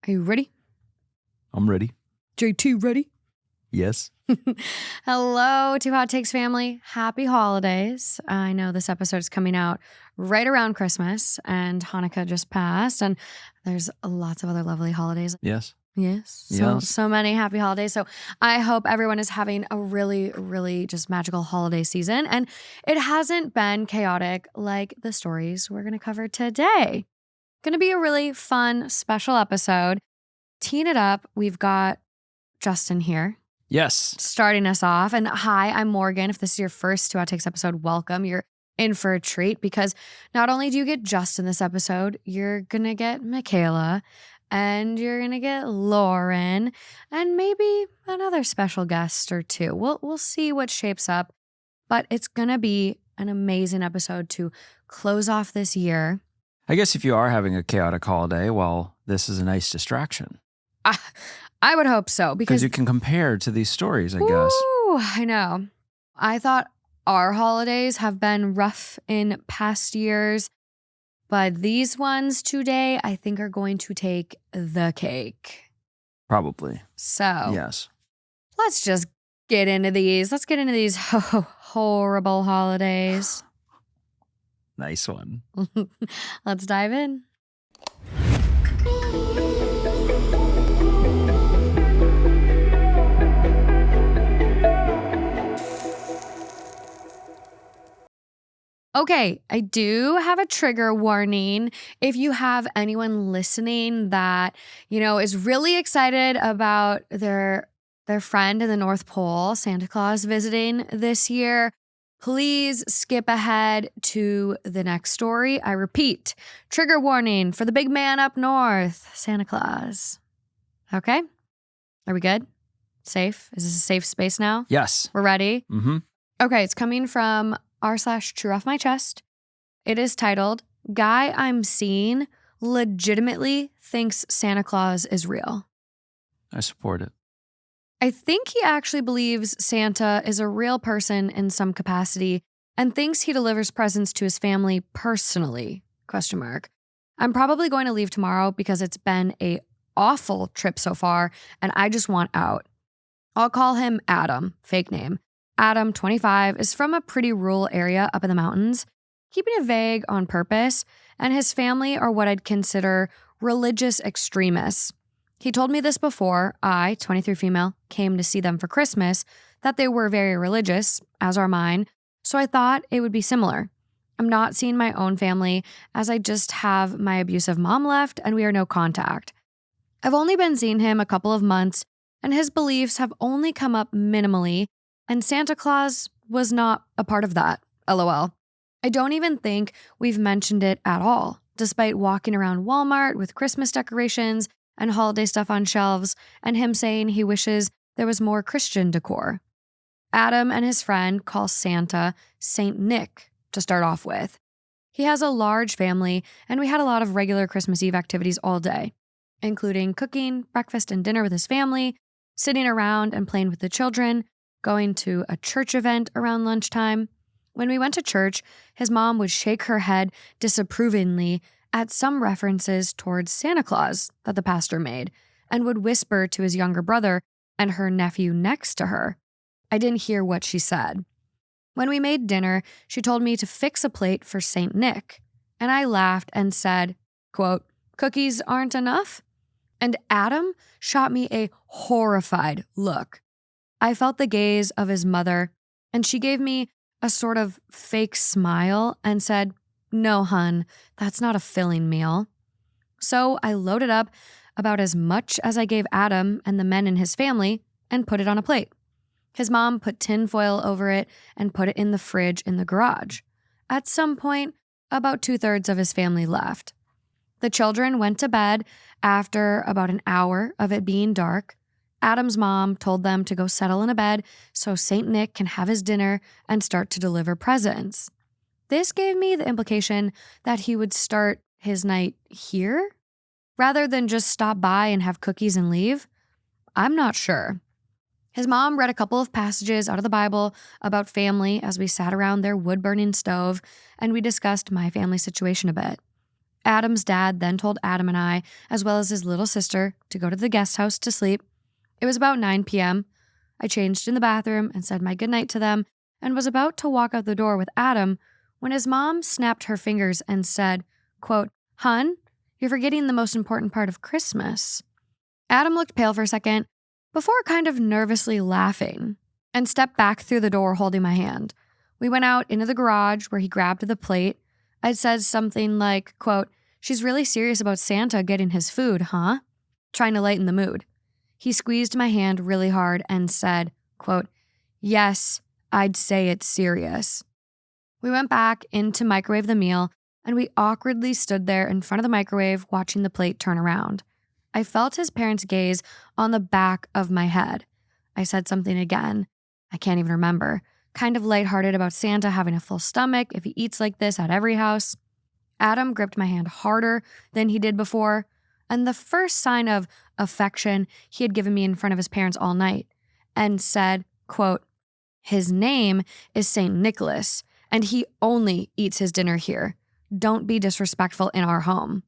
Are you ready? I'm ready. JT ready? Yes. Hello to Hot Takes family. Happy holidays. I know this episode is coming out right around Christmas and Hanukkah just passed, and there's lots of other lovely holidays. Yes. Yes. Yes. So many happy holidays. So I hope everyone is having a really, really just magical holiday season. And it hasn't been chaotic like the stories we're going to cover today. Going to be a really fun, special episode. Teeing it up, we've got Justin here. Yes. Starting us off. And hi, I'm Morgan. If this is your first Two Hot Takes episode, welcome. You're in for a treat because not only do you get Justin this episode, you're going to get Michaela and you're going to get Lauren and maybe another special guest or two. We'll see what shapes up, but it's going to be an amazing episode to close off this year. I guess if you are having a chaotic holiday, well, this is a nice distraction. I would hope so. Because you can compare to these stories, I guess. Ooh, I know. I thought our holidays have been rough in past years, but these ones today I think are going to take the cake. Probably. So yes. Let's just get into these. Let's get into these horrible holidays. Nice one. Let's dive in. Okay, I do have a trigger warning. If you have anyone listening that, is really excited about their friend in the North Pole, Santa Claus, visiting this year, please skip ahead to the next story. I repeat, trigger warning for the big man up north, Santa Claus. Okay? Are we good? Safe? Is this a safe space now? Yes. We're ready? Mm-hmm. Okay, it's coming from r/True Off My Chest. It is titled, Guy I'm Seeing Legitimately Thinks Santa Claus is Real. I support it. I think he actually believes Santa is a real person in some capacity and thinks he delivers presents to his family personally, ? I'm probably going to leave tomorrow because it's been a awful trip so far and I just want out. I'll call him Adam, fake name. Adam, 25, is from a pretty rural area up in the mountains, keeping it vague on purpose, and his family are what I'd consider religious extremists. He told me this before I, 23 female, came to see them for Christmas, that they were very religious, as are mine, so I thought it would be similar. I'm not seeing my own family, as I just have my abusive mom left and we are no contact. I've only been seeing him a couple of months, and his beliefs have only come up minimally, and Santa Claus was not a part of that, LOL. I don't even think we've mentioned it at all, despite walking around Walmart with Christmas decorations and holiday stuff on shelves, and him saying he wishes there was more Christian decor. Adam and his friend call Santa Saint Nick to start off with. He has a large family, and we had a lot of regular Christmas Eve activities all day, including cooking, breakfast, and dinner with his family, sitting around and playing with the children, going to a church event around lunchtime. When we went to church, his mom would shake her head disapprovingly at some references towards Santa Claus that the pastor made and would whisper to his younger brother and her nephew next to her. I didn't hear what she said. When we made dinner, she told me to fix a plate for Saint Nick, and I laughed and said, quote, "Cookies aren't enough?" And Adam shot me a horrified look. I felt the gaze of his mother, and she gave me a sort of fake smile and said, "No, hun, that's not a filling meal." So I loaded up about as much as I gave Adam and the men in his family and put it on a plate. His mom put tin foil over it and put it in the fridge in the garage. At some point, about 2/3 of his family left. The children went to bed after about an hour of it being dark. Adam's mom told them to go settle in a bed so Saint Nick can have his dinner and start to deliver presents. This gave me the implication that he would start his night here rather than just stop by and have cookies and leave. I'm not sure. His mom read a couple of passages out of the Bible about family as we sat around their wood-burning stove, and we discussed my family situation a bit. Adam's dad then told Adam and I, as well as his little sister, to go to the guest house to sleep. It was about 9 p.m. I changed in the bathroom and said my goodnight to them and was about to walk out the door with Adam when his mom snapped her fingers and said, quote, "Hun, you're forgetting the most important part of Christmas." Adam looked pale for a second before kind of nervously laughing and stepped back through the door holding my hand. We went out into the garage where he grabbed the plate. I said something like, quote, "She's really serious about Santa getting his food, huh?" Trying to lighten the mood. He squeezed my hand really hard and said, quote, "Yes, I'd say it's serious." We went back in to microwave the meal, and we awkwardly stood there in front of the microwave watching the plate turn around. I felt his parents' gaze on the back of my head. I said something again. I can't even remember. Kind of lighthearted about Santa having a full stomach if he eats like this at every house. Adam gripped my hand harder than he did before, and the first sign of affection he had given me in front of his parents all night, and said, quote, "His name is St. Nicholas, and he only eats his dinner here. Don't be disrespectful in our home."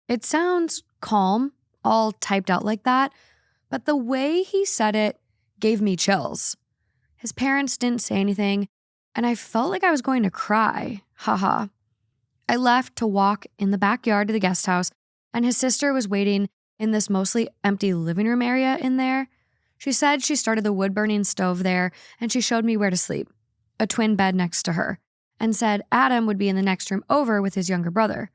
It sounds calm, all typed out like that, but the way he said it gave me chills. His parents didn't say anything, and I felt like I was going to cry. Haha. I left to walk in the backyard to the guest house, and his sister was waiting in this mostly empty living room area in there. She said she started the wood-burning stove there, and she showed me where to sleep, a twin bed next to her, and said Adam would be in the next room over with his younger brother.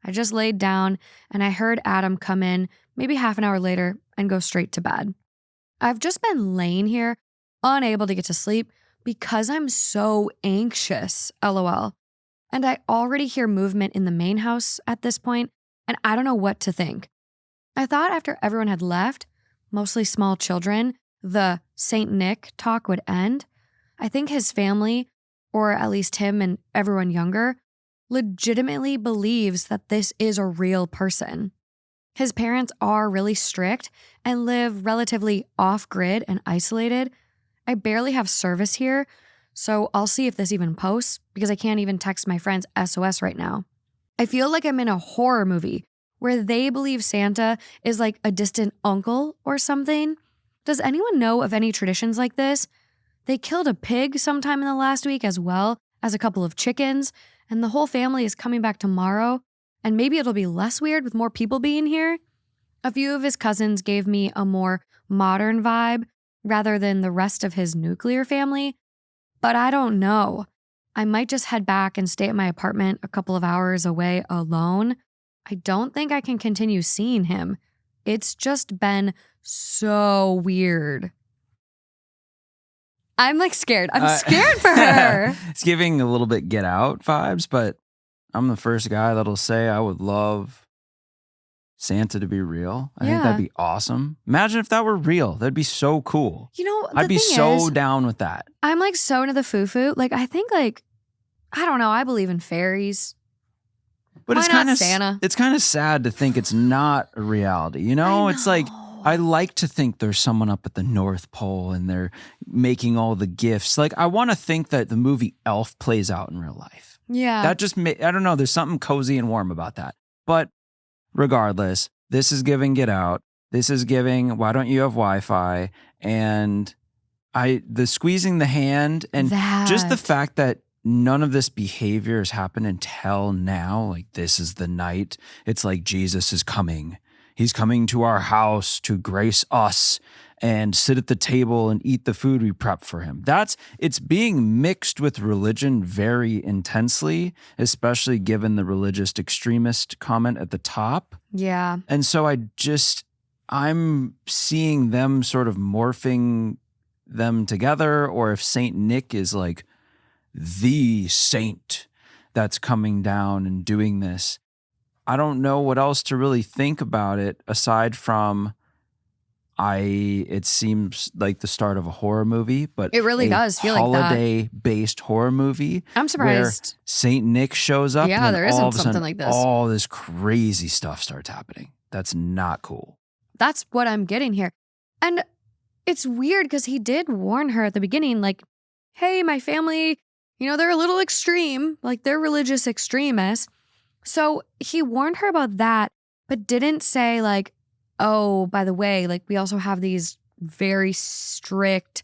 I just laid down, and I heard Adam come in maybe half an hour later and go straight to bed. I've just been laying here, unable to get to sleep because I'm so anxious, LOL. And I already hear movement in the main house at this point, and I don't know what to think. I thought after everyone had left, mostly small children, the Saint Nick talk would end. I think his family, or at least him and everyone younger, legitimately believes that this is a real person. His parents are really strict and live relatively off-grid and isolated. I barely have service here, so I'll see if this even posts because I can't even text my friends SOS right now. I feel like I'm in a horror movie where they believe Santa is like a distant uncle or something. Does anyone know of any traditions like this? They killed a pig sometime in the last week as well as a couple of chickens, and the whole family is coming back tomorrow, and maybe it'll be less weird with more people being here. A few of his cousins gave me a more modern vibe rather than the rest of his nuclear family, but I don't know. I might just head back and stay at my apartment a couple of hours away alone. I don't think I can continue seeing him. It's just been so weird. I'm like scared. I'm scared for her. It's giving a little bit Get Out vibes, but I'm the first guy that'll say I would love Santa to be real. I think that'd be awesome. Imagine if that were real. That'd be so cool. You know, I'd be so down with that. I'm like so into the foo-foo. Like, I think like, I don't know. I believe in fairies. But Why it's not kind of Santa? It's kind of sad to think it's not a reality. You know, it's like I like to think there's someone up at the North Pole and they're making all the gifts. Like I want to think that the movie Elf plays out in real life. Yeah. That just I don't know. There's something cozy and warm about that. But regardless, this is giving Get Out. This is giving Why Don't You Have Wi-Fi? And the squeezing the hand and just the fact that none of this behavior has happened until now. Like this is the night. It's like Jesus is coming. He's coming to our house to grace us and sit at the table and eat the food we prep for him. It's being mixed with religion very intensely, especially given the religious extremist comment at the top. Yeah. And so I'm seeing them sort of morphing them together, or if Saint Nick is like the saint that's coming down and doing this. I don't know what else to really think about it aside from it seems like the start of a horror movie, but it really does feel like that. Holiday-based horror movie. I'm surprised. Where Saint Nick shows up. Yeah, and there all isn't of a something sudden, like this. all this crazy stuff starts happening. That's not cool. That's what I'm getting here. And it's weird because he did warn her at the beginning, like, hey, my family, they're a little extreme, like they're religious extremists. So he warned her about that, but didn't say like, oh, by the way, like we also have these very strict,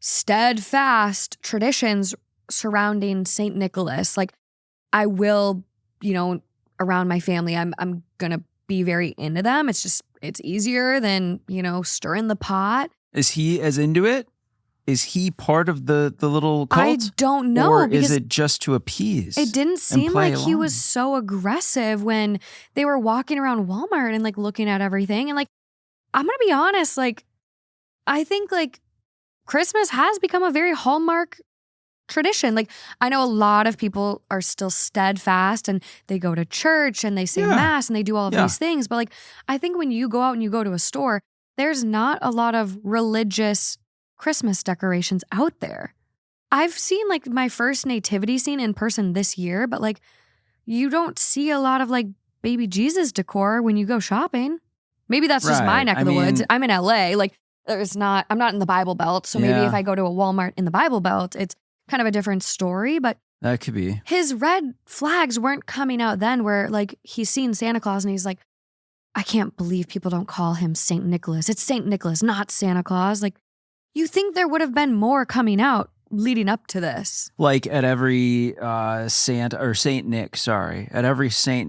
steadfast traditions surrounding Saint Nicholas. Like I will, around my family, I'm gonna be very into them. It's easier than, stirring the pot. Is he as into it? Is he part of the little I cult? don't know. Or because is it just to appease? it didn't seem play like he along? was so aggressive when they were walking around Walmart and like looking at everything. And like, I'm going to be honest, like, I think like Christmas has become a very Hallmark tradition. Like, I know a lot of people are still steadfast and they go to church and they say Yeah. mass and they do all of Yeah. these things. But like, I think when you go out and you go to a store, there's not a lot of religious Christmas decorations out there. I've seen like my first nativity scene in person this year, but like you don't see a lot of like baby Jesus decor when you go shopping. Maybe that's just my Right. neck I of the woods. mean- I'm in LA. Like I'm not in the Bible Belt. So maybe Yeah. if I go to a Walmart in the Bible Belt, it's kind of a different story. But That could be. his red flags weren't coming out then where like he's seen Santa Claus and he's like, I can't believe people don't call him Saint Nicholas. It's Saint Nicholas, not Santa Claus. Like you think there would have been more coming out leading up to this. Like at every Saint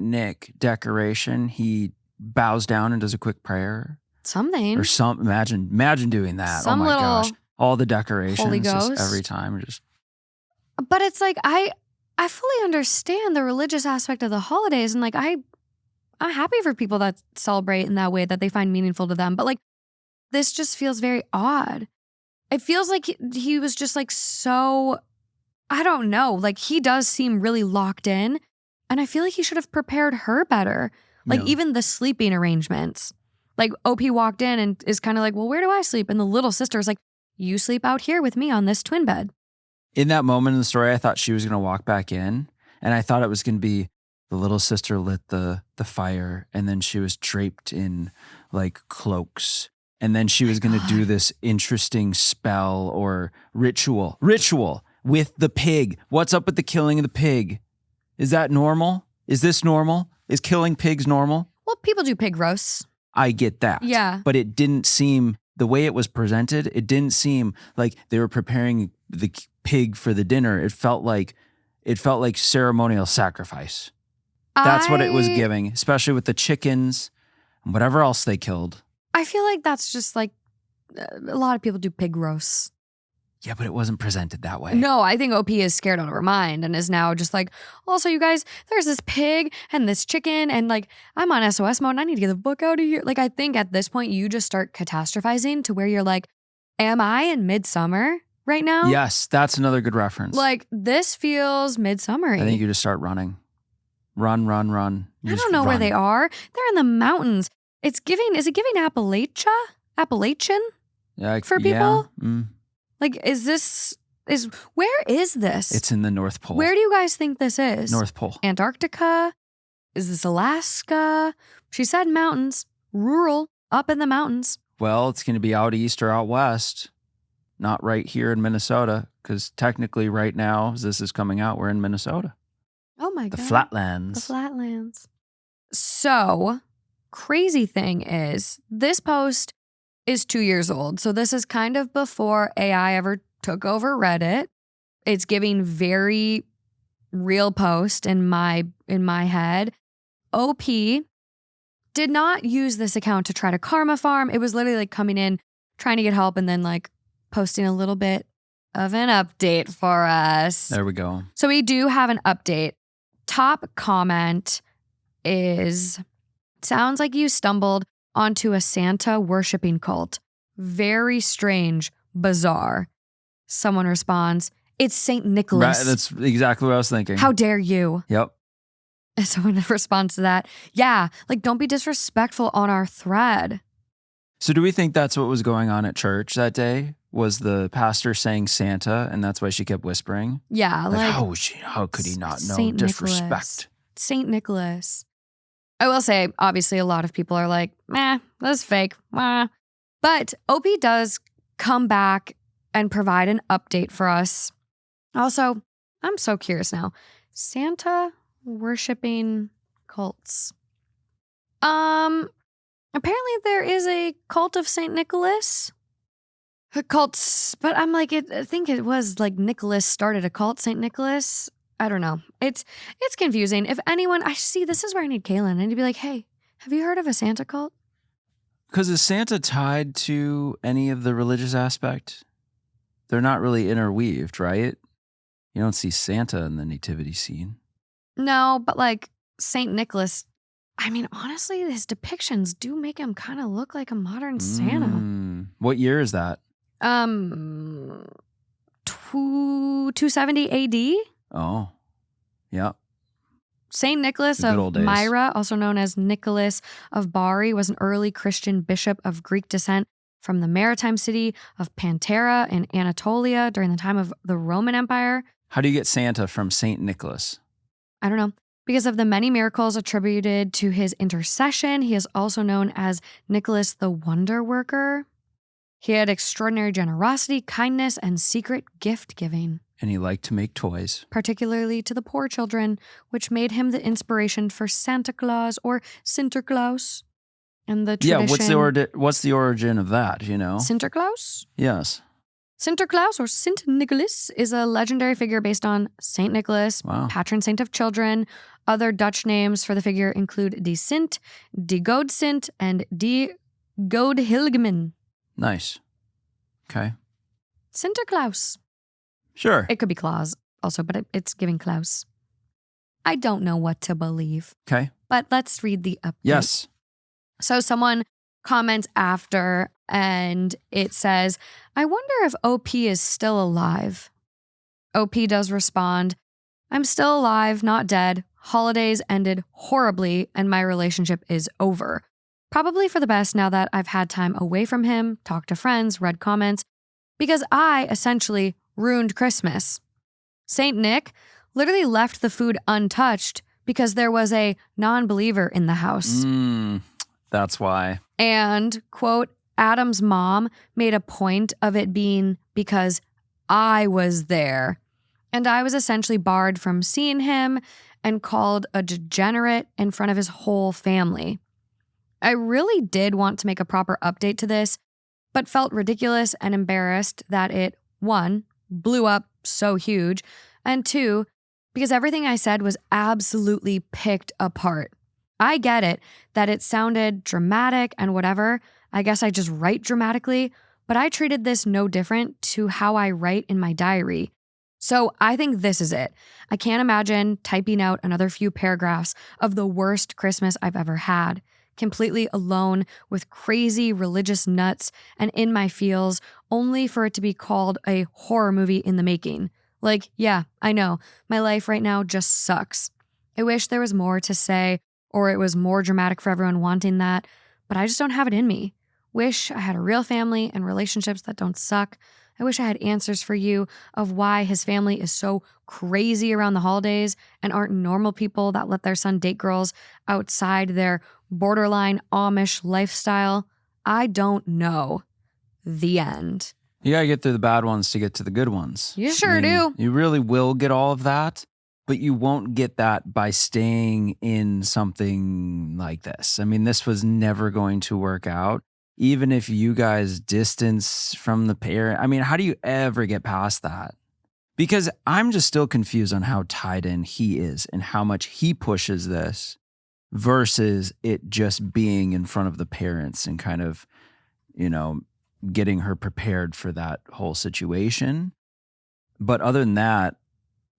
Nick decoration, he bows down and does a quick prayer Something. or some. Imagine doing that. Some oh my little gosh! All the decorations, Holy just Ghost. every time, just But it's like I fully understand the religious aspect of the holidays and like I'm happy for people that celebrate in that way that they find meaningful to them. But like this just feels very odd. It feels like he was just like so, I don't know, like he does seem really locked in. And I feel like he should have prepared her better. Like No. even the sleeping arrangements. Like OP walked in and is kind of like, well, where do I sleep? And the little sister's like, you sleep out here with me on this twin bed. In that moment in the story, I thought she was going to walk back in, and I thought it was going to be the little sister lit the fire, and then she was draped in like cloaks, and then she was going to do this interesting spell or ritual with the pig. What's up with the killing of the pig? Is that normal? Is this normal? Is killing pigs normal? Well, people do pig roasts. I get that. Yeah. But it didn't seem, the way it was presented, it didn't seem like they were preparing the pig for the dinner. It felt like ceremonial sacrifice. That's what it was giving, especially with the chickens and whatever else they killed. I feel like that's just like a lot of people do pig roasts. Yeah, but it wasn't presented that way. No, I think OP is scared out of her mind and is now just like, also, you guys, there's this pig and this chicken and like, I'm on SOS mode and I need to get the book out of here. Like, I think at this point, you just start catastrophizing to where you're like, am I in midsummer right now? Yes, that's another good reference. Like, this feels midsummery. I think you just start running. Run. You I just don't know where run. they are. They're in the mountains. Is it giving Appalachian Yeah, for yeah. people? Mm. Like, where is this? It's in the North Pole. Where do you guys think this is? North Pole. Antarctica? Is this Alaska? She said mountains, rural, up in the mountains. Well, it's going to be out east or out west, not right here in Minnesota, because technically right now, as this is coming out, we're in Minnesota. Oh my The God. flatlands. The flatlands. So, crazy thing is, this post is 2 years old. So this is kind of before AI ever took over Reddit. It's giving very real post in my head. OP did not use this account to try to karma farm. It was literally like coming in, trying to get help, and then like posting a little bit of an update for us. There we go. So we do have an update. Top comment is, sounds like you stumbled onto a Santa worshiping cult. Very strange, bizarre. Someone responds, it's Saint Nicholas. Right, that's exactly what I was thinking. How dare you? Yep. And someone responds to that, yeah, like don't be disrespectful on our thread. So do we think that's what was going on at church that day? Was the pastor saying Santa, and that's why she kept whispering? Yeah, like how could he not know Saint disrespect? Nicholas. Saint Nicholas. I will say, obviously, a lot of people are like, meh, that's fake. Meh. But OP does come back and provide an update for us. Also, I'm so curious now. Santa worshiping cults. Apparently there is a cult of Saint Nicholas. Cults, but I'm like, I think it was like Nicholas started a cult, Saint Nicholas. I don't know. It's confusing. If anyone, I see, this is where I need Kaylin. I need to be like, hey, have you heard of a Santa cult? Because is Santa tied to any of the religious aspect? They're not really interweaved, right? You don't see Santa in the nativity scene. No, but like Saint Nicholas, I mean, honestly, his depictions do make him kind of look like a modern Santa. What year is that? 270 AD. Oh, yeah. Saint Nicholas The good of old days. Myra, also known as Nicholas of Bari, was an early Christian bishop of Greek descent from the maritime city of Pantera in Anatolia during the time of the Roman Empire. How do you get Santa from Saint Nicholas? I don't know. Because of the many miracles attributed to his intercession, he is also known as Nicholas the Wonder Worker. He had extraordinary generosity, kindness, and secret gift giving, And he liked to make toys. particularly to the poor children, which made him the inspiration for Santa Claus or Sinterklaas. And the tradition. Yeah, what's the origin of that, you know? Sinterklaas? Yes. Sinterklaas or Saint Nicholas is a legendary figure based on Saint Nicholas, Wow. patron saint of children. Other Dutch names for the figure include De Sint, De Godsint, and De Godhilgeman. Nice. Okay. Sinterklaas. Sure. It could be Claus also, but it's giving Klaus. I don't know what to believe, Okay. but let's read the update. Yes. So someone comments after and it says, I wonder if OP is still alive. OP does respond, I'm still alive, not dead. Holidays ended horribly and my relationship is over. Probably for the best now that I've had time away from him, talked to friends, read comments, because I essentially ruined Christmas. Saint Nick literally left the food untouched because there was a non-believer in the house. That's why. And, quote, Adam's mom made a point of it being because I was there. And I was essentially barred from seeing him and called a degenerate in front of his whole family. I really did want to make a proper update to this, but felt ridiculous and embarrassed that it, 1, blew up so huge, and 2, because everything I said was absolutely picked apart. I get it that it sounded dramatic and whatever. I guess I just write dramatically, but I treated this no different to how I write in my diary. So I think this is it. I can't imagine typing out another few paragraphs of the worst Christmas I've ever had, completely alone with crazy religious nuts and in my feels, only for it to be called a horror movie in the making. Like, yeah, I know, my life right now just sucks. I wish there was more to say, or it was more dramatic for everyone wanting that, but I just don't have it in me. Wish I had a real family and relationships that don't suck. I wish I had answers for you of why his family is so crazy around the holidays and aren't normal people that let their son date girls outside their borderline Amish lifestyle. I don't know. The end. You gotta get through the bad ones to get to the good ones. You sure do. You really will get all of that, but you won't get that by staying in something like this. I mean, this was never going to work out. Even if you guys distance from the parent, I mean, how do you ever get past that? Because I'm just still confused on how tied in he is and how much he pushes this versus it just being in front of the parents and kind of, you know, getting her prepared for that whole situation. But other than that,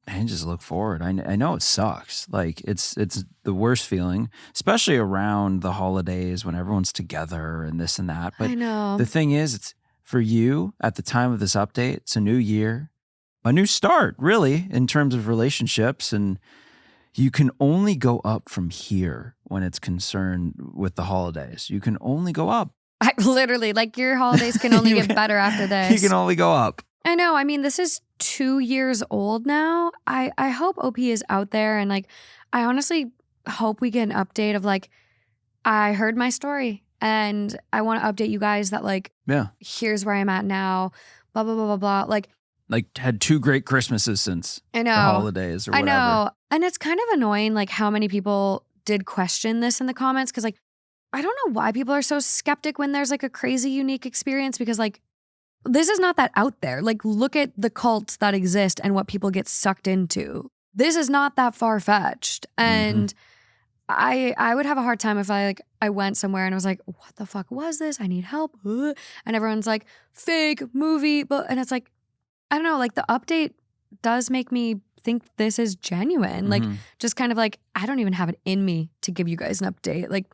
I just look forward. I know it sucks. Like it's the worst feeling, especially around the holidays when everyone's together and this and that. But I know. the thing is, it's for you at the time of this update, it's a new year, a new start, really, in terms of relationships. And you can only go up from here when it's concerned with the holidays. You can only go up. I literally, like, your holidays can only get better after this. You can only go up. I know. I mean, this is 2 years old now. I hope OP is out there. And like, I honestly hope we get an update of like, I heard my story and I want to update you guys that like, Yeah. here's where I'm at now, blah, blah, blah, blah, blah. Like Had 2 great Christmases since I know. the holidays or whatever. I know. And it's kind of annoying like how many people did question this in the comments because like, I don't know why people are so skeptic when there's like a crazy unique experience because like, this is not that out there. Like, look at the cults that exist and what people get sucked into. This is not that far-fetched. And I would have a hard time if I went somewhere and I was like, what the fuck was this? I need help. And everyone's like, fake movie. And it's like, I don't know, like the update does make me think this is genuine. Like, just kind of like, I don't even have it in me to give you guys an update. Like,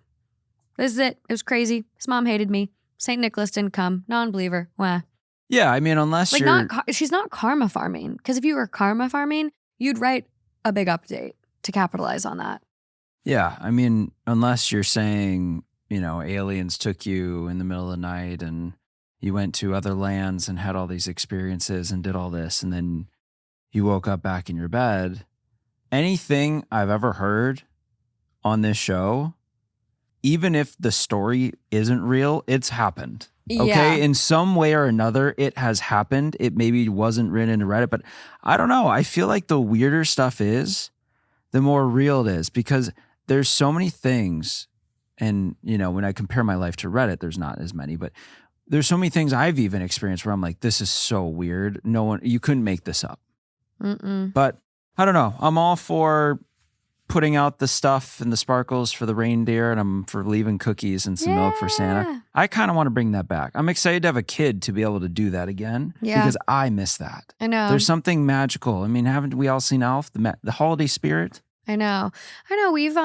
this is it. It was crazy. His mom hated me. St. Nicholas didn't come. Non-believer. Wah. Yeah, I mean, unless Like, you're... she's not karma farming. Because if you were karma farming, you'd write a big update to capitalize on that. Yeah, I mean, unless you're saying, you know, aliens took you in the middle of the night and you went to other lands and had all these experiences and did all this, and then you woke up back in your bed. Anything I've ever heard on this show, even if the story isn't real, it's happened. Okay, Yeah. in some way or another, it has happened. It maybe wasn't written into Reddit, but I don't know. I feel like the weirder stuff is, the more real it is, because there's so many things. And, you know, when I compare my life to Reddit, there's not as many, but there's so many things I've even experienced where I'm like, this is so weird. No one, you couldn't make this up. But I don't know. I'm all for putting out the stuff and the sparkles for the reindeer, and I'm for leaving cookies and some milk for Santa. I kind of want to bring that back. I'm excited to have a kid to be able to do that again because I miss that. I know. There's something magical. I mean, haven't we all seen Elf, the holiday spirit? I know. We've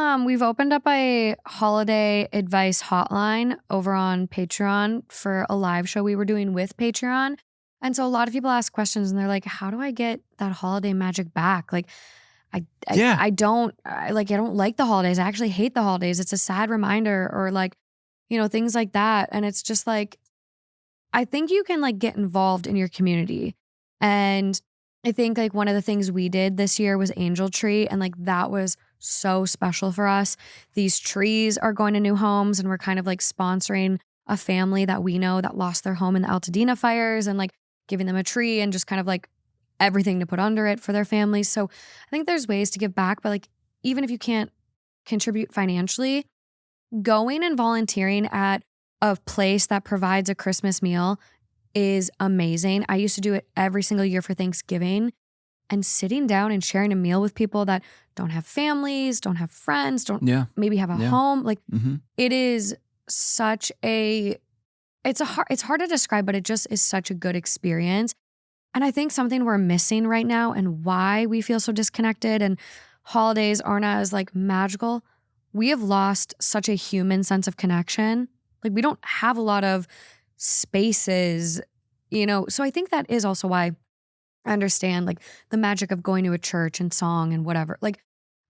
opened up a holiday advice hotline over on Patreon for a live show we were doing with Patreon. And so a lot of people ask questions and they're like, how do I get that holiday magic back? Like, I don't like the holidays. I actually hate the holidays. It's a sad reminder, or like, you know, things like that. And it's just like, I think you can like get involved in your community. And I think like one of the things we did this year was Angel Tree. And like that was so special for us. These trees are going to new homes and we're kind of like sponsoring a family that we know that lost their home in the Altadena fires and like giving them a tree and just kind of like everything to put under it for their families. So I think there's ways to give back, but like even if you can't contribute financially, going and volunteering at a place that provides a Christmas meal is amazing. I used to do it every single year for Thanksgiving, and sitting down and sharing a meal with people that don't have families, don't have friends, don't maybe have a home. Like it is such a, it's hard to describe, but it just is such a good experience. And I think something we're missing right now and why we feel so disconnected and holidays aren't as like magical, we have lost such a human sense of connection. Like we don't have a lot of spaces, you know? So I think that is also why I understand like the magic of going to a church and song and whatever. Like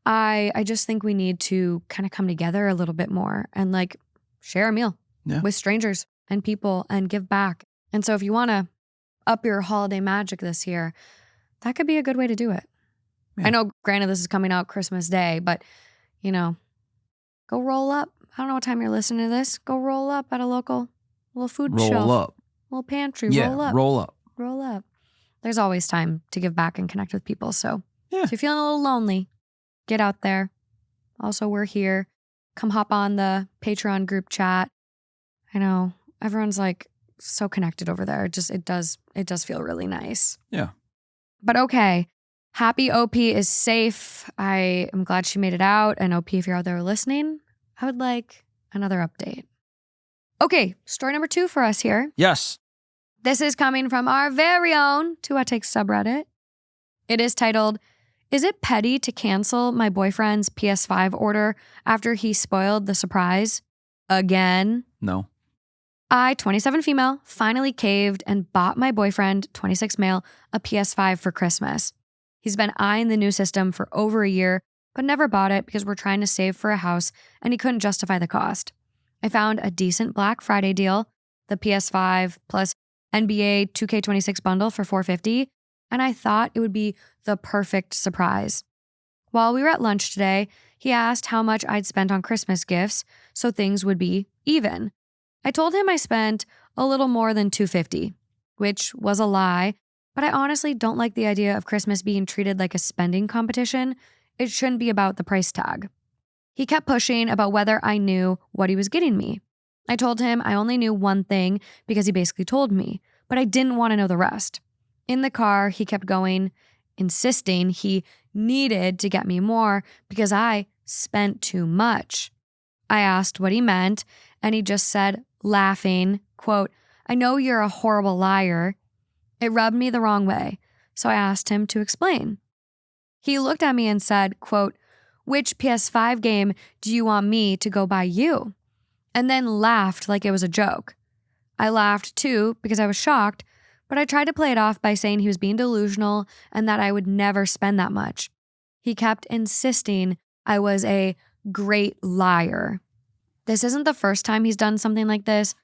I just think we need to kind of come together a little bit more and like share a meal with strangers and people and give back. And so if you want to up your holiday magic this year, that could be a good way to do it. I know, granted, this is coming out Christmas Day, but, you know, go roll up. I don't know what time you're listening to this. Go roll up at a local little food shelf. Roll up. Little pantry. Yeah, roll up. roll up. Roll up. There's always time to give back and connect with people. So if you're feeling a little lonely, get out there. Also, we're here. Come hop on the Patreon group chat. I know everyone's like so connected over there. It does feel really nice. Yeah. But okay. Happy OP is safe. I am glad she made it out. And OP, if you're out there listening, I would like another update. Okay, story number 2 for us here. Yes. This is coming from our very own To What Takes subreddit. It is titled, "Is it petty to cancel my boyfriend's PS5 order after he spoiled the surprise again?" No. I, 27 female, finally caved and bought my boyfriend, 26 male, a PS5 for Christmas. He's been eyeing the new system for over a year, but never bought it because we're trying to save for a house and he couldn't justify the cost. I found a decent Black Friday deal, the PS5 plus NBA 2K26 bundle for $450, and I thought it would be the perfect surprise. While we were at lunch today, he asked how much I'd spent on Christmas gifts so things would be even. I told him I spent a little more than $250, which was a lie, but I honestly don't like the idea of Christmas being treated like a spending competition. It shouldn't be about the price tag. He kept pushing about whether I knew what he was getting me. I told him I only knew one thing because he basically told me, but I didn't want to know the rest. In the car, he kept going, insisting he needed to get me more because I spent too much. I asked what he meant, and he just said, laughing, quote, "I know you're a horrible liar." It rubbed me the wrong way, so I asked him to explain. He looked at me and said, quote, "Which PS5 game do you want me to go buy you?" And then laughed like it was a joke. I laughed too because I was shocked, but I tried to play it off by saying he was being delusional and that I would never spend that much. He kept insisting I was a great liar. This isn't the first time he's done something like this.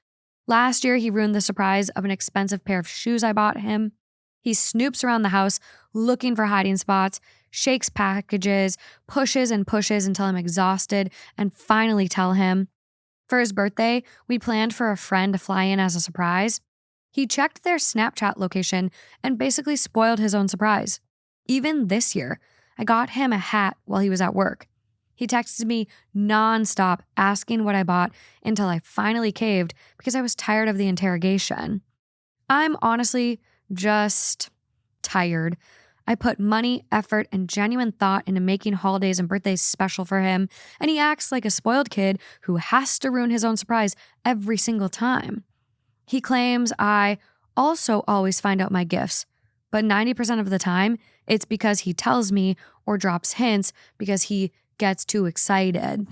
Last year, he ruined the surprise of an expensive pair of shoes I bought him. He snoops around the house looking for hiding spots, shakes packages, pushes and pushes until I'm exhausted and finally tell him. For his birthday, we planned for a friend to fly in as a surprise. He checked their Snapchat location and basically spoiled his own surprise. Even this year, I got him a hat while he was at work. He texted me nonstop asking what I bought until I finally caved because I was tired of the interrogation. I'm honestly just tired. I put money, effort, and genuine thought into making holidays and birthdays special for him, and he acts like a spoiled kid who has to ruin his own surprise every single time. He claims I also always find out my gifts, but 90% of the time, it's because he tells me or drops hints because he gets too excited.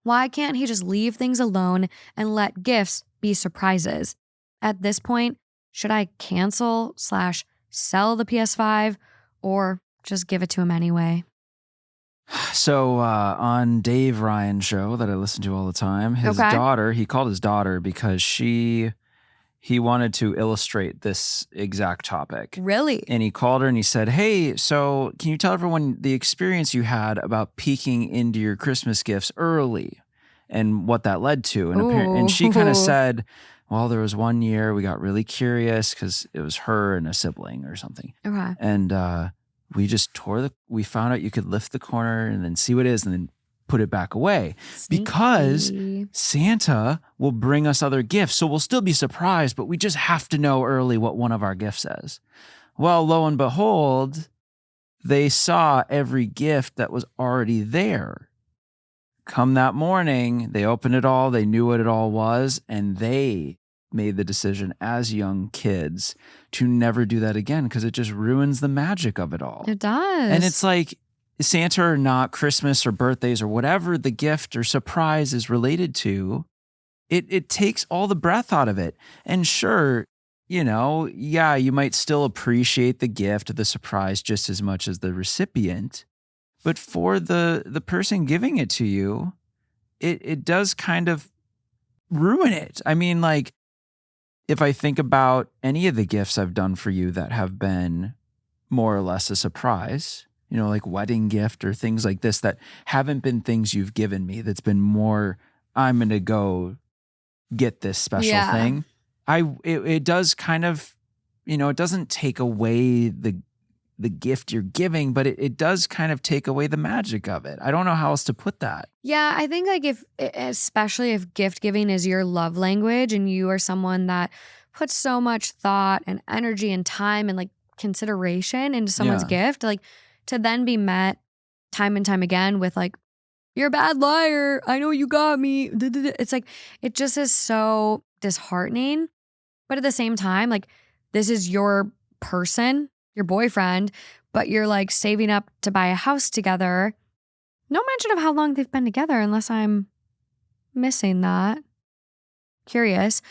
Why can't he just leave things alone and let gifts be surprises? At this point, should I cancel/sell the PS5 or just give it to him anyway? So on Dave Ryan's show that I listen to all the time, his daughter, he called his daughter because he wanted to illustrate this exact topic. Really? And he called her and he said, "Hey, so can you tell everyone the experience you had about peeking into your Christmas gifts early and what that led to?" And she kind of said, "Well, there was one year we got really curious because it was her and a sibling or something. Okay. And we just we found out you could lift the corner and then see what it is and then put it back away. Sneaky. Because Santa will bring us other gifts. So we'll still be surprised, but we just have to know early what one of our gifts says." Well, lo and behold, they saw every gift that was already there. Come that morning, they opened it all, they knew what it all was, and they made the decision as young kids to never do that again because it just ruins the magic of it all. It does. And it's like, Santa or not, Christmas or birthdays or whatever the gift or surprise is related to, it takes all the breath out of it. And sure, you might still appreciate the gift or the surprise just as much as the recipient. But for the person giving it to you, it does kind of ruin it. I mean, like, if I think about any of the gifts I've done for you that have been more or less a surprise, like wedding gift or things like this that haven't been things you've given me, that's been more, I'm going to go get this special thing. It does kind of, it doesn't take away the gift you're giving, but it does kind of take away the magic of it. I don't know how else to put that. Yeah, I think like especially if gift giving is your love language and you are someone that puts so much thought and energy and time and like consideration into someone's gift, like to then be met time and time again with like, "You're a bad liar. I know you got me." It's like, it just is so disheartening. But at the same time, like, this is your person, your boyfriend, but you're like saving up to buy a house together. No mention of how long they've been together unless I'm missing that. Curious.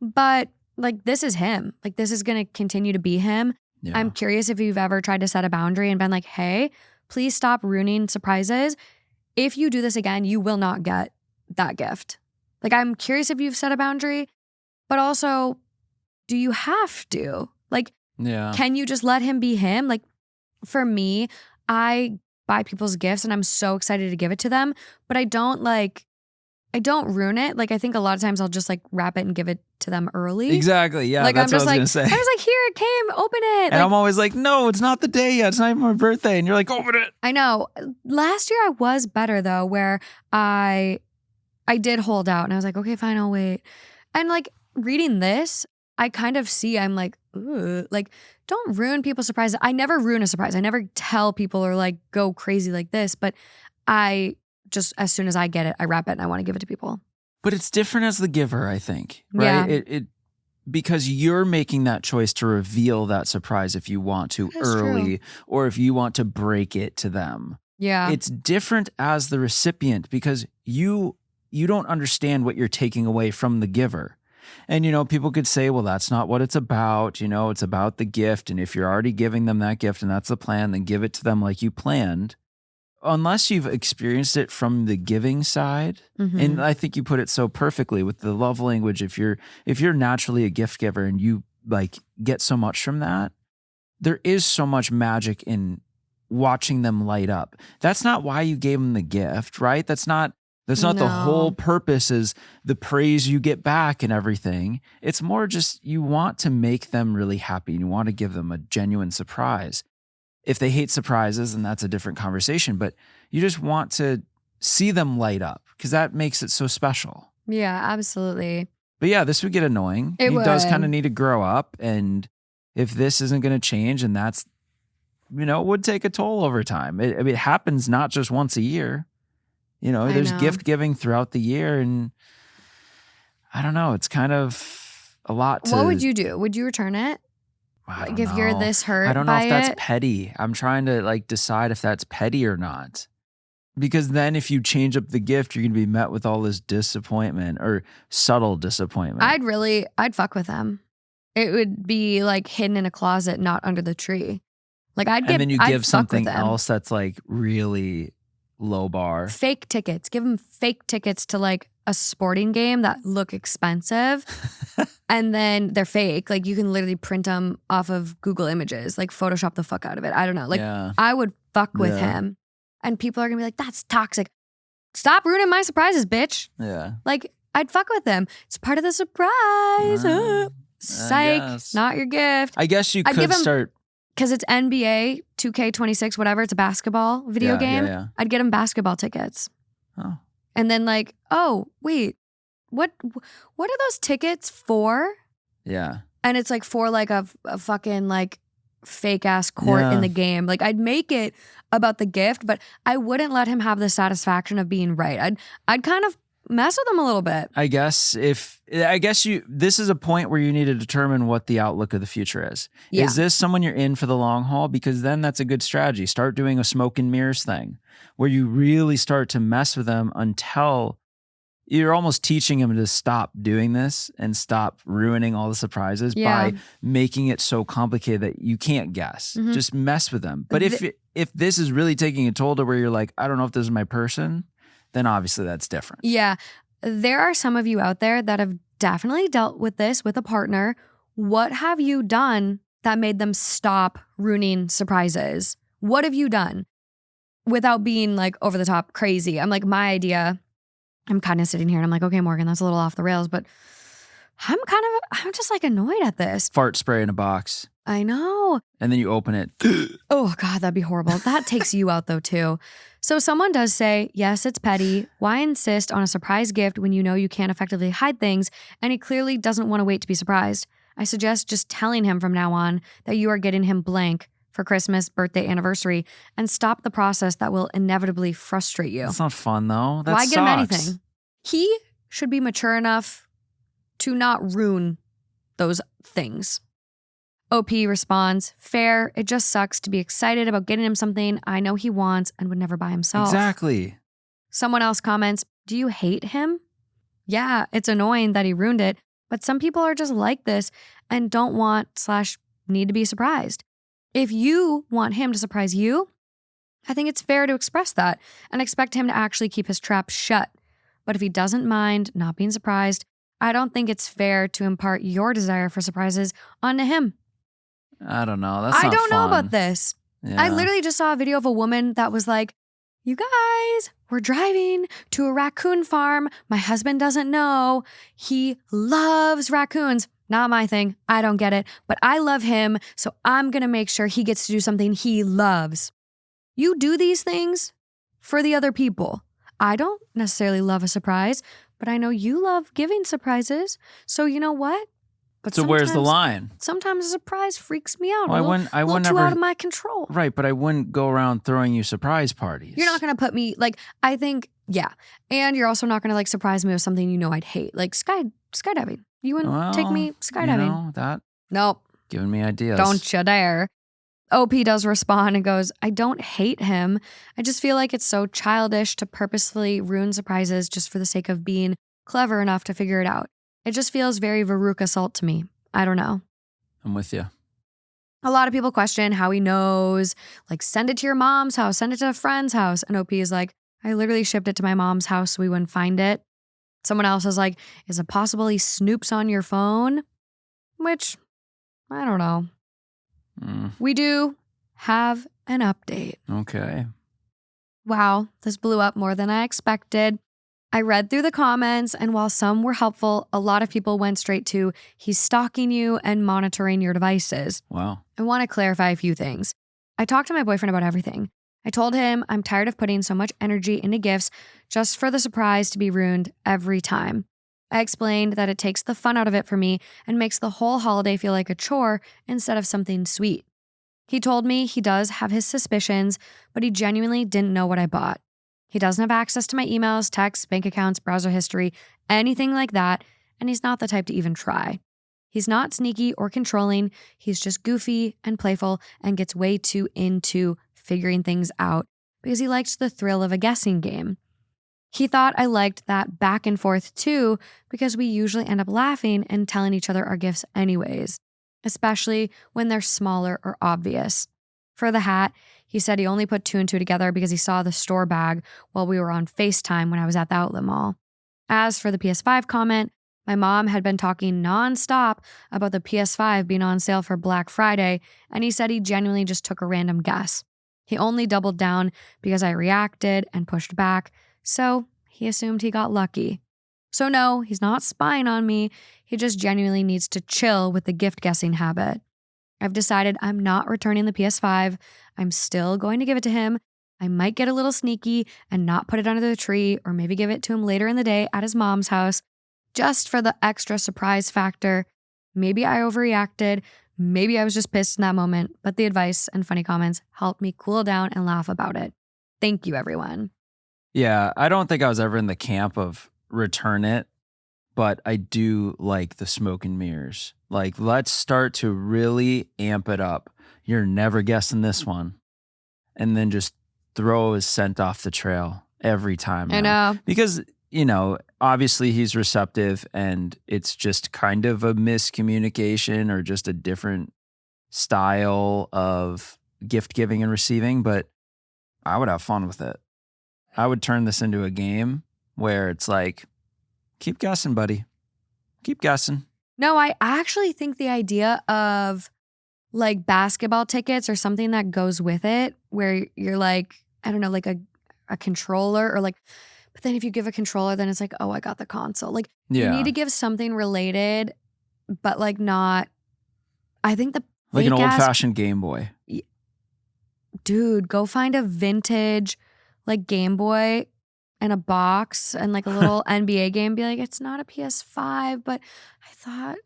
But like, this is him. Like, this is going to continue to be him. Yeah. I'm curious if you've ever tried to set a boundary and been like, "Hey, please stop ruining surprises. If you do this again, you will not get that gift." Like, I'm curious if you've set a boundary, but also, do you have to? Like, can you just let him be him? Like, for me, I buy people's gifts and I'm so excited to give it to them, but I don't like I don't ruin it. Like, I think a lot of times I'll just like wrap it and give it to them early. Exactly. Yeah, Like, that's I'm what I was just going to say. I was like, here it came, open it. And I'm always like, no, it's not the day yet. It's not even my birthday. And you're like, open it. I know. Last year I was better though, where I did hold out and I was like, okay, fine, I'll wait. And like reading this, I kind of see, I'm like, ooh, like, don't ruin people's surprises. I never ruin a surprise. I never tell people or like go crazy like this, but I just, as soon as I get it, I wrap it and I want to give it to people. But it's different as the giver, I think, right? Yeah. It because you're making that choice to reveal that surprise if you want to That's early or if you want to break it to them. Yeah. It's different as the recipient because you don't understand what you're taking away from the giver. And, people could say, well, that's not what it's about. It's about the gift. And if you're already giving them that gift and that's the plan, then give it to them like you planned. Unless you've experienced it from the giving side. Mm-hmm. And I think you put it so perfectly with the love language. If you're naturally a gift giver and you like get so much from that, there is so much magic in watching them light up. That's not why you gave them the gift, right? That's not the whole purpose is the praise you get back and everything. It's more just you want to make them really happy and you want to give them a genuine surprise. If they hate surprises, then that's a different conversation, but you just want to see them light up because that makes it so special. Yeah, absolutely. But yeah, this would get annoying. It He does would. kind of need to grow up, and if this isn't going to change, and that's, it would take a toll over time. It happens not just once a year. There's know. gift giving throughout the year, and I don't know. It's kind of a lot to. What would you do? Would you return it? I don't Like if know. you're this hurt I don't know by if that's it? petty. I'm trying to like decide if that's petty or not. Because then if you change up the gift, you're going to be met with all this disappointment or subtle disappointment. I'd fuck with them. It would be like hidden in a closet, not under the tree. Like I'd and then you I'd give fuck with something them. else that's like really low bar. Fake tickets. Give them fake tickets to like a sporting game that look expensive. And then they're fake. Like you can literally print them off of Google Images, like Photoshop the fuck out of it. I don't know. Like Yeah. I would fuck with him. And people are gonna be like, that's toxic. Stop ruining my surprises, bitch. Yeah. Like I'd fuck with them. It's part of the surprise. Psych. guess. Not your gift. I guess you I'd give could 'em- start. Because it's NBA 2K26, whatever. It's a basketball video game. Yeah. I'd get them basketball tickets. Oh. And then like, oh, wait, what are those tickets for? Yeah. And it's like for like a fucking like fake ass court Yeah. in the game. Like I'd make it about the gift, but I wouldn't let him have the satisfaction of being right. I'd kind of mess with him a little bit. I guess this is a point where you need to determine what the outlook of the future is. Yeah. Is this someone you're in for the long haul? Because then that's a good strategy. Start doing a smoke and mirrors thing where you really start to mess with them until you're almost teaching them to stop doing this and stop ruining all the surprises by making it so complicated that you can't guess. Mhm. Just mess with them. But if this is really taking a toll to where you're like, I don't know if this is my person, then obviously that's different. Yeah. There are some of you out there that have definitely dealt with this with a partner. What have you done that made them stop ruining surprises? What have you done without being like over the top crazy? I'm like, my idea, I'm kind of sitting here and I'm like, okay, Morgan, that's a little off the rails, but I'm just like annoyed at this. Fart spray in a box. I know. And then you open it. Oh God, that'd be horrible. That takes you out though too. So someone does say, yes, it's petty. Why insist on a surprise gift when you know you can't effectively hide things and he clearly doesn't want to wait to be surprised? I suggest just telling him from now on that you are getting him blank for Christmas, birthday, anniversary, and stop the process that will inevitably frustrate you. That's not fun though. That Why sucks. get him anything? He should be mature enough to not ruin those things. OP responds, fair, it just sucks to be excited about getting him something I know he wants and would never buy himself. Exactly. Someone else comments, do you hate him? Yeah, it's annoying that he ruined it, but some people are just like this and don't want/need to be surprised. If you want him to surprise you, I think it's fair to express that and expect him to actually keep his trap shut. But if he doesn't mind not being surprised, I don't think it's fair to impart your desire for surprises onto him. I don't know. That's I not don't know fun. about this. Yeah. I literally just saw a video of a woman that was like, You guys, we're driving to a raccoon farm. My husband doesn't know. He loves raccoons. Not my thing. I don't get it. But I love him, so I'm going to make sure he gets to do something he loves. You do these things for the other people. I don't necessarily love a surprise, but I know you love giving surprises. So you know what? But So where's the line? Sometimes a surprise freaks me out. Well, a little too out of my control. Right, but I wouldn't go around throwing you surprise parties. You're not going to put me, like, I think, yeah. And you're also not going to, like, surprise me with something you know I'd hate. Like skydiving. You wouldn't take me skydiving. That Nope. giving me ideas. Don't you dare. OP does respond and goes, I don't hate him. I just feel like it's so childish to purposefully ruin surprises just for the sake of being clever enough to figure it out. It just feels very Veruca Salt to me. I don't know. I'm with you. A lot of people question how he knows, like, send it to your mom's house, send it to a friend's house. And OP is like, I literally shipped it to my mom's house so we wouldn't find it. Someone else is like, is it possible he snoops on your phone? Which, I don't know. We do have an update. Okay. Wow, this blew up more than I expected. I read through the comments, and while some were helpful, a lot of people went straight to, he's stalking you and monitoring your devices. Wow. I want to clarify a few things. I talked to my boyfriend about everything. I told him I'm tired of putting so much energy into gifts just for the surprise to be ruined every time. I explained that it takes the fun out of it for me and makes the whole holiday feel like a chore instead of something sweet. He told me he does have his suspicions, but he genuinely didn't know what I bought. He doesn't have access to my emails, texts, bank accounts, browser history, anything like that, and he's not the type to even try. He's not sneaky or controlling. He's just goofy and playful and gets way too into figuring things out because he likes the thrill of a guessing game. He thought I liked that back and forth too because we usually end up laughing and telling each other our gifts anyways, especially when they're smaller or obvious. For the hat, he said he only put 2 and 2 together because he saw the store bag while we were on FaceTime when I was at the outlet mall. As for the PS5 comment, my mom had been talking nonstop about the PS5 being on sale for Black Friday, and he said he genuinely just took a random guess. He only doubled down because I reacted and pushed back, so he assumed he got lucky. So no, he's not spying on me. He just genuinely needs to chill with the gift guessing habit. I've decided I'm not returning the PS5. I'm still going to give it to him. I might get a little sneaky and not put it under the tree, or maybe give it to him later in the day at his mom's house, just for the extra surprise factor. Maybe I overreacted. Maybe I was just pissed in that moment, but the advice and funny comments helped me cool down and laugh about it. Thank you, everyone. Yeah, I don't think I was ever in the camp of return it, but I do like the smoke and mirrors. Like, let's start to really amp it up. You're never guessing this one. And then just throw his scent off the trail every time. I know. Because, obviously he's receptive and it's just kind of a miscommunication or just a different style of gift giving and receiving, but I would have fun with it. I would turn this into a game where it's like, keep guessing, buddy. Keep guessing. No, I actually think the idea of like basketball tickets or something that goes with it, where you're like, I don't know, like a controller or like, but then if you give a controller, then it's like, oh, I got the console. Like, you need to give something related, but like not, I think like an old-fashioned Game Boy. Dude, go find a vintage like Game Boy and a box and like a little NBA game. Be like, it's not a PS5, but I thought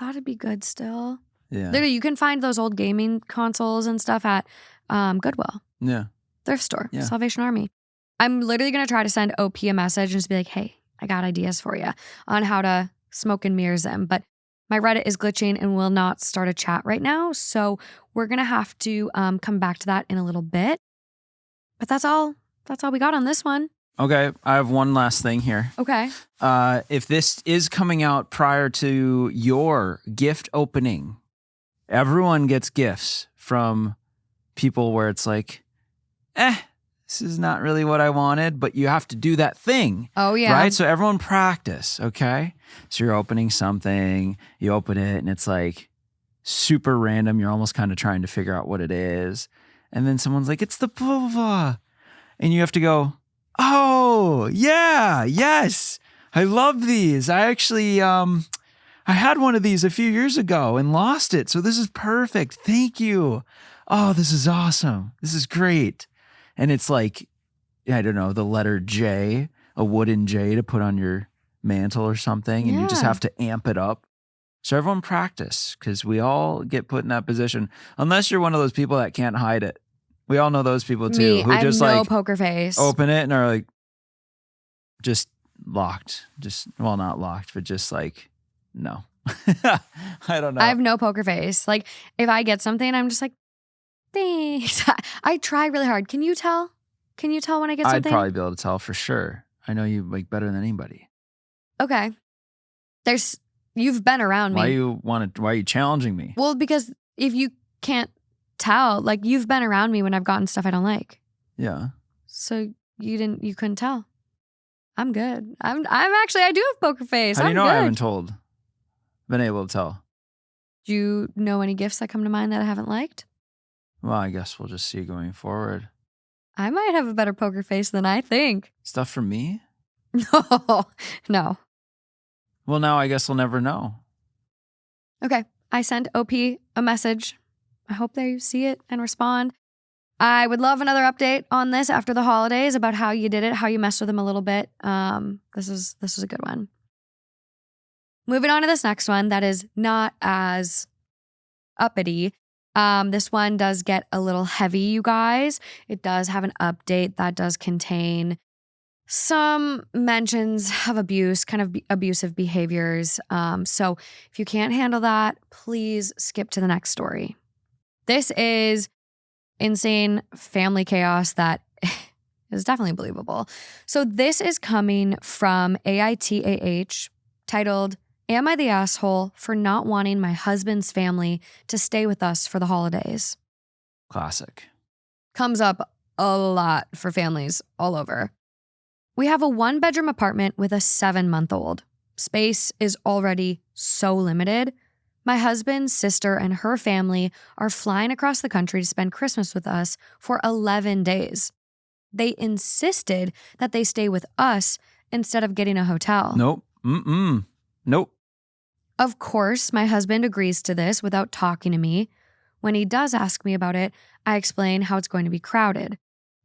it'd be good still. Yeah. Literally, you can find those old gaming consoles and stuff at Goodwill. Yeah. Thrift store. Yeah. Salvation Army. I'm literally going to try to send OP a message and just be like, hey, I got ideas for you on how to smoke and mirrors them. But my Reddit is glitching and will not start a chat right now. So we're going to have to come back to that in a little bit. But that's all we got on this one. Okay, I have one last thing here. Okay. If this is coming out prior to your gift opening, everyone gets gifts from people where it's like, this is not really what I wanted, but you have to do that thing. Oh, yeah. Right? So everyone practice, okay? So you're opening something, you open it, and it's like super random. You're almost kind of trying to figre out what it is. And then someone's like, it's the blah, blah, blah. and you have to go, oh, yeah, yes. I love these. I actually, I had one of these a few years ago and lost it. So this is perfect. Thank you. Oh, this is awesome. This is great. And it's like, I don't know, the letter J, a wooden J to put on your mantle or something. And you just Yeah. have to amp it up. So everyone practice, because we all get put in that position. Unless you're one of those people that can't hide it. We all know those people too. Me, who I have just no like poker face. open it and are like just locked. Just, well, not locked, but just like, no. I don't know. I have no poker face. Like if I get something, I'm just like, thanks. I try really hard. Can you tell? Can you tell when I get I'd something? probably be able to tell for sure. I know you like better than anybody. Okay. You've been around me. Why are you challenging me? Well, because if you can't tell, like you've been around me when I've gotten stuff I don't like. Yeah. So you couldn't tell. I'm good. I'm actually, I do have poker face. How do you I'm know good. I haven't been able to tell? Do you know any gifts that come to mind that I haven't liked? Well, I guess we'll just see going forward. I might have a better poker face than I think. Stuff from me? No. Well, now I guess we'll never know. Okay. I sent OP a message. I hope they see it and respond. I would love another update on this after the holidays about how you did it, how you messed with them a little bit. This is a good one. Moving on to this next one that is not as uppity. This one does get a little heavy, you guys. It does have an update that does contain some mentions of abuse, kind of abusive behaviors. So if you can't handle that, please skip to the next story. This is insane family chaos that is definitely believable. So this is coming from AITAH, titled, "Am I the asshole for not wanting my husband's family to stay with us for the holidays?" Classic. Comes up a lot for families all over. We have a 1-bedroom apartment with a 7-month-old. Space is already so limited. My husband's sister and her family are flying across the country to spend Christmas with us for 11 days. They insisted that they stay with us instead of getting a hotel. Nope. Nope. Of course, my husband agrees to this without talking to me. When he does ask me about it, I explain how it's going to be crowded.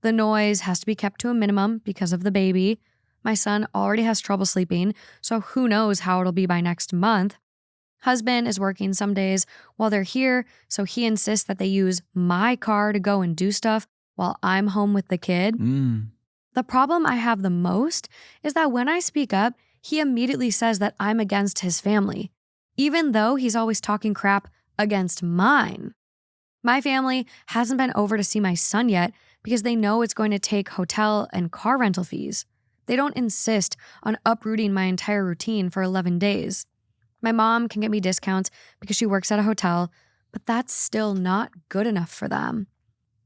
The noise has to be kept to a minimum because of the baby. My son already has trouble sleeping, so who knows how it'll be by next month. Husband is working some days while they're here, so he insists that they use my car to go and do stuff while I'm home with the kid. The problem I have the most is that when I speak up, he immediately says that I'm against his family, even though he's always talking crap against mine. My family hasn't been over to see my son yet because they know it's going to take hotel and car rental fees. They don't insist on uprooting my entire routine for 11 days. My mom can get me discounts because she works at a hotel, but that's still not good enough for them.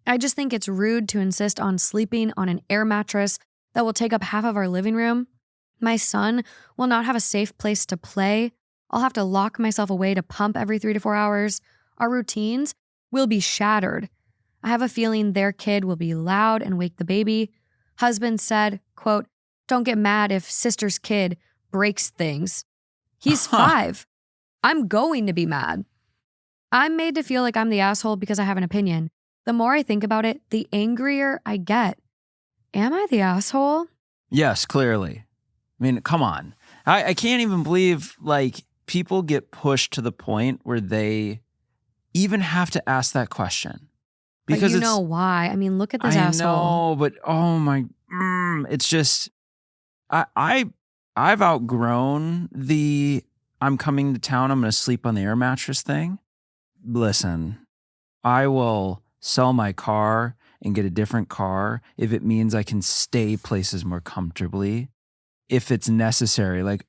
I just think it's rude to insist on sleeping on an air mattress that will take up half of our living room. My son will not have a safe place to play. I'll have to lock myself away to pump every 3 to 4 hours. Our routines will be shattered. I have a feeling their kid will be loud and wake the baby. Husband said, quote, "Don't get mad if sister's kid breaks things." He's 5. I'm going to be mad. I'm made to feel like I'm the asshole because I have an opinion. The more I think about it, the angrier I get. Am I the asshole? Yes, clearly. I mean, come on. I can't even believe like people get pushed to the point where they even have to ask that question. Because you know why. I mean, look at this asshole. I know, but oh my, it's just, I've outgrown the I'm coming to town, I'm going to sleep on the air mattress thing. Listen, I will sell my car and get a different car if it means I can stay places more comfortably, if it's necessary. Like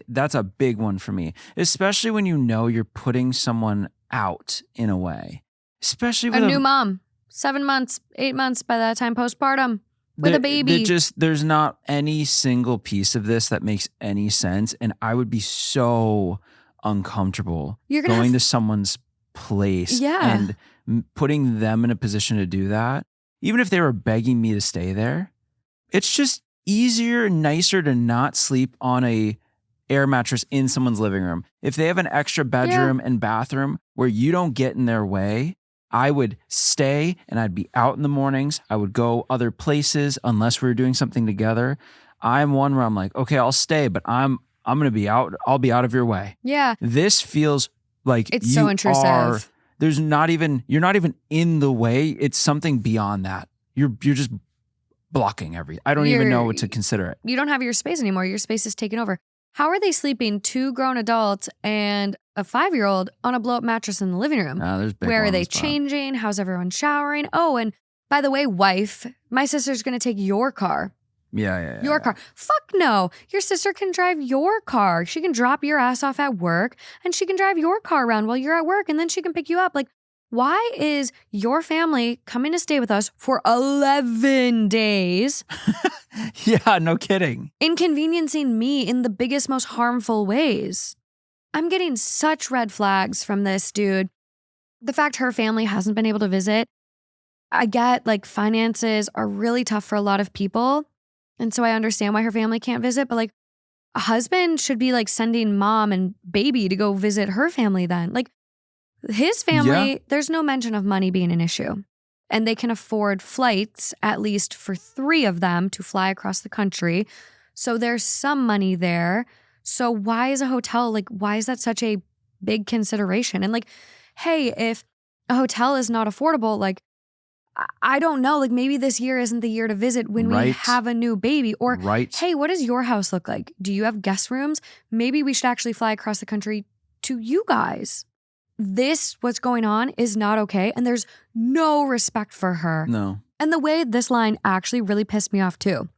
that's a big one for me, especially when you know you're putting someone out in a way, especially with a new mom, 7 months, 8 months by that time postpartum. With a baby. There's not any single piece of this that makes any sense. And I would be so uncomfortable going to someone's place and putting them in a position to do that. even if they were begging me to stay there, it's just easier and nicer to not sleep on a air mattress in someone's living room. If they have an extra bedroom and bathroom where you don't get in their way, I would stay and I'd be out in the mornings. I would go other places unless we were doing something together. I'm one where I'm like, okay, I'll stay, but I'm going to be out. I'll be out of your way. Yeah. This feels like it's so intrusive. You're not even in the way. It's something beyond that. You're just blocking I don't even know what to consider it. You don't have your space anymore. Your space is taken over. How are they sleeping 2 grown adults and a 5-year-old on a blow-up mattress in the living room? There's big Where are they ones, Bob. changing? How's everyone showering? Oh, and by the way, wife, my sister's going to take your car. Your car. Fuck no. Your sister can drive your car. She can drop your ass off at work and she can drive your car around while you're at work and then she can pick you up. Like, why is your family coming to stay with us for 11 days? Yeah, no kidding. Inconveniencing me in the biggest, most harmful ways. I'm getting such red flags from this dude. The fact her family hasn't been able to visit. I get like finances are really tough for a lot of people. And so I understand why her family can't visit. But like a husband should be like sending mom and baby to go visit her family then. Like his family, there's no mention of money being an issue. And they can afford flights, at least for 3 of them, to fly across the country. So there's some money there. So why is a hotel, like, why is that such a big consideration? And like, hey, if a hotel is not affordable, like, I don't know, like maybe this year isn't the year to visit when we have a new baby. Or, hey, what does your house look like? Do you have guest rooms? Maybe we should actually fly across the country to you guys. What's going on is not okay. And there's no respect for her. No. And the way this line actually really pissed me off too.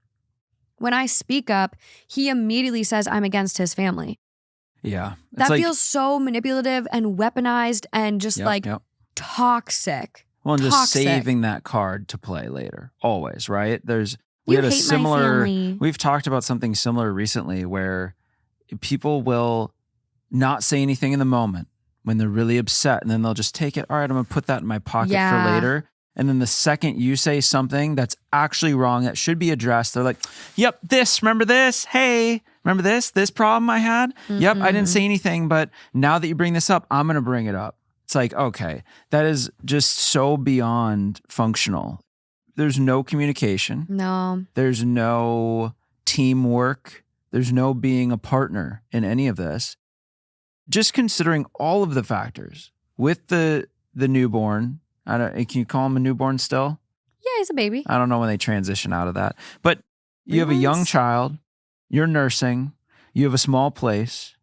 When I speak up, he immediately says I'm against his family. Yeah. That feels so manipulative and weaponized and just toxic. Well, and just saving that card to play later. Always, right? We've talked about something similar recently where people will not say anything in the moment when they're really upset, and then they'll just take it. All right, I'm going to put that in my pocket for later. And then the second you say something that's actually wrong, that should be addressed, they're like, yep, remember this? Hey, remember this problem I had? Mm-hmm. Yep, I didn't say anything, but now that you bring this up, I'm going to bring it up. It's like, okay, that is just so beyond functional. There's no communication. No. There's no teamwork. There's no being a partner in any of this. Just considering all of the factors with the newborn, can you call him a newborn still? Yeah, he's a baby. I don't know when they transition out of that. But you have a young child, you're nursing, you have a small place,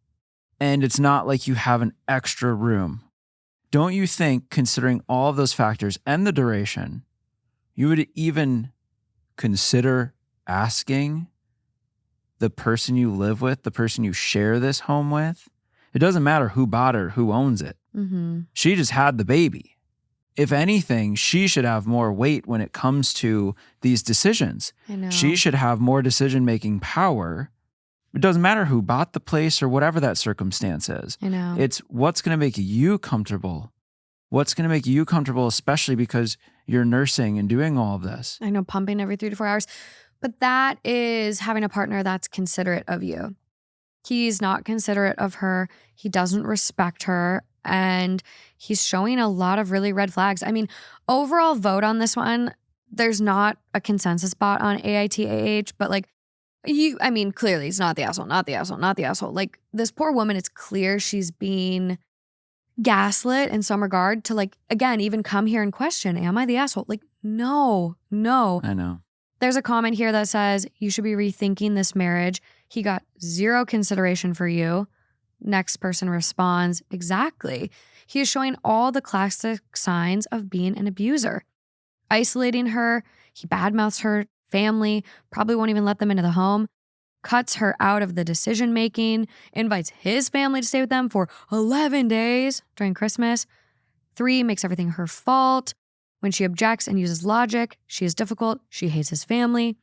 and it's not like you have an extra room. Don't you think, considering all of those factors and the duration, you would even consider asking the person you live with, the person you share this home with? It doesn't matter who bought it or who owns it. Mm-hmm. She just had the baby. If anything, she should have more weight when it comes to these decisions. I know. She should have more decision-making power. It doesn't matter who bought the place or whatever that circumstance is. I know. It's what's going to make you comfortable. What's going to make you comfortable, especially because you're nursing and doing all of this. I know, pumping every 3 to 4 hours. But that is having a partner that's considerate of you. He's not considerate of her. He doesn't respect her. And he's showing a lot of really red flags. I mean, overall vote on this one, there's not a consensus bot on AITAH, but like, clearly he's not the asshole. Like, this poor woman, it's clear she's being gaslit in some regard to, like, again, even come here and question, am I the asshole? Like, no. I know. There's a comment here that says, you should be rethinking this marriage. He got 0 consideration for you. Next person responds, exactly. He is showing all the classic signs of being an abuser. Isolating her, he badmouths her family, probably won't even let them into the home, cuts her out of the decision-making, invites his family to stay with them for 11 days during Christmas. 3, makes everything her fault. When she objects and uses logic, she is difficult. She hates his family.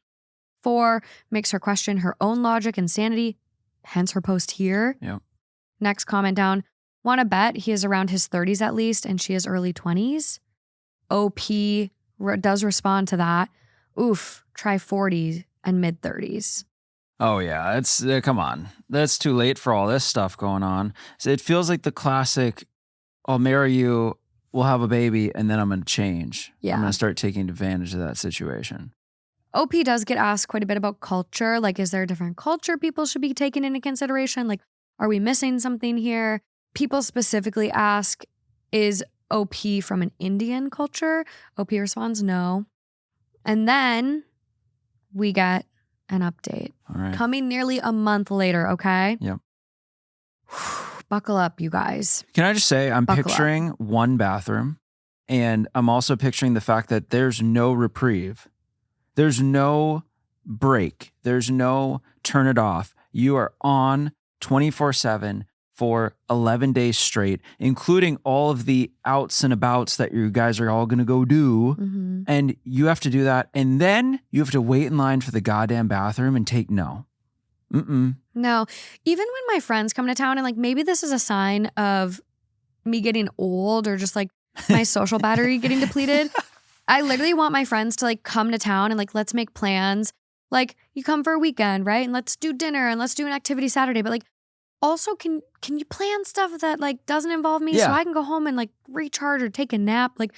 4, makes her question her own logic and sanity, hence her post here. Yep. Next comment down, want to bet he is around his 30s at least and she is early 20s. OP, does respond to that. Oof, try 40 and mid-30s. Oh, yeah. It's come on. That's too late for all this stuff going on. So it feels like the classic, I'll marry you, we'll have a baby, and then I'm going to change. Yeah. I'm going to start taking advantage of that situation. OP does get asked quite a bit about culture. Like, is there a different culture people should be taking into consideration? Like, are we missing something here? People specifically ask, is OP from an Indian culture? OP responds no. And then we get an update. All right. Coming nearly a month later, okay? Yep. Buckle up, you guys. Can I just say, I'm Buckle picturing one bathroom, and I'm also picturing the fact that there's no reprieve. There's no break. There's no turn it off. You are on 24/7 for 11 days straight, including all of the outs and abouts that you guys are all going to go do. Mm-hmm. And you have to do that. And then you have to wait in line for the goddamn bathroom and take no. No. Even when my friends come to town, and like maybe this is a sign of me getting old or just like my social battery getting depleted. I literally want my friends to like come to town and like, let's make plans. Like, you come for a weekend, right? And let's do dinner and let's do an activity Saturday. But like, also, can you plan stuff that like doesn't involve me so I can go home and like recharge or take a nap? Like,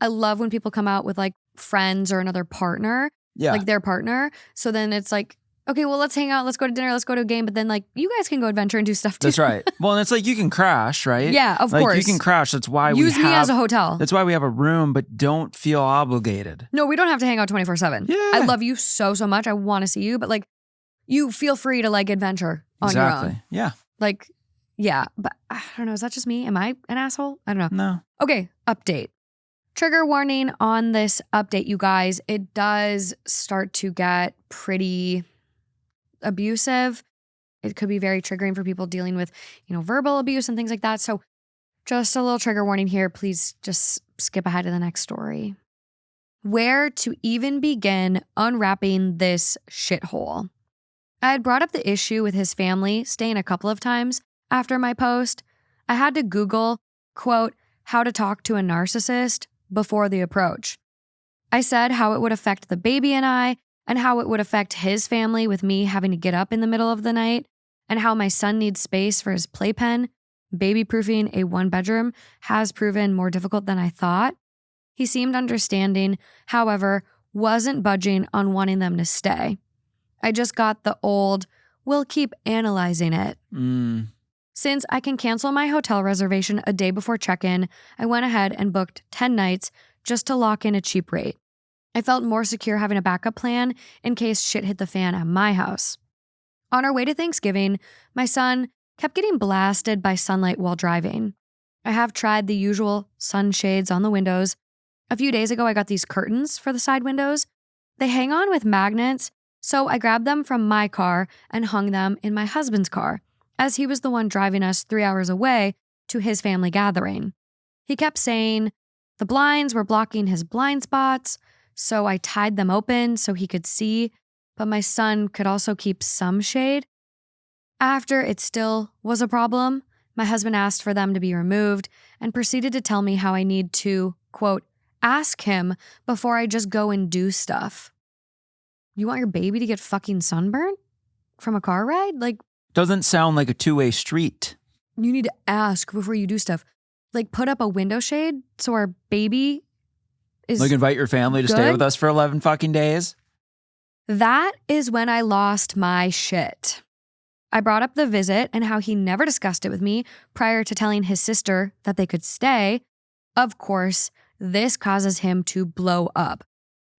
I love when people come out with like friends or another partner, like their partner. So then it's like, okay, well, let's hang out, let's go to dinner, let's go to a game. But then like, you guys can go adventure and do stuff too. That's right. Well, and it's like you can crash, right? Yeah, of course. You can crash. That's why use me as a hotel. That's why we have a room, but don't feel obligated. No, we don't have to hang out 24/7. Yeah. I love you so much. I want to see you, but like, you feel free to like adventure on your own. Yeah. Like, yeah, but I don't know. Is that just me? Am I an asshole? I don't know. No. Okay, update. Trigger warning on this update, you guys. It does start to get pretty abusive. It could be very triggering for people dealing with, verbal abuse and things like that. So just a little trigger warning here. Please just skip ahead to the next story. Where to even begin unwrapping this shithole? I had brought up the issue with his family staying a couple of times after my post. I had to Google, quote, how to talk to a narcissist before the approach. I said how it would affect the baby and I, and how it would affect his family with me having to get up in the middle of the night, and how my son needs space for his playpen. Baby-proofing a one-bedroom has proven more difficult than I thought. He seemed understanding, however, wasn't budging on wanting them to stay. I just got the old, we'll keep analyzing it. Since I can cancel my hotel reservation a day before check-in, I went ahead and booked 10 nights just to lock in a cheap rate. I felt more secure having a backup plan in case shit hit the fan at my house. On our way to Thanksgiving, my son kept getting blasted by sunlight while driving. I have tried the usual sunshades on the windows. A few days ago, I got these curtains for the side windows. They hang on with magnets, so I grabbed them from my car and hung them in my husband's car, as he was the one driving us 3 hours away to his family gathering. He kept saying the blinds were blocking his blind spots, so I tied them open so he could see, but my son could also keep some shade. After it still was a problem, my husband asked for them to be removed and proceeded to tell me how I need to, quote, ask him before I just go and do stuff. You want your baby to get fucking sunburned from a car ride? Like, doesn't sound like a two-way street. You need to ask before you do stuff. Like, put up a window shade so our baby is like, invite your family to stay with us for 11 fucking days. That is when I lost my shit. I brought up the visit and how he never discussed it with me prior to telling his sister that they could stay. Of course, this causes him to blow up,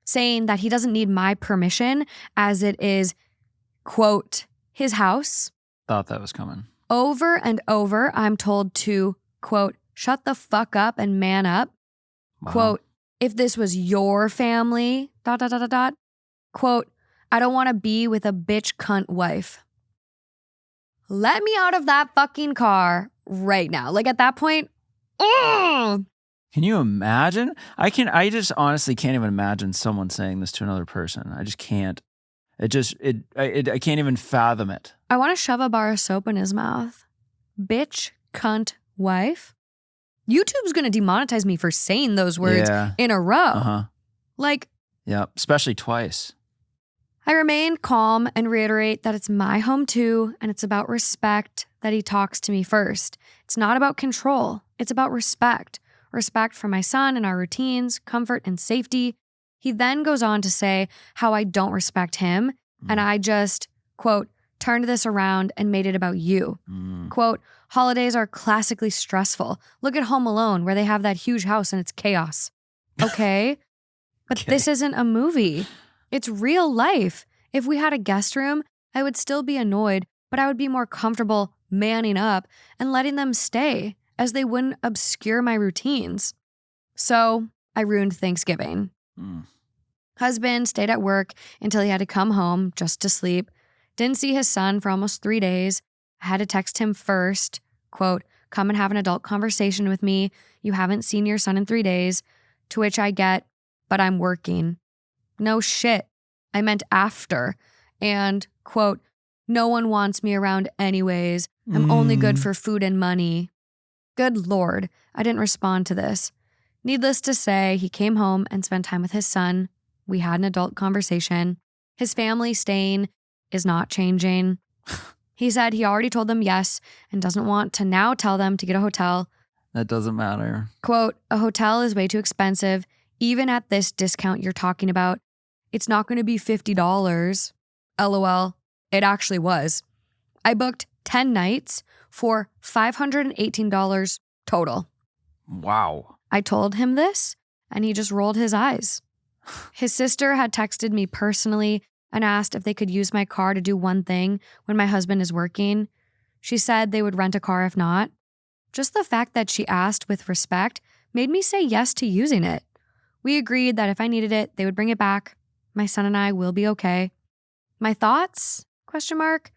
saying that he doesn't need my permission as it is, quote, his house. Thought that was coming. Over and over, I'm told to, quote, shut the fuck up and man up. Wow. Quote, if this was your family, ... Quote, I don't want to be with a bitch cunt wife. Let me out of that fucking car right now. Like, at that point, ugh! Can you imagine? I just honestly can't even imagine someone saying this to another person. I just can't. I can't even fathom it. I want to shove a bar of soap in his mouth. Bitch, cunt, wife. YouTube's going to demonetize me for saying those words in a row. Like, Yeah, especially twice. I remain calm and reiterate that it's my home too, and it's about respect that he talks to me first. It's not about control. It's about respect. Respect for my son and our routines, comfort and safety. He then goes on to say how I don't respect him, and I just, quote, turned this around and made it about you. Quote, holidays are classically stressful. Look at Home Alone, where they have that huge house and it's chaos. Okay, but this isn't a movie. It's real life. If we had a guest room, I would still be annoyed, but I would be more comfortable manning up and letting them stay, as they wouldn't obscure my routines. So I ruined Thanksgiving. Husband stayed at work until he had to come home just to sleep. Didn't see his son for almost 3 days. I had to text him first, quote, come and have an adult conversation with me. You haven't seen your son in 3 days. To which I get, but I'm working. No shit. I meant after. And, quote, no one wants me around anyways. I'm only good for food and money. Good Lord, I didn't respond to this. Needless to say, he came home and spent time with his son. We had an adult conversation. His family staying is not changing. He said he already told them yes and doesn't want to now tell them to get a hotel. That doesn't matter. Quote, a hotel is way too expensive, even at this discount you're talking about. It's not going to be $50. LOL, it actually was. I booked 10 nights for $518 total. Wow. I told him this, and he just rolled his eyes. His sister had texted me personally and asked if they could use my car to do one thing when my husband is working. She said they would rent a car if not. Just the fact that she asked with respect made me say yes to using it. We agreed that if I needed it, they would bring it back. My son and I will be okay. My thoughts? Question mark.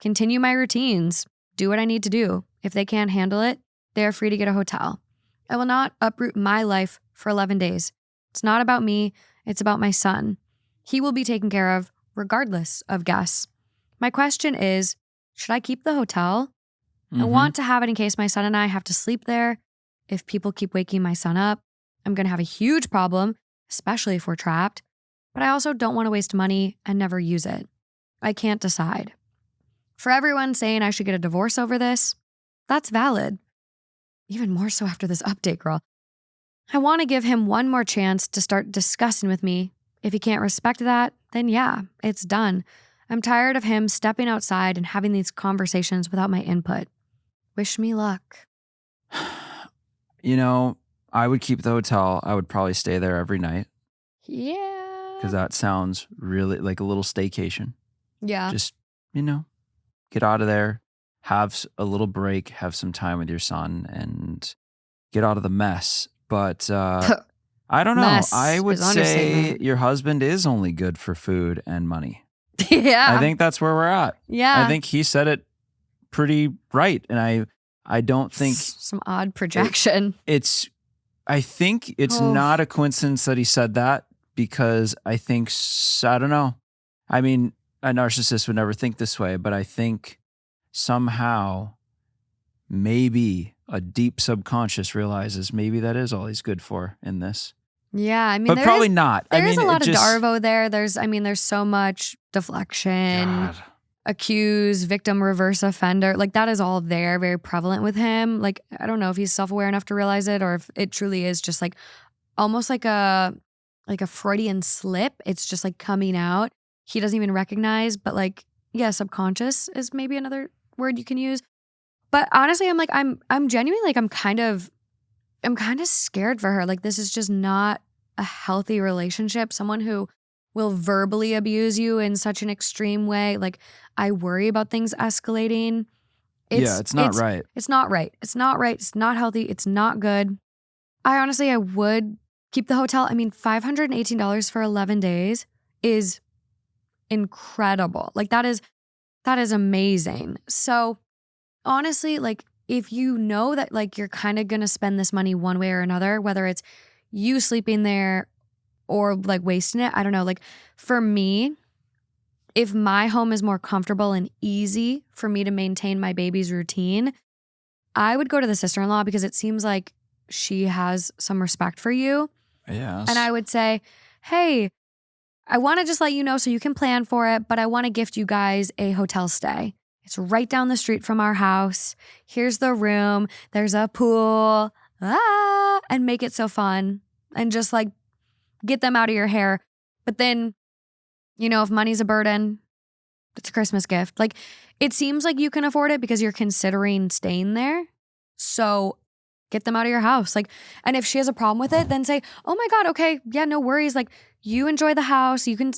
Continue my routines. Do what I need to do. If they can't handle it, they are free to get a hotel. I will not uproot my life for 11 days. It's not about me. It's about my son. He will be taken care of regardless of guests. My question is, should I keep the hotel? I want to have it in case my son and I have to sleep there. If people keep waking my son up, I'm going to have a huge problem, especially if we're trapped. But I also don't want to waste money and never use it. I can't decide. For everyone saying I should get a divorce over this, that's valid. Even more so after this update, girl. I want to give him one more chance to start discussing with me. If he can't respect that, then yeah, it's done. I'm tired of him stepping outside and having these conversations without my input. Wish me luck. You know, I would keep the hotel. I would probably stay there every night. Yeah. Because that sounds really like a little staycation. Yeah. Just, get out of there, have a little break, have some time with your son, and get out of the mess. But I don't know. Mess I would is say understatement. your husband is only good for food and money. Yeah. I think that's where we're at. Yeah. I think he said it pretty right. And I don't think some odd projection. I think it's not a coincidence that he said that, because I think, I don't know. I mean, a narcissist would never think this way, but I think somehow maybe a deep subconscious realizes maybe that is all he's good for in this. Yeah, I mean, but probably not. There is a lot of Darvo there. There's so much deflection, God. accuse, victim, reverse offender. Like, that is all there, very prevalent with him. Like, I don't know if he's self-aware enough to realize it, or if it truly is just like almost like a Freudian slip. It's just like coming out. He doesn't even recognize, but like, yeah, subconscious is maybe another word you can use. But honestly, I'm genuinely like, I'm kind of scared for her. Like, this is just not a healthy relationship. Someone who will verbally abuse you in such an extreme way. Like, I worry about things escalating. It's not right. It's not right. It's not right. It's not healthy. It's not good. I would keep the hotel. I mean, $518 for 11 days is incredible. Like, that is amazing. So honestly, like, if you know that like you're kind of going to spend this money one way or another, whether it's you sleeping there or like wasting it, I don't know. Like, for me, if my home is more comfortable and easy for me to maintain my baby's routine, I would go to the sister-in-law, because it seems like she has some respect for you. Yes. And I would say, hey, I want to just let you know so you can plan for it, but I want to gift you guys a hotel stay. It's right down the street from our house. Here's the room. There's a pool. And make it so fun. And just like get them out of your hair. But then, if money's a burden, it's a Christmas gift. Like, it seems like you can afford it because you're considering staying there. So get them out of your house. Like, and if she has a problem with it, then say, oh my God, okay, yeah, no worries. Like, you enjoy the house. You can,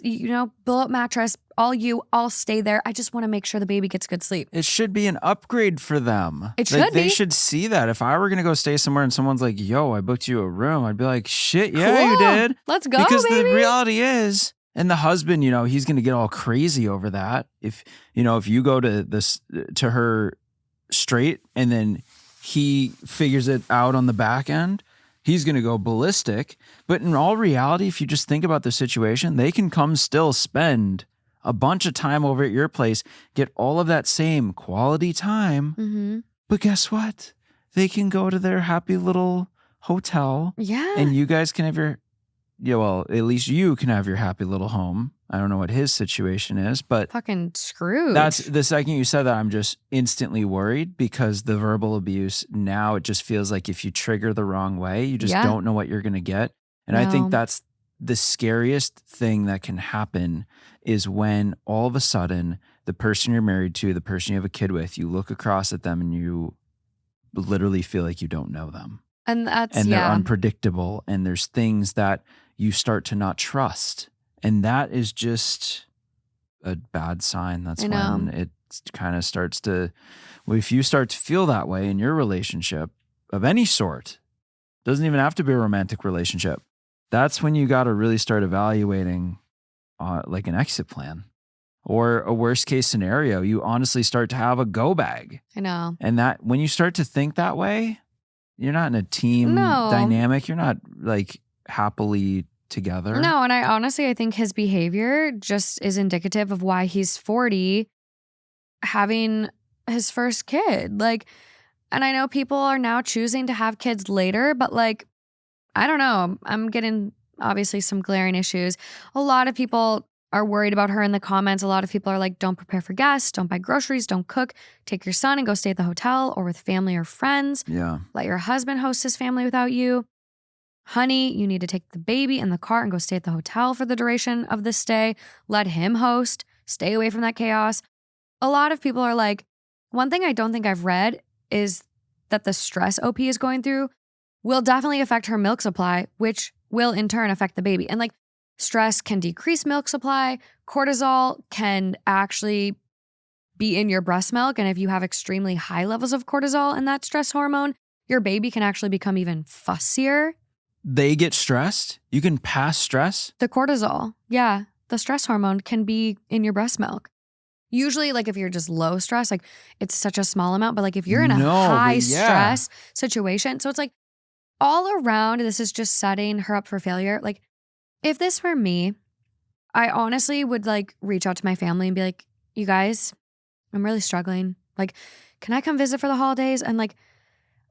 build up mattress. I'll stay there. I just want to make sure the baby gets good sleep. It should be an upgrade for them. It should They be. should see that. If I were going to go stay somewhere and someone's like, yo, I booked you a room, I'd be like, shit, yeah, you Cool. did. Let's go, because baby. the reality is, and the husband, he's going to get all crazy over that. If you go to her straight and then he figures it out on the back end, he's going to go ballistic. But in all reality, if you just think about the situation, they can come still spend a bunch of time over at your place, get all of that same quality time. Mm-hmm. But guess what? They can go to their happy little hotel. Yeah. And you guys can have at least you can have your happy little home. I don't know what his situation is, but fucking screwed. that's the second you said that, I'm just instantly worried because the verbal abuse now, it just feels like if you trigger the wrong way, you just don't know what you're going to get. And I think that's the scariest thing that can happen is when all of a sudden the person you're married to, the person you have a kid with, you look across at them and you literally feel like you don't know them. And they're unpredictable. And there's things that you start to not trust. And that is just a bad sign. That's when it kind of starts to, if you start to feel that way in your relationship of any sort, doesn't even have to be a romantic relationship. That's when you got to really start evaluating like an exit plan or a worst case scenario. You honestly start to have a go bag. I know. And that when you start to think that way, you're not in a team dynamic. You're not like happily together. No, and I think his behavior just is indicative of why he's 40 having his first kid. Like, and I know people are now choosing to have kids later, but like, I don't know. I'm getting obviously some glaring issues. A lot of people are worried about her in the comments. A lot of people are like, don't prepare for guests, don't buy groceries, don't cook, take your son and go stay at the hotel or with family or friends. Yeah. Let your husband host his family without you. Honey, you need to take the baby in the car and go stay at the hotel for the duration of the stay. Let him host. Stay away from that chaos. A lot of people are like, one thing I don't think I've read is that the stress OP is going through will definitely affect her milk supply, which will in turn affect the baby. And like, stress can decrease milk supply. Cortisol can actually be in your breast milk. And if you have extremely high levels of cortisol in that stress hormone, your baby can actually become even fussier. They get stressed? You can pass stress? The cortisol, yeah. The stress hormone can be in your breast milk. Usually, like if you're just low stress, like it's such a small amount, but like if you're in a high stress situation, so it's like all around, this is just setting her up for failure. Like if this were me, I honestly would like reach out to my family and be like, you guys, I'm really struggling. Like, can I come visit for the holidays? And like,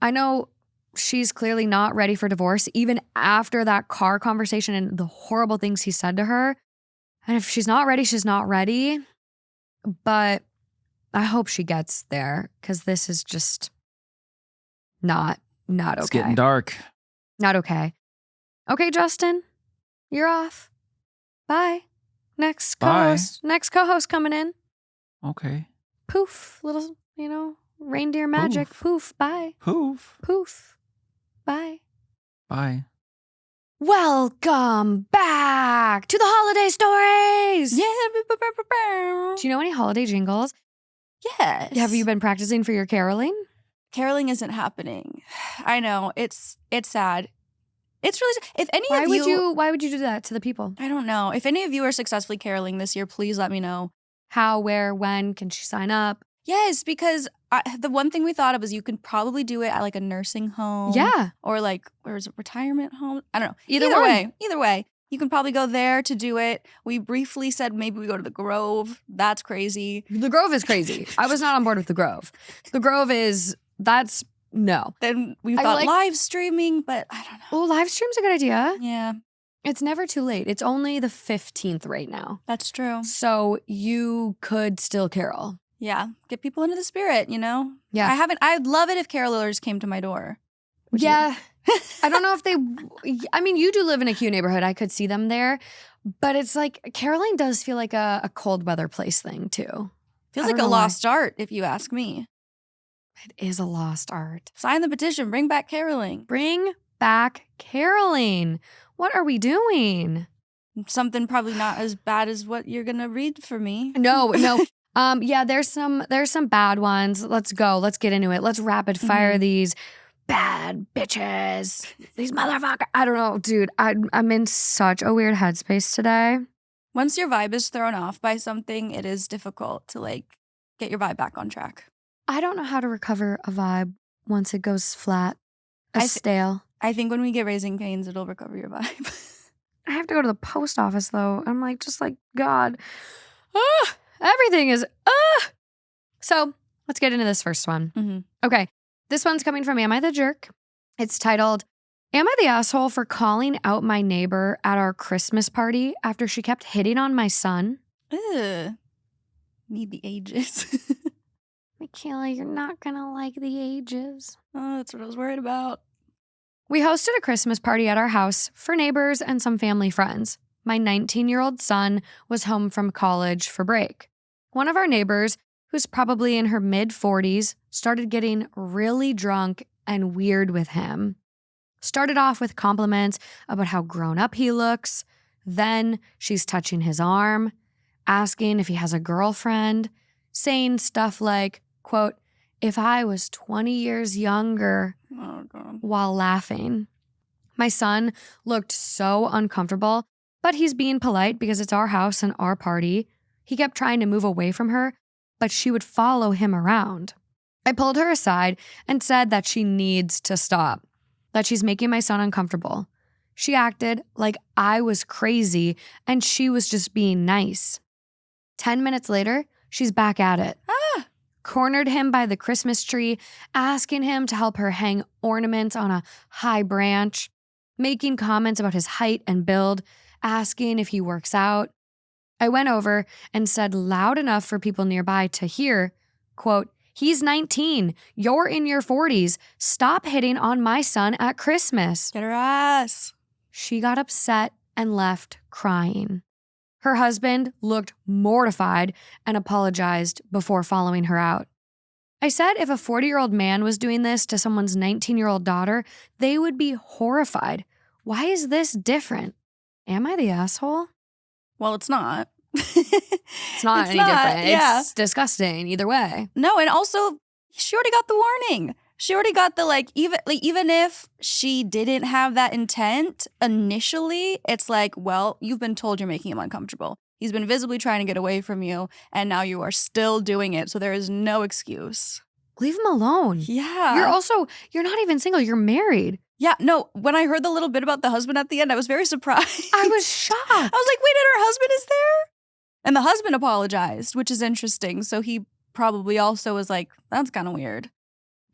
I know she's clearly not ready for divorce, even after that car conversation and the horrible things he said to her. And if she's not ready, she's not ready. But I hope she gets there because this is just not okay. It's getting dark. Not okay. Okay, Justin, you're off. Bye. Next co-host coming in. Okay. Poof, little, reindeer magic. Poof, bye. Poof, bye. Bye. Welcome back to the holiday stories. Yeah. Do you know any holiday jingles? Yes. Have you been practicing for your caroling? Caroling isn't happening. I know. It's sad. It's really, if any Why of why would you do that to the people? I don't know. If any of you are successfully caroling this year, please let me know. How, where, when can she sign up? Yes, because the one thing we thought of is you can probably do it at like a nursing home. Yeah. Or like, where is it, retirement home? I don't know. Either way. You can probably go there to do it. We briefly said maybe we go to the Grove. That's crazy. The Grove is crazy. I was not on board with the Grove. The Grove that's No. Then we I thought like- live streaming, but I don't know. Oh, live stream's a good idea. Yeah, It's never too late. It's only the 15th right now. that's true. So you could still carol. Yeah, get people into the spirit, you know? Yeah. I'd love it if carolers came to my door. Would you? Yeah. I don't know if they, I mean, you do live in a cute neighborhood. I could see them there. But it's like, caroling does feel like a cold weather place thing too. Feels I like don't a know why. lost art, if you ask me. It is a lost art. Sign the petition, bring back caroling. Bring back caroling. What are we doing? Something probably not as bad as what you're gonna read for me. No. Yeah, there's some bad ones. Let's go. Let's get into it. Let's rapid fire these bad bitches. These motherfuckers. I don't know, dude. I'm in such a weird headspace today. Once your vibe is thrown off by something, it is difficult to like get your vibe back on track. I don't know how to recover a vibe once it goes flat, stale. I think when we get Raising Cane's, it'll recover your vibe. I have to go to the post office though. I'm like, just like, God, everything is, So let's get into this first one. Okay. This one's coming from Am I the Jerk? It's titled, Am I the asshole for calling out my neighbor at our Christmas party after she kept hitting on my son? Ugh. Need the ages. Michaela, you're not gonna like the ages. Oh, that's what I was worried about. We hosted a Christmas party at our house for neighbors and some family friends. My 19-year-old son was home from college for break. One of our neighbors, who's probably in her mid-40s, started getting really drunk and weird with him. Started off with compliments about how grown up he looks. Then she's touching his arm, asking if he has a girlfriend, saying stuff like, quote, if I was 20 years younger, Oh, God. while laughing. My son looked so uncomfortable, but he's being polite because it's our house and our party. He kept trying to move away from her, but she would follow him around. I pulled her aside and said that she needs to stop, that she's making my son uncomfortable. She acted like I was crazy and she was just being nice. 10 minutes later, she's back at it. Cornered him by the Christmas tree, asking him to help her hang ornaments on a high branch, making comments about his height and build, asking if he works out. I went over and said loud enough for people nearby to hear, quote, he's 19, you're in your 40s, stop hitting on my son at Christmas. Get her ass. She got upset and left crying. Her husband looked mortified and apologized before following her out. I said if a 40-year-old man was doing this to someone's 19-year-old daughter, they would be horrified. Why is this different? Am I the asshole? Well, it's not. It's not any different. Yeah. It's disgusting either way. No, and also, she already got the warning. She already got the even if she didn't have that intent initially, it's like, well, you've been told you're making him uncomfortable. He's been visibly trying to get away from you, and now you are still doing it. So there is no excuse. Leave him alone. Yeah. You're not even single. You're married. Yeah, no, when I heard the little bit about the husband at the end, I was very surprised. I was shocked. I was like, wait, and her husband is there? And the husband apologized, which is interesting. So he probably also was like, that's kind of weird.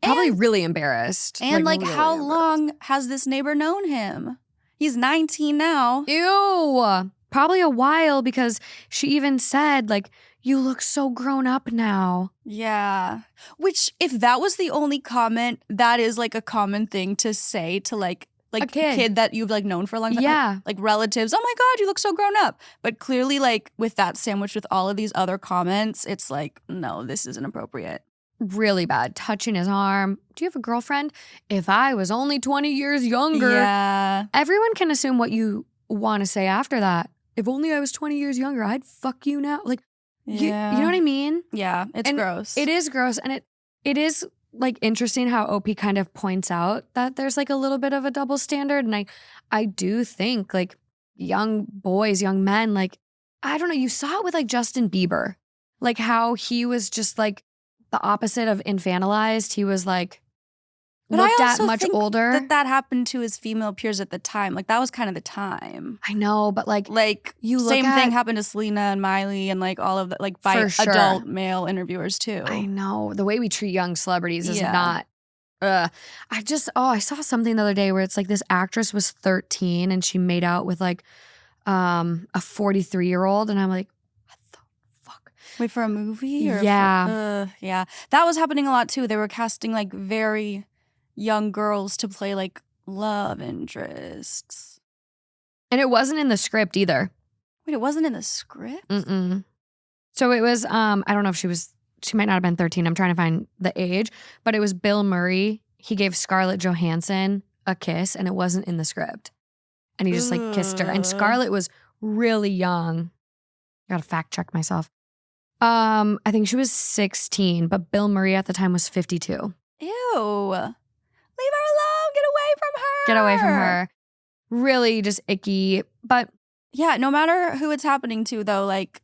Probably really embarrassed. And like really how embarrassed. long has this neighbor known him? He's 19 now. Ew. Probably a while because she even said, like, you look so grown up now. Yeah. Which, if that was the only comment, that is like a common thing to say to like A kid. kid that you've like known for a long time. Yeah. Like relatives. Oh my God, you look so grown up. But clearly, like with that sandwiched with all of these other comments, it's like, no, this isn't appropriate. Really bad. Touching his arm. Do you have a girlfriend? If I was only 20 years younger. Yeah. Everyone can assume what you want to say after that. If only I was 20 years younger, I'd fuck you now. Like, you know what I mean? Yeah, it's And gross. It is gross. And it is like interesting how OP kind of points out that there's like a little bit of a double standard. And I do think like young boys, young men, like, I don't know, you saw it with like Justin Bieber, like how he was just like the opposite of infantilized. He was like But I looked at also much think older. that happened to his female peers at the time. Like that was kind of the time. I know, but like You look same at- thing happened to Selena and Miley and like all of the like by For sure. adult male interviewers too. I know the way we treat young celebrities is Yeah. not I saw something the other day where it's like this actress was 13 and she made out with like a 43-year-old, and I'm like, what the fuck? Wait, for a movie? Or Yeah. Yeah. That was happening a lot too. They were casting like very young girls to play like love interests. And it wasn't in the script either. Wait, it wasn't in the script? Mm-mm. So it was, I don't know if she might not have been 13. I'm trying to find the age, but it was Bill Murray. He gave Scarlett Johansson a kiss and it wasn't in the script. And he just like kissed her. And Scarlett was really young. I gotta fact check myself. I think she was 16, but Bill Murray at the time was 52. Ew. Leave her alone. Get away from her. Get away from her. Really just icky. But yeah, no matter who it's happening to though, like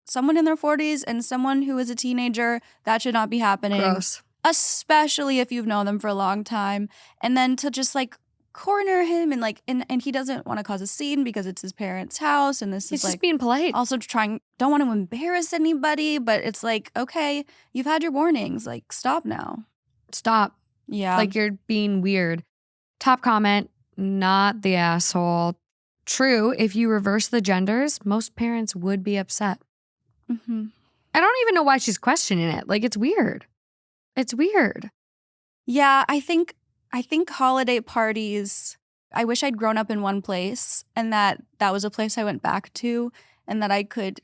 someone in their 40s and someone who is a teenager, that should not be happening. gross. Especially if you've known them for a long time. And then to just like corner him and like and he doesn't want to cause a scene because it's his parents' house, and this He's is just like being polite. also don't want to embarrass anybody, but it's like, okay, you've had your warnings, like stop now. Stop. Yeah. Like you're being weird. Top comment, not the asshole. True, if you reverse the genders, most parents would be upset. Mm-hmm. I don't even know why she's questioning it. Like, it's weird. It's weird. Yeah, I think holiday parties, I wish I'd grown up in one place and that was a place I went back to and that I could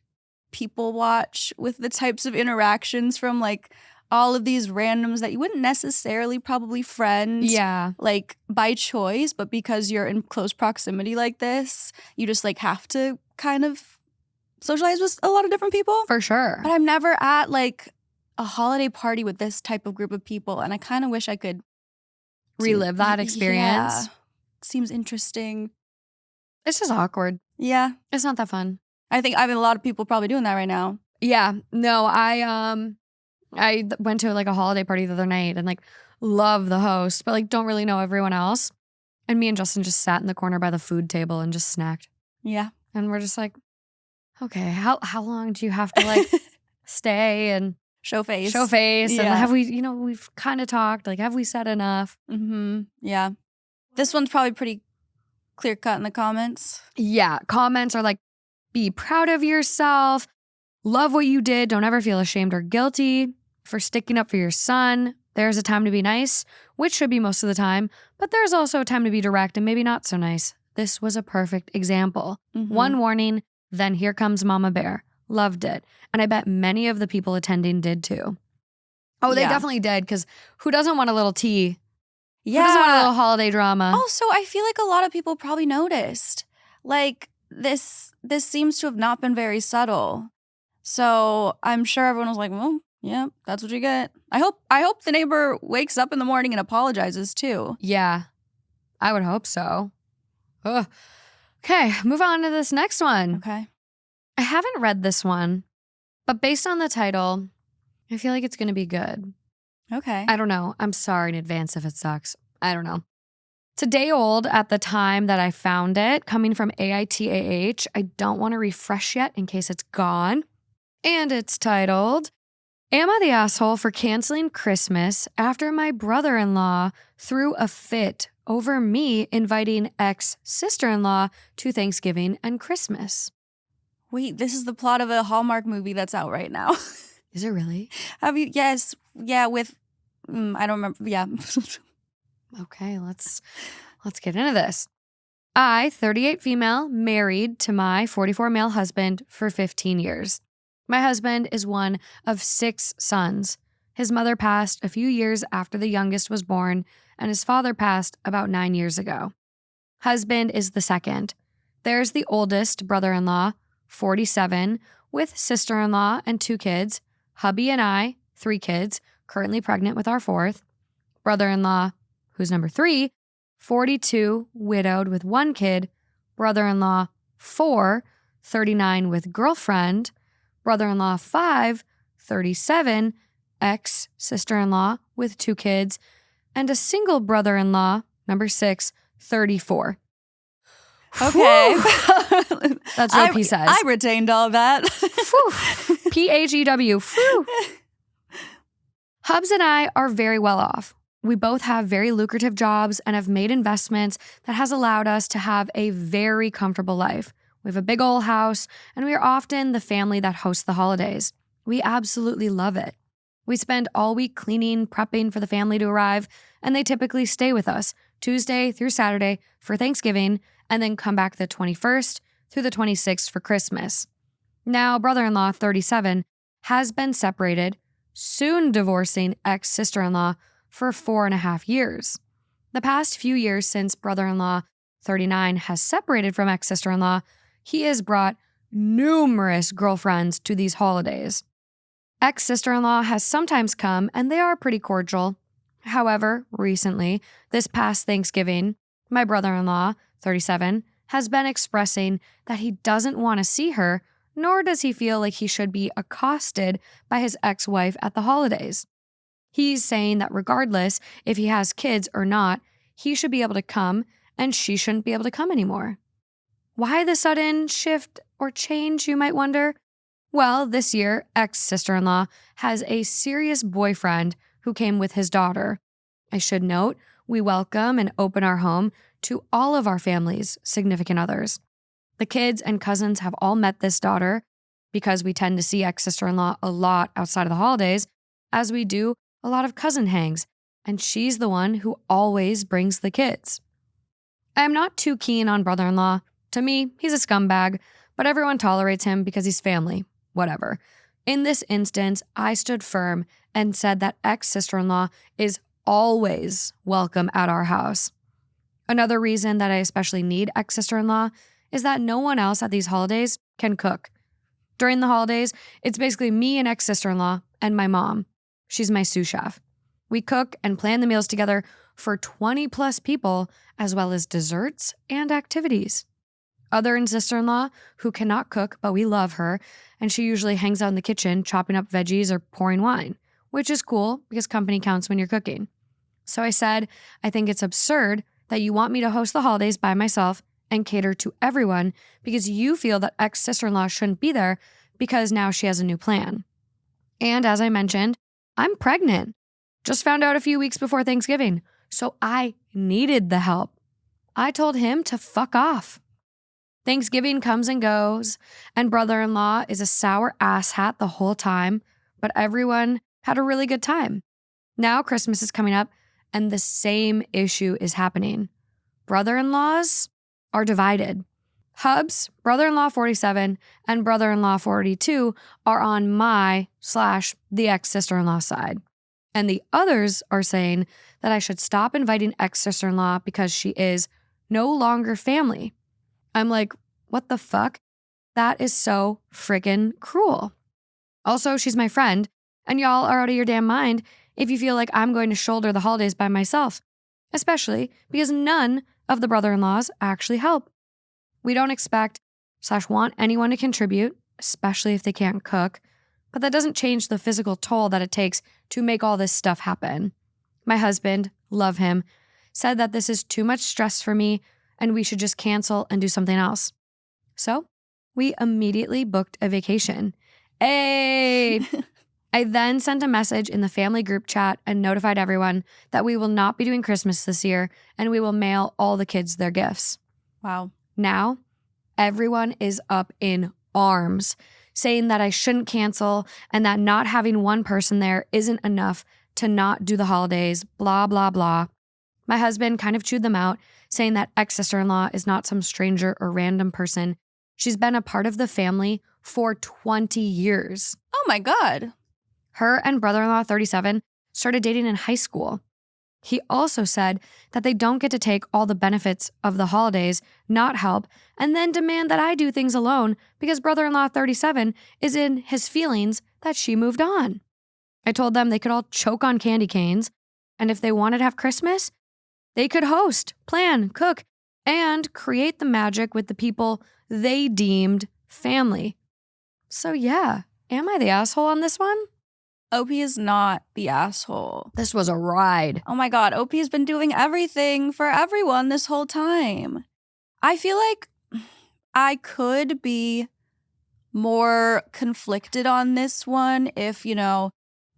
people watch with the types of interactions from like all of these randoms that you wouldn't necessarily probably friend Yeah. like by choice, but because you're in close proximity like this, you just like have to kind of socialize with a lot of different people. For sure. But I'm never at like a holiday party with this type of group of people, and I kind of wish I could Relive that experience. Yeah. Seems interesting. It's just awkward. Yeah. It's not that fun. I think a lot of people probably doing that right now. Yeah. No, I went to like a holiday party the other night and like love the host, but like don't really know everyone else. And me and Justin just sat in the corner by the food table and just snacked. Yeah. And we're just like, okay, how long do you have to like stay and Show face. And Yeah. have we, we've kind of talked, like, have we said enough? Mm-hmm. Yeah. This one's probably pretty clear cut in the comments. Yeah. Comments are like, be proud of yourself. Love what you did. Don't ever feel ashamed or guilty for sticking up for your son. There's a time to be nice, which should be most of the time, but there's also a time to be direct and maybe not so nice. This was a perfect example. Mm-hmm. One warning, then here comes Mama Bear. Loved it. And I bet many of the people attending did too. Oh, they Yeah. definitely did, because who doesn't want a little tea? Yeah. Who doesn't want a little holiday drama? Also, I feel like a lot of people probably noticed. Like this seems to have not been very subtle. So I'm sure everyone was like, well, yeah, that's what you get. I hope the neighbor wakes up in the morning and apologizes too. Yeah, I would hope so. Ugh. Okay, move on to this next one. Okay. I haven't read this one, but based on the title, I feel like it's going to be good. Okay. I don't know. I'm sorry in advance if it sucks. I don't know. It's a day old at the time that I found it, coming from AITAH. I don't want to refresh yet in case it's gone. And it's titled, Am I the asshole for canceling Christmas after my brother-in-law threw a fit over me inviting ex-sister-in-law to Thanksgiving and Christmas? Wait, this is the plot of a Hallmark movie that's out right now. Is it really? Have you? Yes. Yeah, with I don't remember. Yeah. Okay, let's get into this. I, 38 female, married to my 44 male husband for 15 years. My husband is one of 6 sons. His mother passed a few years after the youngest was born, and his father passed about 9 years ago. Husband is the second. There's the oldest brother-in-law, 47, with sister-in-law and 2 kids. Hubby and I, 3 kids, currently pregnant with our 4th. Brother-in-law, who's number 3, 42, widowed with 1 kid. Brother-in-law, 4, 39 with girlfriend. Brother-in-law, 5, 37, ex-sister-in-law with 2 kids. And a single brother-in-law, number 6, 34. Okay. That's what P says. I retained all that. P-H-E-W. Hubs and I are very well off. We both have very lucrative jobs and have made investments that has allowed us to have a very comfortable life. We have a big old house, and we are often the family that hosts the holidays. We absolutely love it. We spend all week cleaning, prepping for the family to arrive, and they typically stay with us Tuesday through Saturday for Thanksgiving, and then come back the 21st through the 26th for Christmas. Now, brother-in-law, 37, has been separated, soon divorcing ex-sister-in-law for 4.5 years. The past few years since brother-in-law, 39, has separated from ex-sister-in-law, he has brought numerous girlfriends to these holidays. Ex-sister-in-law has sometimes come, and they are pretty cordial. However, recently, this past Thanksgiving, my brother-in-law, 37, has been expressing that he doesn't want to see her, nor does he feel like he should be accosted by his ex-wife at the holidays. He's saying that regardless if he has kids or not, he should be able to come, and she shouldn't be able to come anymore. Why the sudden shift or change, you might wonder? Well, this year, ex-sister-in-law has a serious boyfriend who came with his daughter. I should note, we welcome and open our home to all of our family's significant others. The kids and cousins have all met this daughter because we tend to see ex-sister-in-law a lot outside of the holidays, as we do a lot of cousin hangs, and she's the one who always brings the kids. I am not too keen on brother-in-law. To me, he's a scumbag, but everyone tolerates him because he's family. Whatever. In this instance, I stood firm and said that ex-sister-in-law is always welcome at our house. Another reason that I especially need ex-sister-in-law is that no one else at these holidays can cook. During the holidays, it's basically me and ex-sister-in-law and my mom. She's my sous chef. We cook and plan the meals together for 20 plus people, as well as desserts and activities. Other and sister-in-law who cannot cook, but we love her, and she usually hangs out in the kitchen chopping up veggies or pouring wine, which is cool because company counts when you're cooking. So I said, I think it's absurd that you want me to host the holidays by myself and cater to everyone because you feel that ex-sister-in-law shouldn't be there because now she has a new plan. And as I mentioned, I'm pregnant. Just found out a few weeks before Thanksgiving, so I needed the help. I told him to fuck off. Thanksgiving comes and goes, and brother-in-law is a sour asshat the whole time, but everyone had a really good time. Now Christmas is coming up, and the same issue is happening. Brother-in-laws are divided. Hubs, brother-in-law 47, and brother-in-law 42 are on my/the ex-sister-in-law side. And the others are saying that I should stop inviting ex-sister-in-law because she is no longer family. I'm like, what the fuck? That is so friggin' cruel. Also, she's my friend, and y'all are out of your damn mind if you feel like I'm going to shoulder the holidays by myself, especially because none of the brother-in-laws actually help. We don't expect/want anyone to contribute, especially if they can't cook, but that doesn't change the physical toll that it takes to make all this stuff happen. My husband, love him, said that this is too much stress for me and we should just cancel and do something else. So we immediately booked a vacation. Hey! I then sent a message in the family group chat and notified everyone that we will not be doing Christmas this year and we will mail all the kids their gifts. Wow. Now, everyone is up in arms, saying that I shouldn't cancel and that not having one person there isn't enough to not do the holidays, blah, blah, blah. My husband kind of chewed them out, saying that ex-sister-in-law is not some stranger or random person. She's been a part of the family for 20 years. Oh my God. Her and brother-in-law 37 started dating in high school. He also said that they don't get to take all the benefits of the holidays, not help, and then demand that I do things alone because brother-in-law 37 is in his feelings that she moved on. I told them they could all choke on candy canes, and if they wanted to have Christmas, they could host, plan, cook, and create the magic with the people they deemed family. So yeah, am I the asshole on this one? OP is not the asshole. This was a ride. Oh my God, OP has been doing everything for everyone this whole time. I feel like I could be more conflicted on this one if,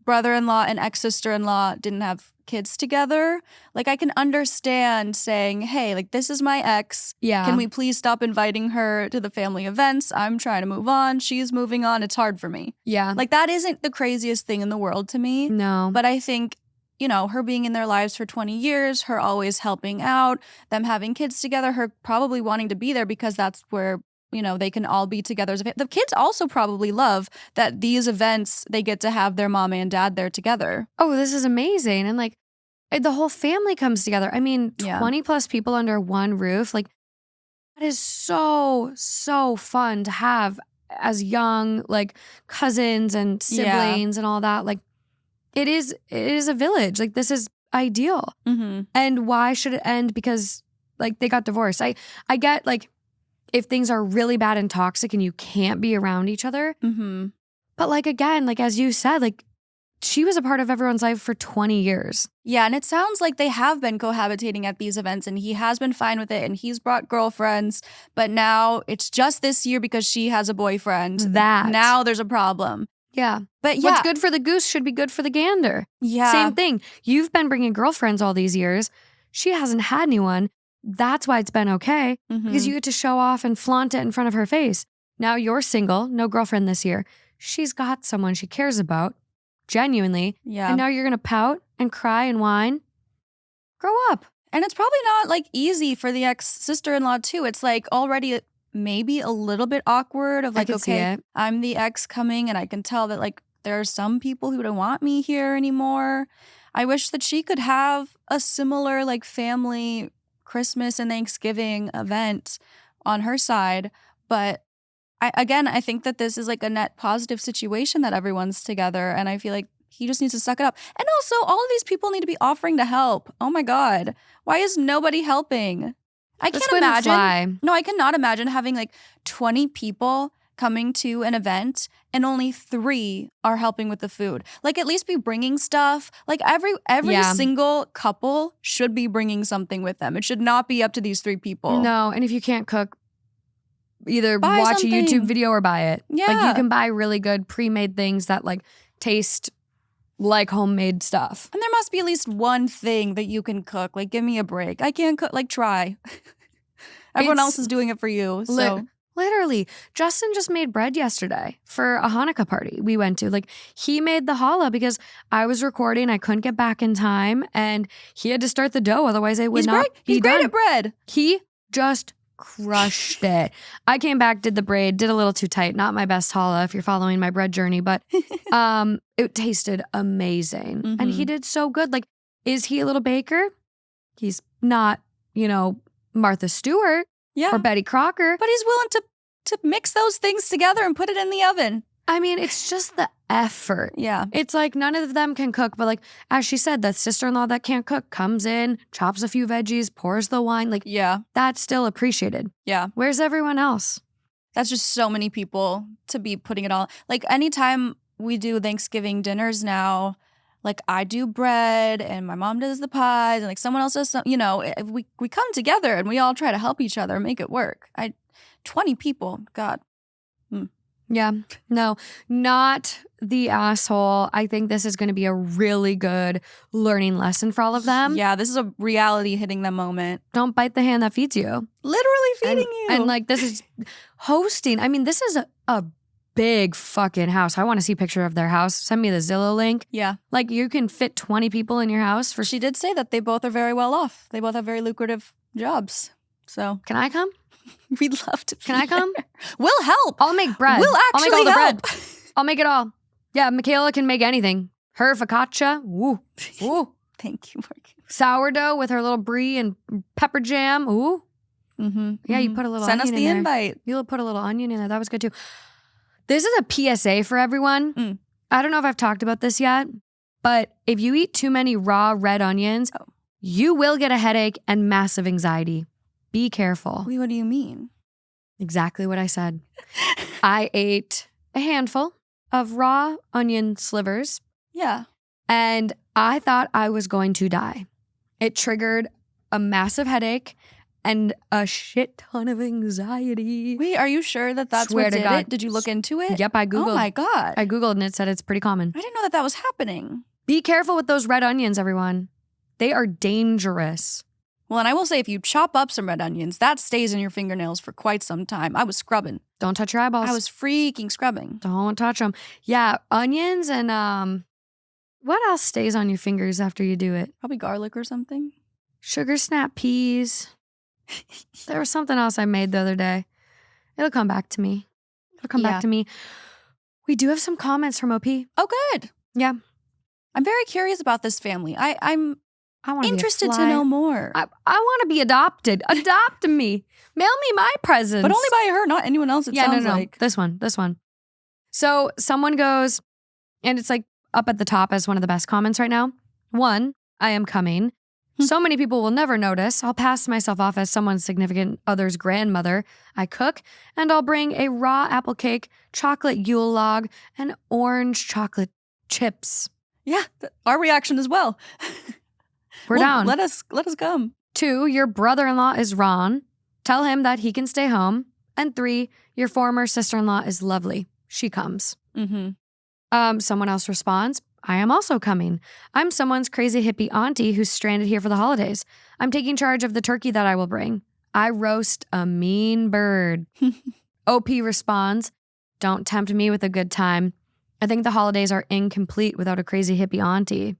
brother-in-law and ex-sister-in-law didn't have kids together, like I can understand saying, hey, like this is my ex. Yeah. Can we please stop inviting her to the family events? I'm trying to move on. She's moving on. It's hard for me. Yeah. Like that isn't the craziest thing in the world to me. No. But I think, you know, her being in their lives for 20 years, her always helping out, them having kids together, her probably wanting to be there because that's where, you know, they can all be together. The kids also probably love that these events, they get to have their mom and dad there together. Oh, this is amazing. And like the whole family comes together. I mean, Yeah. 20 plus people under one roof. Like that is so, so fun to have as young, like cousins and siblings and all that. Like it is a village. Like this is ideal. Mm-hmm. And why should it end because like they got divorced? I get like if things are really bad and toxic and you can't be around each other. Mm-hmm. But like again, like as you said, like she was a part of everyone's life for 20 years. Yeah, and it sounds like they have been cohabitating at these events and he has been fine with it and he's brought girlfriends, but now it's just this year because she has a boyfriend. That. Now there's a problem. Yeah. But yeah. What's good for the goose should be good for the gander. Yeah. Same thing. You've been bringing girlfriends all these years. She hasn't had anyone. That's why it's been okay Mhm. because you get to show off and flaunt it in front of her face. Now you're single, no girlfriend this year. She's got someone she cares about, genuinely. Yeah. And now you're going to pout and cry and whine. Grow up. And it's probably not like easy for the ex-sister-in-law too. It's like already maybe a little bit awkward of I like, could see okay, it. I'm the ex coming and I can tell that like there are some people who don't want me here anymore. I wish that she could have a similar like family Christmas and Thanksgiving event on her side. But I think that this is like a net positive situation that everyone's together. And I feel like he just needs to suck it up. And also, all of these people need to be offering to help. Oh my God. Why is nobody helping? I This can't wouldn't imagine. fly. No, I cannot imagine having like 20 people coming to an event and only 3 are helping with the food. Like at least be bringing stuff. Like every Yeah. single couple should be bringing something with them. It should not be up to these 3 people. No, and if you can't cook, either Buy watch something. a YouTube video or buy it. Like Yeah. you can buy really good pre-made things that like taste like homemade stuff. And there must be at least one thing that you can cook. Like, give me a break. I can't cook. Like, try. Everyone It's else is doing it for you. So, Literally, Justin just made bread yesterday for a Hanukkah party we went to. Like he made the challah because I was recording, I couldn't get back in time, and he had to start the dough, otherwise it would he's not great. be He's great done. at bread. He just crushed it. I came back, did the braid, did a little too tight. Not my best challah if you're following my bread journey, but it tasted amazing. And he Mhm. did so good. Like, is he a little baker? He's not, Martha Stewart Yeah. or Betty Crocker. But he's willing to mix those things together and put it in the oven. I mean, it's just the effort. Yeah. It's like none of them can cook, but like, as she said, that sister-in-law that can't cook comes in, chops a few veggies, pours the wine. Like, Yeah. that's still appreciated. Yeah. Where's everyone else? That's just so many people to be putting it all. Like, anytime we do Thanksgiving dinners now, like I do bread and my mom does the pies and like someone else does some, we come together and we all try to help each other make it work. 20 people, God. Yeah, no, not the asshole. I think this is going to be a really good learning lesson for all of them. Yeah, this is a reality hitting them moment. Don't bite the hand that feeds you. Literally feeding you. And like, this is hosting. I mean, this is a big fucking house. I want to see a picture of their house. Send me the Zillow link. Yeah. Like, you can fit 20 people in your house for. She did say that they both are very well off. They both have very lucrative jobs. So Can I come? we'd love to. Can I come? We'll help. I'll make bread. We'll I'll make actually all the help. bread. I'll make it all. Yeah, Michaela can make anything. Her focaccia, woo, woo. Thank you, Mark. Sourdough with her little brie and pepper jam, ooh. Mm-hmm. Yeah, you put a little Send us onion the in there. invite. You put a little onion in there. That was good too. This is a PSA for everyone. Mm. I don't know if I've talked about this yet, but if you eat too many raw red onions, you will get a headache and massive anxiety. Be careful. Wait, what do you mean? Exactly what I said. I ate a handful of raw onion slivers Yeah. and I thought I was going to die. It triggered a massive headache and a shit ton of anxiety. Wait, are you sure that that's Swear what to did God. it? Did you look into it? Yep, I Googled. Oh my God. I Googled and it said it's pretty common. I didn't know that that was happening. Be careful with those red onions, everyone. They are dangerous. Well, and I will say, if you chop up some red onions, that stays in your fingernails for quite some time. I was scrubbing. Don't touch your eyeballs. I was freaking scrubbing. Don't touch them. Yeah, onions and what else stays on your fingers after you do it? Probably garlic or something. Sugar snap peas. There was something else I made the other day. It'll come back to me. We do have some comments from OP. Oh, good. Yeah. I'm very curious about this family. I'm I want interested to know more. I want to be adopted. Adopt me. Mail me my presents. But only by her, not anyone else, it sounds like. This one. So someone goes, and it's like up at the top as one of the best comments right now. 1, I am coming. So many people will never notice. I'll pass myself off as someone's significant other's grandmother. I cook, and I'll bring a raw apple cake, chocolate Yule log, and orange chocolate chips. Yeah, our reaction as well. We're down. Let us come. 2, your brother-in-law is Ron. Tell him that he can stay home. And 3, your former sister-in-law is lovely. She comes. Mm-hmm. Someone else responds, I am also coming. I'm someone's crazy hippie auntie who's stranded here for the holidays. I'm taking charge of the turkey that I will bring. I roast a mean bird. OP responds, don't tempt me with a good time. I think the holidays are incomplete without a crazy hippie auntie.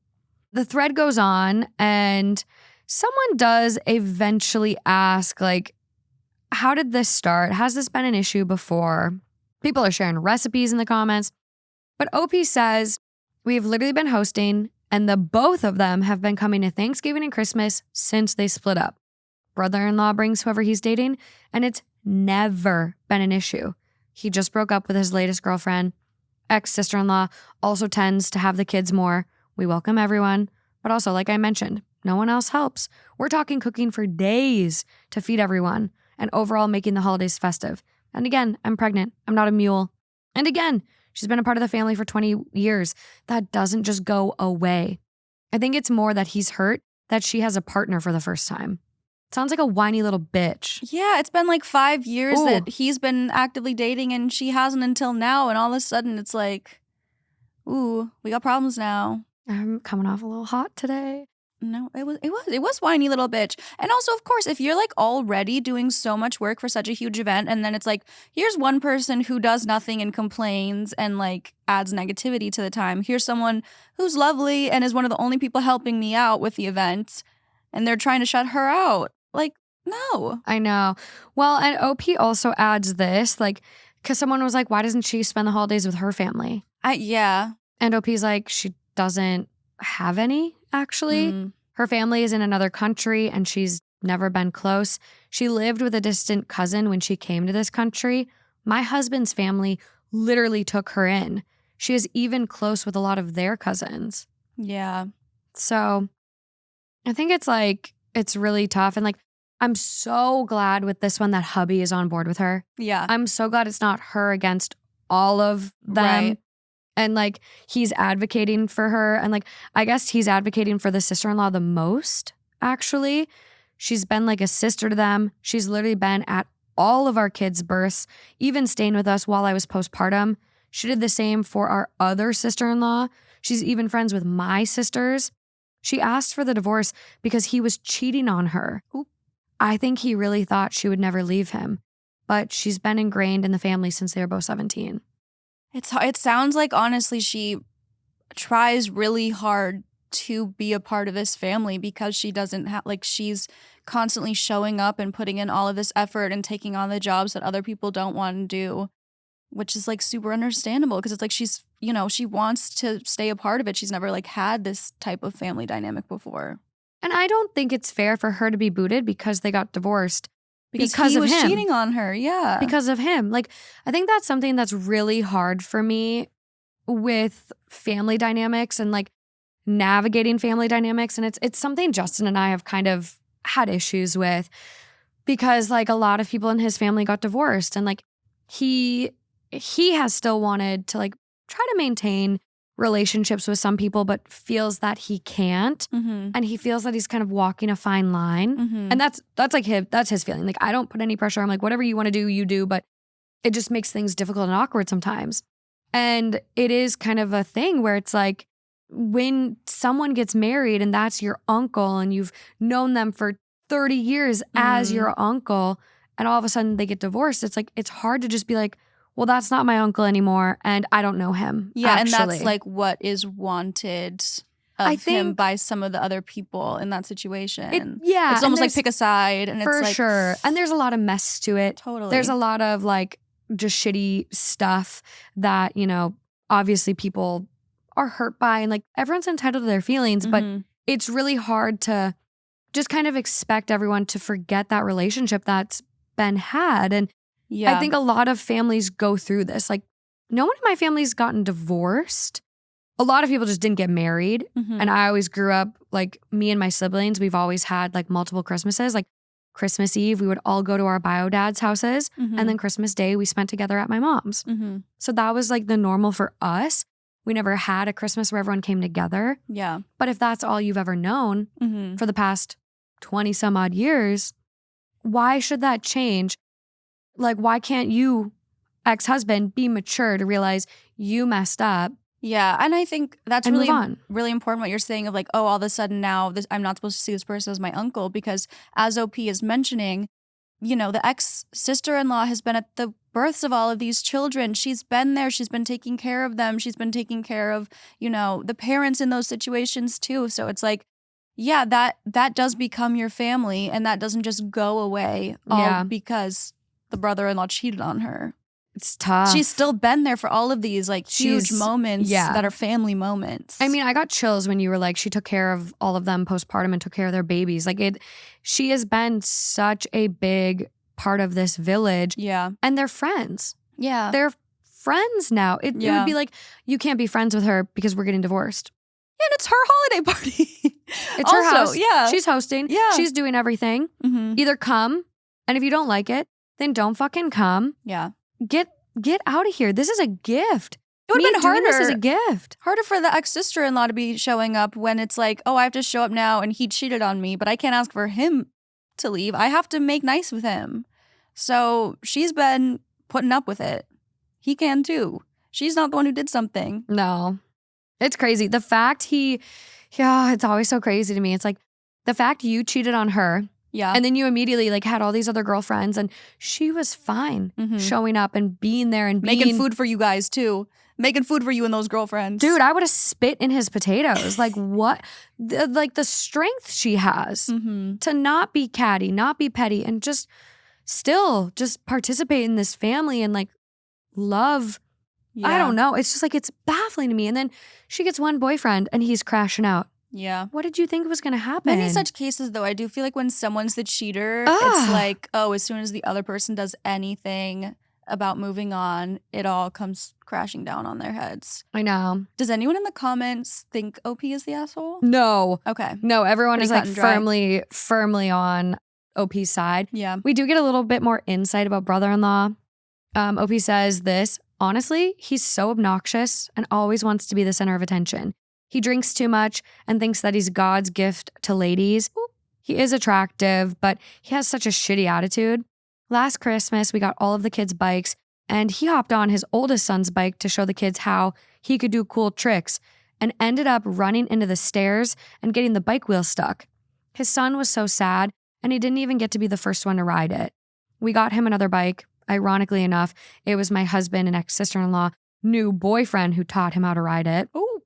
The thread goes on, and someone does eventually ask, like, how did this start? Has this been an issue before? People are sharing recipes in the comments. But OP says, we've literally been hosting, and the both of them have been coming to Thanksgiving and Christmas since they split up. Brother-in-law brings whoever he's dating, and it's never been an issue. He just broke up with his latest girlfriend. Ex-sister-in-law also tends to have the kids more. We welcome everyone, but also, like I mentioned, no one else helps. We're talking cooking for days to feed everyone and overall making the holidays festive. And again, I'm pregnant. I'm not a mule. And again, she's been a part of the family for 20 years. That doesn't just go away. I think it's more that he's hurt that she has a partner for the first time. Sounds like a whiny little bitch. Yeah, it's been like 5 years Ooh. that he's been actively dating and she hasn't until now. And all of a sudden it's like, ooh, we got problems now. I'm coming off a little hot today. No, it was whiny little bitch. And also, of course, if you're like already doing so much work for such a huge event, and then it's like, here's one person who does nothing and complains and like adds negativity to the time. Here's someone who's lovely and is one of the only people helping me out with the event, and they're trying to shut her out. Like, no. I know. Well, and OP also adds this, like, because someone was like, why doesn't she spend the holidays with her family? Yeah. And OP's like, she doesn't have any, actually. Her family is in another country and she's never been close. She lived with a distant cousin when she came to this country. My husband's family literally took her in. She is even close with a lot of their cousins. Yeah. So I think it's like, it's really tough. And like, I'm so glad with this one that hubby is on board with her. Yeah. I'm so glad it's not her against all of them. Right. And like, he's advocating for her. And like, I guess he's advocating for the sister-in-law the most, actually. She's been like a sister to them. She's literally been at all of our kids' births, even staying with us while I was postpartum. She did the same for our other sister-in-law. She's even friends with my sisters. She asked for the divorce because he was cheating on her. Oop. I think he really thought she would never leave him. But she's been ingrained in the family since they were both 17. It sounds like, honestly, she tries really hard to be a part of this family because she doesn't have, like, she's constantly showing up and putting in all of this effort and taking on the jobs that other people don't want to do, which is like super understandable because it's like she's, you know, she wants to stay a part of it. She's never like had this type of family dynamic before. And I don't think it's fair for her to be booted because they got divorced. Because he of was him. cheating on her, yeah. Because of him. Like, I think that's something that's really hard for me with family dynamics and like navigating family dynamics. And it's something Justin and I have kind of had issues with because like a lot of people in his family got divorced and like he has still wanted to like try to maintain relationships with some people, but feels that he can't. Mm-hmm. And he feels that he's kind of walking a fine line. Mm-hmm. And that's like that's his feeling. Like, I don't put any pressure. I'm like, whatever you want to do, you do. But it just makes things difficult and awkward sometimes. And it is kind of a thing where it's like when someone gets married and that's your uncle and you've known them for 30 years as your uncle, and all of a sudden they get divorced, it's like, it's hard to just be like, well, that's not my uncle anymore and I don't know him. Yeah, actually. and that's like what is wanted of I him think- by some of the other people in that situation. Yeah. It's and almost like there's- pick a side, and for it's like sure. And there's a lot of mess to it. totally. There's a lot of like just shitty stuff that, you know, obviously people are hurt by, and like everyone's entitled to their feelings, but Mhm. it's really hard to just kind of expect everyone to forget that relationship that's been had. And yeah, I think a lot of families go through this. Like, no one in my family's gotten divorced. A lot of people just didn't get married. Mhm. And I always grew up, like, me and my siblings, we've always had like multiple Christmases. Like Christmas Eve, we would all go to our bio dad's houses. Mhm. And then Christmas Day, we spent together at my mom's. Mhm. So that was like the normal for us. We never had a Christmas where everyone came together. yeah, But if that's all you've ever known Mhm. for the past 20 some odd years, why should that change? Like, why can't you, ex-husband, be mature to realize you messed up yeah, and I think that's and really move on? really important what you're saying of like, oh, all of a sudden now I'm not supposed to see this person as my uncle, because as OP is mentioning, you know, the ex-sister-in-law has been at the births of all of these children. She's been there. She's been taking care of them. She's been taking care of, you know, the parents in those situations too. So it's like, yeah, that does become your family, and that doesn't just go away all Yeah. because the brother-in-law cheated on her. It's tough. She's still been there for all of these like huge She's- moments yeah. that are family moments. I mean, I got chills when you were like, she took care of all of them postpartum and took care of their babies. Like, she has been such a big part of this village, yeah. and they're friends. Yeah. They're friends now. It Yeah. would be like, you can't be friends with her because we're getting divorced. And it's her holiday party. It's her Also, house. Yeah. She's hosting. Yeah. She's doing everything. Mhm. Either come, and if you don't like it, then don't fucking come. Yeah. Get out of here. This is a gift. It would Me have been doing this is a harder. gift. Harder for the ex-sister-in-law to be showing up when it's like, oh, I have to show up now and he cheated on me, but I can't ask for him to leave. I have to make nice with him. So she's been putting up with it. He can too. She's not the one who did something. No. It's crazy. The fact it's always so crazy to me. It's like the fact you cheated on her, Yeah. and then you immediately like had all these other girlfriends, and she was fine Mhm. showing up and being there and being Making food for you guys too. Making food for you and those girlfriends. Dude, I would have spit in his potatoes. Like, what? Like the strength she has Mm-hmm. to not be catty, not be petty, and just still just participate in this family and like love. I don't know. It's just like, it's baffling to me. And then she gets one boyfriend and he's crashing out. Yeah. What did you think was going to happen? Many such cases, though, I do feel like when someone's the cheater, Ugh. it's like, oh, as soon as the other person does anything about moving on, it all comes crashing down on their heads. I know. Does anyone in the comments think OP is the asshole? No. Okay. No, everyone Pretty is like cut and dry. firmly on OP's side. Yeah. We do get a little bit more insight about brother-in-law. OP says this, honestly, he's so obnoxious and always wants to be the center of attention. He drinks too much and thinks that he's God's gift to ladies. He is attractive, but he has such a shitty attitude. Last Christmas, we got all of the kids' bikes, and he hopped on his oldest son's bike to show the kids how he could do cool tricks, and ended up running into the stairs and getting the bike wheel stuck. His son was so sad, and he didn't even get to be the first one to ride it. We got him another bike. Ironically enough, it was my husband and ex-sister-in-law new boyfriend who taught him how to ride it. Ooh.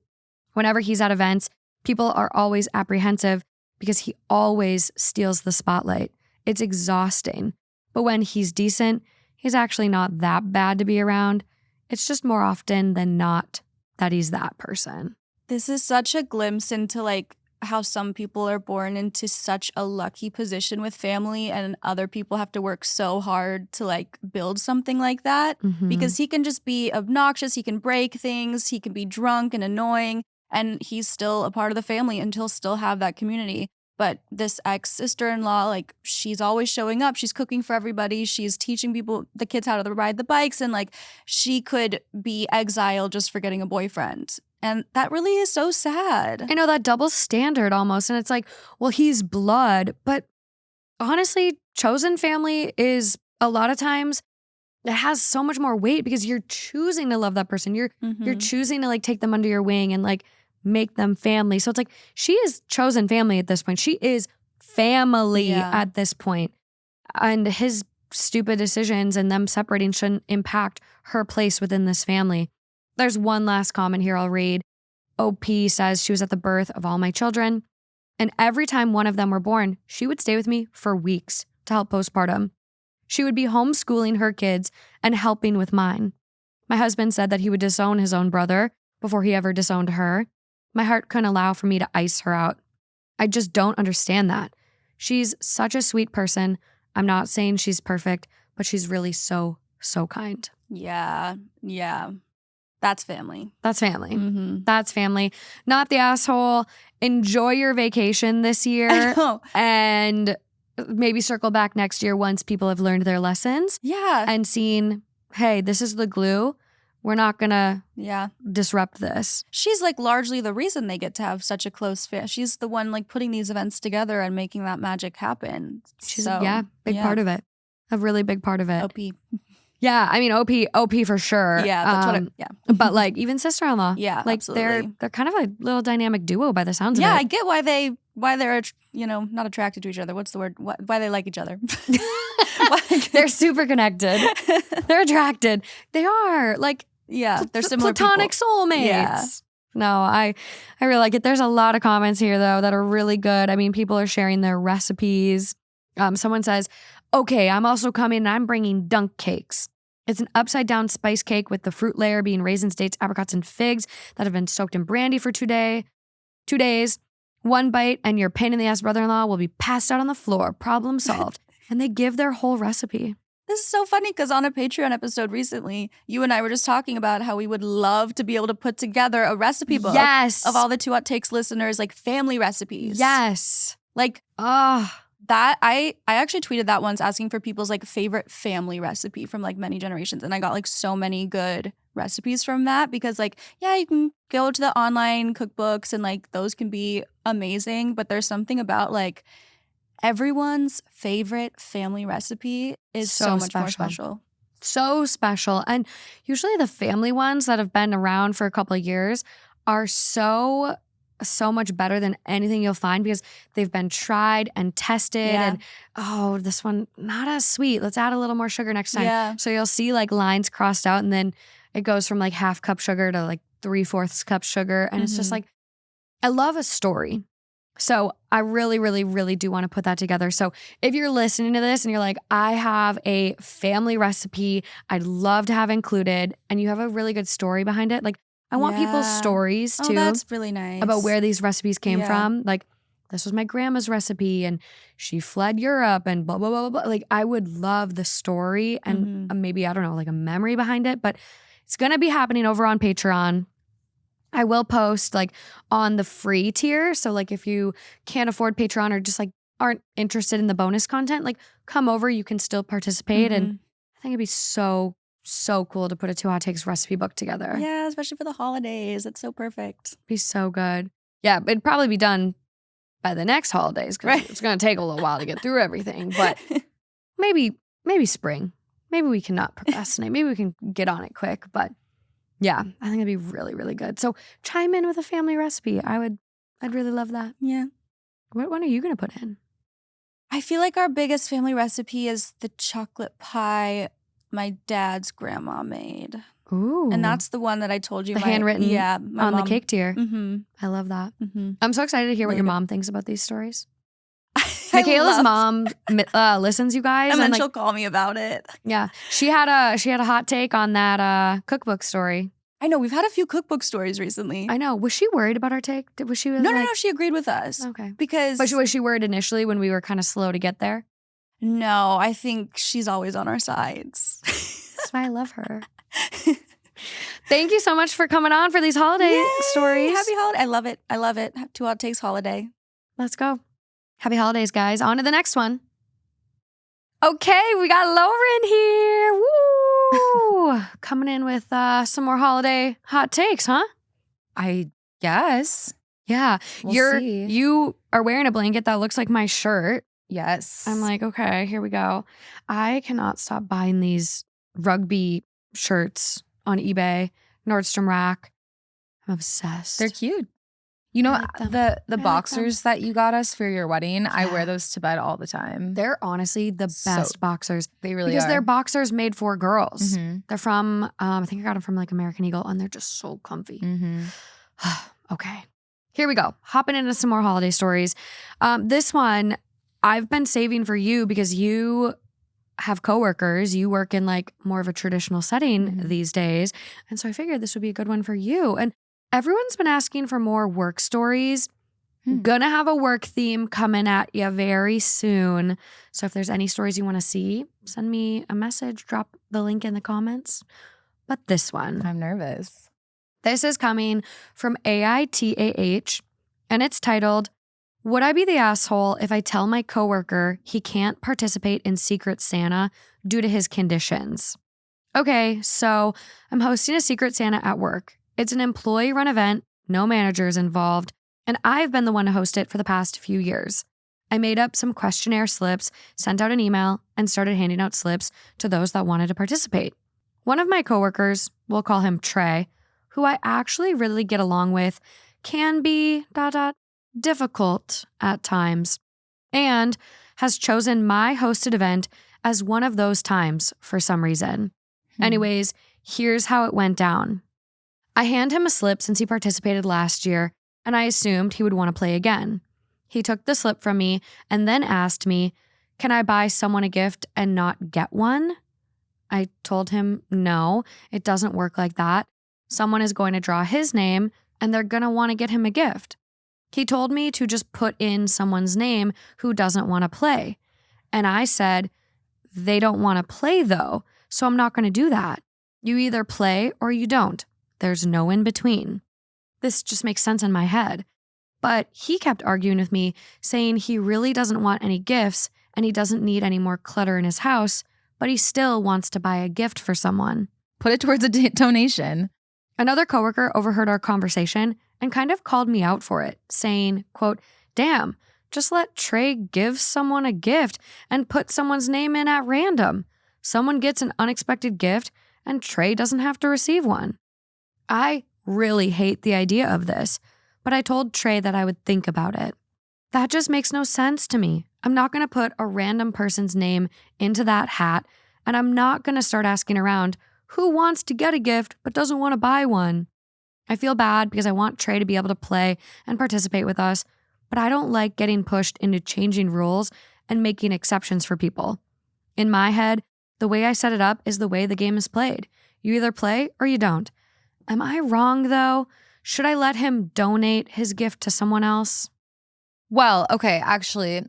Whenever he's at events, people are always apprehensive because he always steals the spotlight. It's exhausting. But when he's decent, he's actually not that bad to be around. It's just more often than not that he's that person. This is such a glimpse into like how some people are born into such a lucky position with family, and other people have to work so hard to like build something like that. Mhm. Because he can just be obnoxious, he can break things, he can be drunk and annoying, and he's still a part of the family and he'll still have that community. But this ex-sister-in-law, like, she's always showing up. She's cooking for everybody. She's teaching the kids how to ride the bikes, and like she could be exiled just for getting a boyfriend. And that really is so sad. I know, that double standard almost. And it's like, well, he's blood. But honestly, chosen family is a lot of times, it has so much more weight because you're choosing to love that person. You're choosing to like take them under your wing and like make them family. So it's like, she is chosen family at this point. She is family at this point. And his stupid decisions and them separating shouldn't impact her place within this family. There's one last comment here I'll read. OP says she was at the birth of all my children, and every time one of them were born, she would stay with me for weeks to help postpartum. She would be homeschooling her kids and helping with mine. My husband said that he would disown his own brother before he ever disowned her. My heart couldn't allow for me to ice her out. I just don't understand that. She's such a sweet person. I'm not saying she's perfect, but she's really so, so kind. Yeah. That's family. That's family. That's family. Not the asshole. Enjoy your vacation this year. And maybe circle back next year once people have learned their lessons. Yeah. And seen, hey, this is the glue. We're not going to disrupt this. She's like largely the reason they get to have such a close family. She's the one like putting these events together and making that magic happen. She's big part of it. A really big part of it. OP. Yeah, I mean OP for sure. Yeah, that's But like even sister-in-law. Yeah, like absolutely. they're kind of a little dynamic duo by the sounds of it. Yeah, I get why they're not attracted to each other. What's the word? Why they like each other? They're super connected. They're attracted. They are like they're similar platonic people. soulmates. Yeah. No, I really like it. There's a lot of comments here though that are really good. I mean, people are sharing their recipes. Someone says, okay, I'm also coming and I'm bringing dunk cakes. It's an upside down spice cake with the fruit layer being raisins, dates, apricots, and figs that have been soaked in brandy for 2 days. One bite and your pain in the ass brother-in-law will be passed out on the floor. Problem solved. And they give their whole recipe. This is so funny because on a Patreon episode recently, you and I were just talking about how we would love to be able to put together a recipe book of all the Two Hot Takes listeners, like family recipes. Yes. Like, that I actually tweeted that once asking for people's like favorite family recipe from like many generations. And I got like so many good recipes from that because like, yeah, you can go to the online cookbooks and like those can be amazing. But there's something about like everyone's favorite family recipe is so much more special. So special. And usually the family ones that have been around for a couple of years are so much better than anything you'll find because they've been tried and tested and this one not as sweet. Let's add a little more sugar next time. Yeah. So you'll see like lines crossed out and then it goes from like 1/2 cup sugar to like 3/4 cup sugar. And it's just like, I love a story. So I really, really, really do want to put that together. So if you're listening to this and you're like, I have a family recipe I'd love to have included and you have a really good story behind it, like I want people's stories too. Oh, that's really nice. About where these recipes came from. Like, this was my grandma's recipe and she fled Europe and blah, blah, blah, blah. Like, I would love the story and maybe, I don't know, like a memory behind it. But it's going to be happening over on Patreon. I will post like on the free tier. So like if you can't afford Patreon or just like aren't interested in the bonus content, like come over, you can still participate. And I think it'd be so cool to put a Two Hot Takes recipe book together. Yeah, especially for the holidays. It's so perfect. Be so good. Yeah, it'd probably be done by the next holidays because it's going to take a little while to get through everything. But maybe spring. Maybe we can not procrastinate. Maybe we can get on it quick. But yeah, I think it'd be really, really good. So chime in with a family recipe. I'd really love that. Yeah. What one are you going to put in? I feel like our biggest family recipe is the chocolate pie my dad's grandma made. Ooh. And that's the one that I told you. The handwritten on mom, the cake tier. I love that. I'm so excited to hear what your mom thinks about these stories. Michaela's mom listens, you guys. And then she'll call me about it. Yeah. She had a hot take on that cookbook story. I know. We've had a few cookbook stories recently. I know. Was she worried about our take? Was she? No. She agreed with us. Okay. But was she worried initially when we were kind of slow to get there? No, I think she's always on our sides. That's why I love her. Thank you so much for coming on for these holiday stories. Happy holiday. I love it. Two Hot Takes holiday. Let's go. Happy holidays, guys. On to the next one. Okay, we got Lauren here. Woo! Coming in with some more holiday hot takes, huh? I guess. Yeah. We'll see. You are wearing a blanket that looks like my shirt. Yes. I'm like, okay, here we go. I cannot stop buying these rugby shirts on eBay, Nordstrom Rack. I'm obsessed. They're cute. You know, I like them. the I like boxers that you got us for your wedding, I Yeah. wear those to bed all the time. They're honestly the So- best boxers They really because are. they're boxers made for girls. Mhm. They're from, I think I got them from like American Eagle, and they're just so comfy. Mhm. Okay. Here we go. Hopping into some more holiday stories. This one I've been saving for you because you have coworkers. You work in like more of a traditional setting Mhm. these days. And so I figured this would be a good one for you. And everyone's been asking for more work stories. Gonna have a work theme coming at you very soon. So if there's any stories you want to see, send me a message, drop the link in the comments. But this one. I'm nervous. This is coming from AITAH, and it's titled, Would I be the asshole if I tell my coworker he can't participate in Secret Santa due to his conditions? Okay, so I'm hosting a Secret Santa at work. It's an employee-run event, no managers involved, and I've been the one to host it for the past few years. I made up some questionnaire slips, sent out an email, and started handing out slips to those that wanted to participate. One of my coworkers, we'll call him Trey, who I actually really get along with, can be difficult at times, and has chosen my hosted event as one of those times for some reason. Anyways, here's how it went down. I hand him a slip since he participated last year, and I assumed he would want to play again. He took the slip from me and then asked me, can I buy someone a gift and not get one? I told him, no, it doesn't work like that. Someone is going to draw his name and they're going to want to get him a gift. He told me to just put in someone's name who doesn't want to play. And I said, they don't want to play though, so I'm not going to do that. You either play or you don't. There's no in between. This just makes sense in my head. But he kept arguing with me, saying he really doesn't want any gifts and he doesn't need any more clutter in his house, but he still wants to buy a gift for someone. Put it towards a donation. Another coworker overheard our conversation and kind of called me out for it, saying, quote, damn, just let Trey give someone a gift and put someone's name in at random. Someone gets an unexpected gift and Trey doesn't have to receive one. I really hate the idea of this, but I told Trey that I would think about it. That just makes no sense to me. I'm not going to put a random person's name into that hat, and I'm not going to start asking around who wants to get a gift but doesn't want to buy one. I feel bad because I want Trey to be able to play and participate with us, but I don't like getting pushed into changing rules and making exceptions for people. In my head, the way I set it up is the way the game is played. You either play or you don't. Am I wrong, though? Should I let him donate his gift to someone else? Well, okay, actually,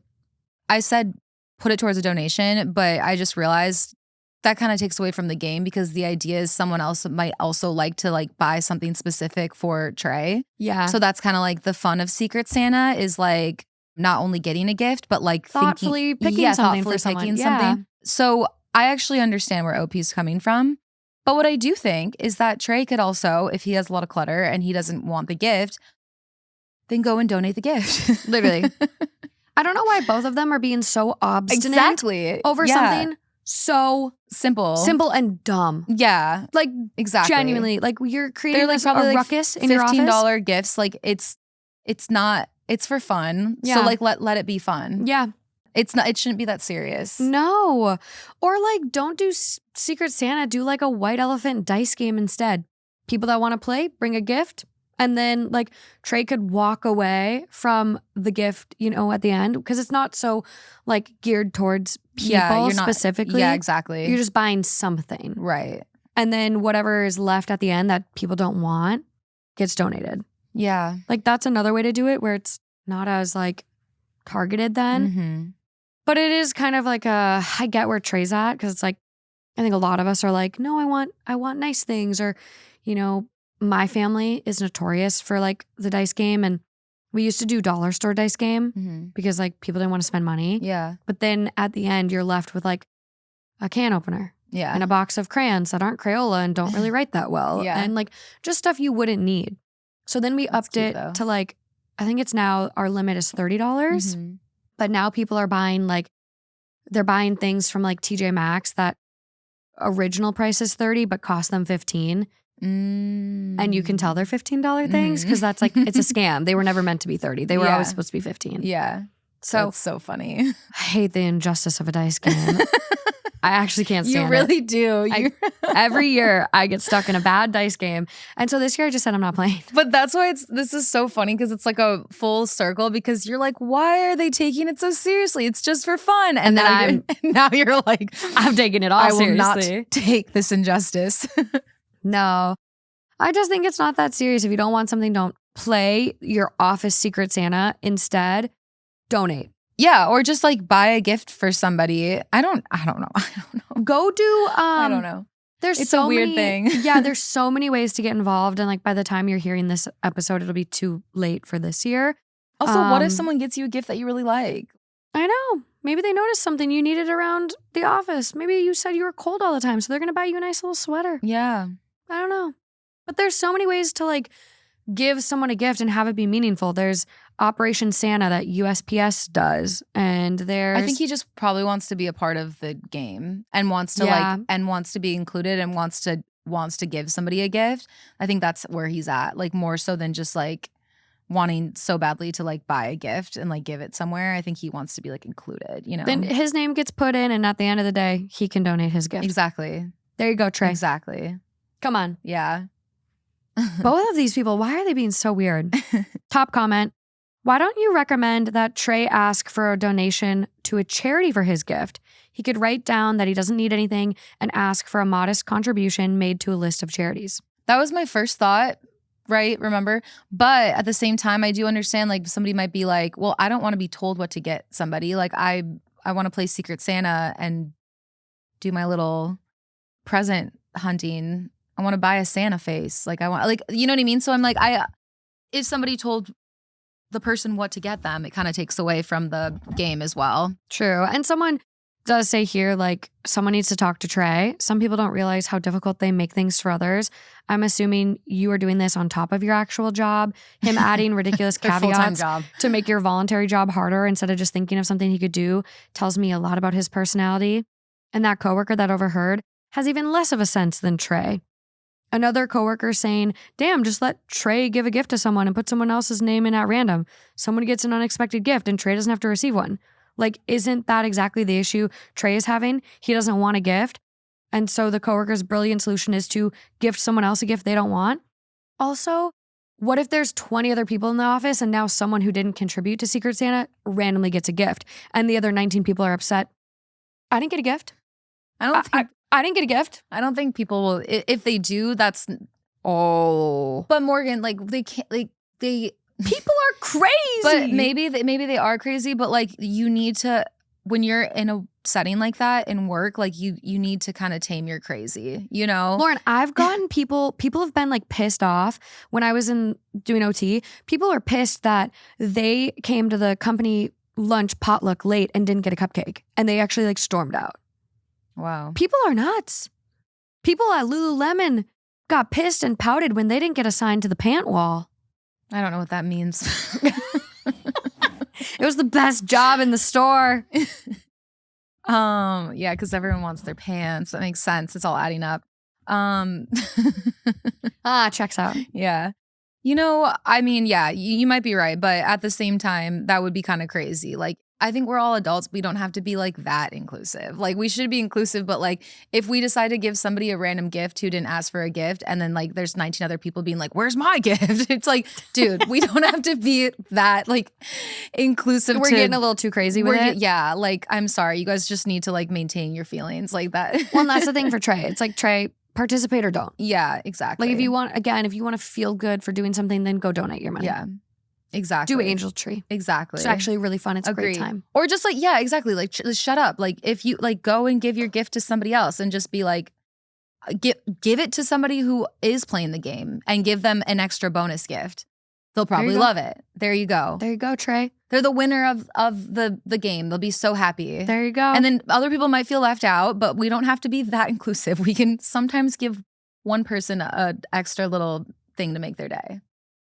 I said put it towards a donation, but I just realized that kind of takes away from the game because the idea is someone else might also like to like buy something specific for Trey. Yeah. So that's kind of like the fun of Secret Santa is like not only getting a gift, but like thoughtfully picking something thoughtfully for someone. picking Yeah. something. So I actually understand where OP's coming from. But what I do think is that Trey could also, if he has a lot of clutter and he doesn't want the gift, then go and donate the gift. Literally. I don't know why both of them are being so obstinate Exactly. over Yeah. something so Simple and dumb. Yeah. Like, Exactly. genuinely, like you're creating They're like this probably a like ruckus in your office. $15 gifts. Like it's not, it's for fun. Yeah. So like let it be fun. Yeah. It's not, it shouldn't be that serious. No. Or like, don't do Secret Santa. Do like a white elephant dice game instead. People that want to play, bring a gift. And then like Trey could walk away from the gift, you know, at the end. Because it's not so like geared towards people you're not, specifically. Yeah, exactly. You're just buying something. Right. And then whatever is left at the end that people don't want gets donated. Yeah. Like that's another way to do it where it's not as like targeted then. Mm-hmm. But it is kind of like I get where Trey's at because it's like, I think a lot of us are like, no, I want nice things. Or, you know, my family is notorious for like the dice game. And we used to do dollar store dice game Mm-hmm. because like people didn't want to spend money. Yeah. But then at the end, you're left with like a can opener Yeah. and a box of crayons that aren't Crayola and don't really write that well. Yeah. And like just stuff you wouldn't need. So then we That's upped cute, it though. to like, I think it's now our limit is $30. Mhm. But now people are buying they're buying things from like TJ Maxx that original price is 30 but cost them 15. And you can tell they're $15 things because that's like, it's a scam. They were never meant to be 30. They were Yeah. always supposed to be 15. Yeah. So That's so funny. I hate the injustice of a dice game. I actually can't stand You it. really do. Every year I get stuck in a bad dice game. And so this year I just said I'm not playing. But that's why this is so funny because it's like a full circle because you're like, why are they taking it so seriously? It's just for fun. And then now you're like, I'm taking it all I will seriously. not take this injustice. No, I just think it's not that serious. If you don't want something, don't play your office Secret Santa. Instead, donate. Yeah, or just like buy a gift for somebody. I don't know. Go do I don't know. There's It's so a weird many, thing. Yeah, there's so many ways to get involved. And like by the time you're hearing this episode, it'll be too late for this year. Also, what if Um, someone gets you a gift that you really like? I know. Maybe they noticed something you needed around the office. Maybe you said you were cold all the time, so they're gonna buy you a nice little sweater. Yeah. I don't know. But there's so many ways to like give someone a gift and have it be meaningful. There's Operation Santa that USPS does. And there's I think he just probably wants to be a part of the game and wants to Yeah. wants to be included and wants to give somebody a gift. I think that's where he's at. Like more so than just like wanting so badly to like buy a gift and like give it somewhere. I think he wants to be like included, you know. then his name gets put in, and at the end of the day, he can donate his gift. Exactly. There you go, Trey. Exactly. Come on. Yeah. Both of these people, why are they being so weird? Top comment. Why don't you recommend that Trey ask for a donation to a charity for his gift? He could write down that he doesn't need anything and ask for a modest contribution made to a list of charities. That was my first thought, right? Remember? But at the same time, I do understand like somebody might be like, well, I don't want to be told what to get somebody. Like I want to play Secret Santa and do my little present hunting. I want to buy a Santa face. Like I want, like, you know what I mean? So I'm like, if somebody told the person what to get them, it kind of takes away from the game as well. True. And someone does say here, like, someone needs to talk to Trey. Some people don't realize how difficult they make things for others. I'm assuming you are doing this on top of your actual job. Him adding ridiculous Their full-time caveats job. to make your voluntary job harder instead of just thinking of something he could do tells me a lot about his personality. And that coworker that overheard has even less of a sense than Trey. Another coworker saying, damn, just let Trey give a gift to someone and put someone else's name in at random. Someone gets an unexpected gift and Trey doesn't have to receive one. Like, isn't that exactly the issue Trey is having? He doesn't want a gift. And so the coworker's brilliant solution is to gift someone else a gift they don't want. Also, what if there's 20 other people in the office and now someone who didn't contribute to Secret Santa randomly gets a gift and the other 19 people are upset? I didn't get a gift. I didn't get a gift. I don't think people will. If they do, that's. Oh. But Morgan, like they can't. Like they. People are crazy. But maybe they are crazy. But like you need to, when you're in a setting like that in work, like you need to kind of tame your crazy. You know, Lauren, I've gotten people have been like pissed off when I was doing OT. People are pissed that they came to the company lunch potluck late and didn't get a cupcake, and they actually like stormed out. Wow. People are nuts. People at Lululemon got pissed and pouted when they didn't get assigned to the pant wall. I don't know what that means. It was the best job in the store. Yeah, because everyone wants their pants. That makes sense. It's all adding up. Checks out. Yeah. You know, I mean, yeah, you might be right, but at the same time, that would be kind of crazy. Like, I think we're all adults. We don't have to be like that inclusive. Like we should be inclusive, but like if we decide to give somebody a random gift who didn't ask for a gift and then like there's 19 other people being like, where's my gift? It's like, dude, we don't have to be that like inclusive. We're getting a little too crazy with it. Yeah, like I'm sorry. You guys just need to like maintain your feelings like that. Well, and that's the thing for Trey. It's like, Trey, participate or don't. Yeah, exactly. Like if you want to feel good for doing something, then go donate your money. Yeah. Exactly. Do Angel Tree. Exactly. It's actually really fun. It's a great time. Or just like, yeah, exactly. Like, just shut up. Like, if you like go and give your gift to somebody else and just be like, give it to somebody who is playing the game and give them an extra bonus gift. They'll probably love it. There you go. There you go, Trey. They're the winner of the game. They'll be so happy. There you go. And then other people might feel left out, but we don't have to be that inclusive. We can sometimes give one person a extra little thing to make their day.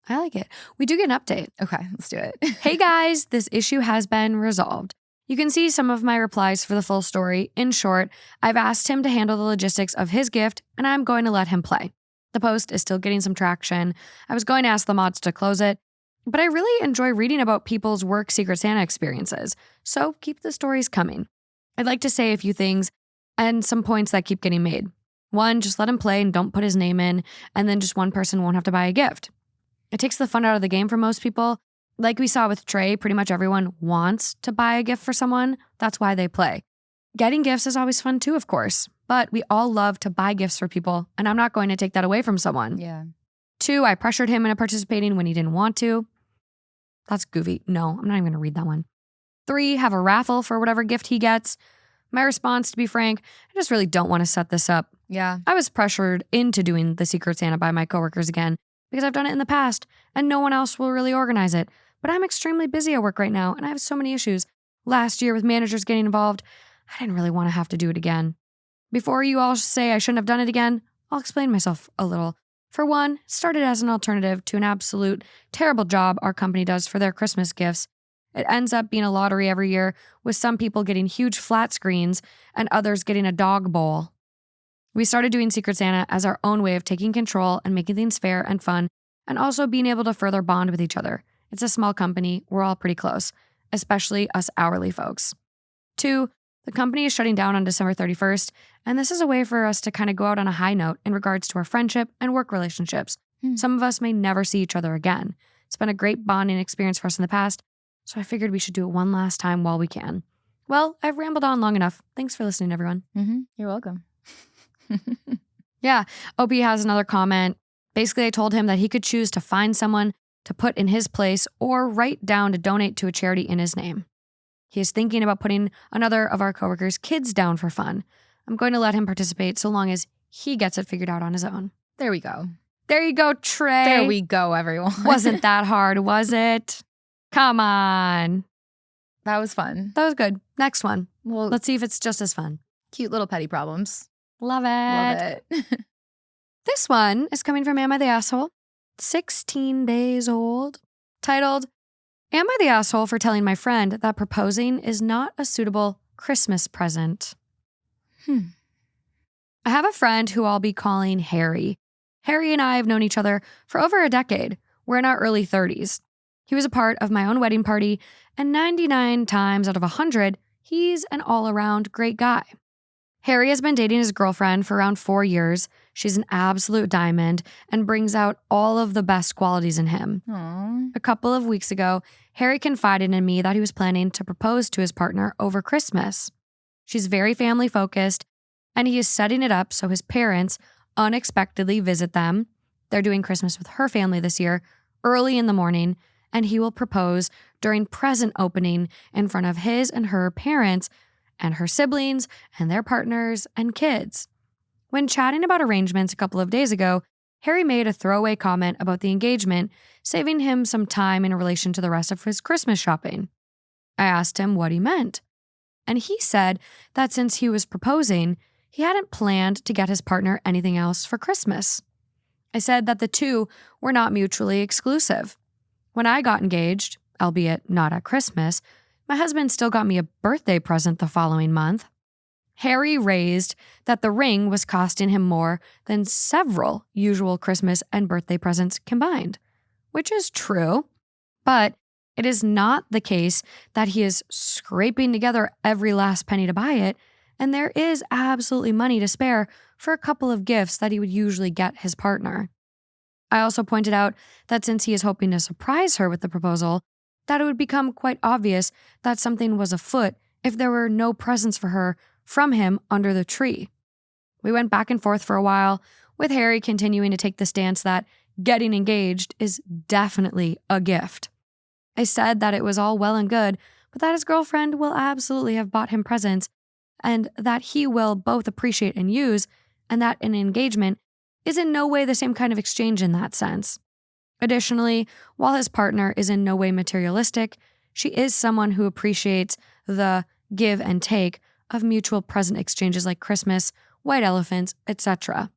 I like it. We do get an update. Okay, let's do it. Hey guys, this issue has been resolved. You can see some of my replies for the full story. In short, I've asked him to handle the logistics of his gift, and I'm going to let him play. The post is still getting some traction. I was going to ask the mods to close it, but I really enjoy reading about people's work Secret Santa experiences, so keep the stories coming. I'd like to say a few things and some points that keep getting made. One, just let him play and don't put his name in, and then just one person won't have to buy a gift. It takes the fun out of the game for most people. Like we saw with Trey, pretty much everyone wants to buy a gift for someone. That's why they play. Getting gifts is always fun too, of course, but we all love to buy gifts for people, and I'm not going to take that away from someone. Yeah. 2, I pressured him into participating when he didn't want to. That's goofy. No, I'm not even going to read that one. 3, have a raffle for whatever gift he gets. My response, to be frank, I just really don't want to set this up. Yeah. I was pressured into doing the Secret Santa by my coworkers again because I've done it in the past and no one else will really organize it. But I'm extremely busy at work right now and I have so many issues. Last year with managers getting involved, I didn't really want to have to do it again. Before you all say I shouldn't have done it again, I'll explain myself a little. For one, it started as an alternative to an absolute terrible job our company does for their Christmas gifts. It ends up being a lottery every year, with some people getting huge flat screens and others getting a dog bowl. We started doing Secret Santa as our own way of taking control and making things fair and fun, and also being able to further bond with each other. It's a small company, we're all pretty close, especially us hourly folks. 2, the company is shutting down on December 31st, and this is a way for us to kind of go out on a high note in regards to our friendship and work relationships. Some of us may never see each other again. It's been a great bonding experience for us in the past, so I figured we should do it one last time while we can. Well, I've rambled on long enough. Thanks for listening, everyone. You're welcome. Yeah, OP has another comment. Basically, I told him that he could choose to find someone to put in his place or write down to donate to a charity in his name. He is thinking about putting another of our coworkers' kids down for fun. I'm going to let him participate so long as he gets it figured out on his own. There we go. There you go, Trey. There we go, everyone. Wasn't that hard, was it? Come on. That was fun. That was good. Next one. Well, Let's see if it's just as fun. cute little petty problems. Love it. Love it. This one is coming from Am I the Asshole? 16 days old. Titled, Am I the Asshole for telling my friend that proposing is not a suitable Christmas present? I have a friend who I'll be calling Harry. Harry and I have known each other for over a decade. We're in our early 30s. He was a part of my own wedding party, and 99 times out of 100, he's an all-around great guy. Harry has been dating his girlfriend for around 4 years. She's an absolute diamond and brings out all of the best qualities in him. Aww. A couple of weeks ago, Harry confided in me that he was planning to propose to his partner over Christmas. She's very family-focused, and he is setting it up so his parents unexpectedly visit them. They're doing Christmas with her family this year, early in the morning, and he will propose during present opening in front of his and her parents and her siblings and their partners and kids. When chatting about arrangements a couple of days ago, Harry made a throwaway comment about the engagement, saving him some time in relation to the rest of his Christmas shopping. I asked him what he meant, and he said that since he was proposing, he hadn't planned to get his partner anything else for Christmas. I said that the two were not mutually exclusive. When I got engaged, albeit not at Christmas, my husband still got me a birthday present the following month. Harry raised that the ring was costing him more than several usual Christmas and birthday presents combined, which is true, but it is not the case that he is scraping together every last penny to buy it, and there is absolutely money to spare for a couple of gifts that he would usually get his partner. I also pointed out that since he is hoping to surprise her with the proposal, that it would become quite obvious that something was afoot if there were no presents for her from him under the tree. We went back and forth for a while, with Harry continuing to take the stance that getting engaged is definitely a gift. I said that it was all well and good, but that his girlfriend will absolutely have bought him presents, and that he will both appreciate and use, and that an engagement is in no way the same kind of exchange in that sense. Additionally, while his partner is in no way materialistic, she is someone who appreciates the give and take of mutual present exchanges like Christmas, white elephants, etc.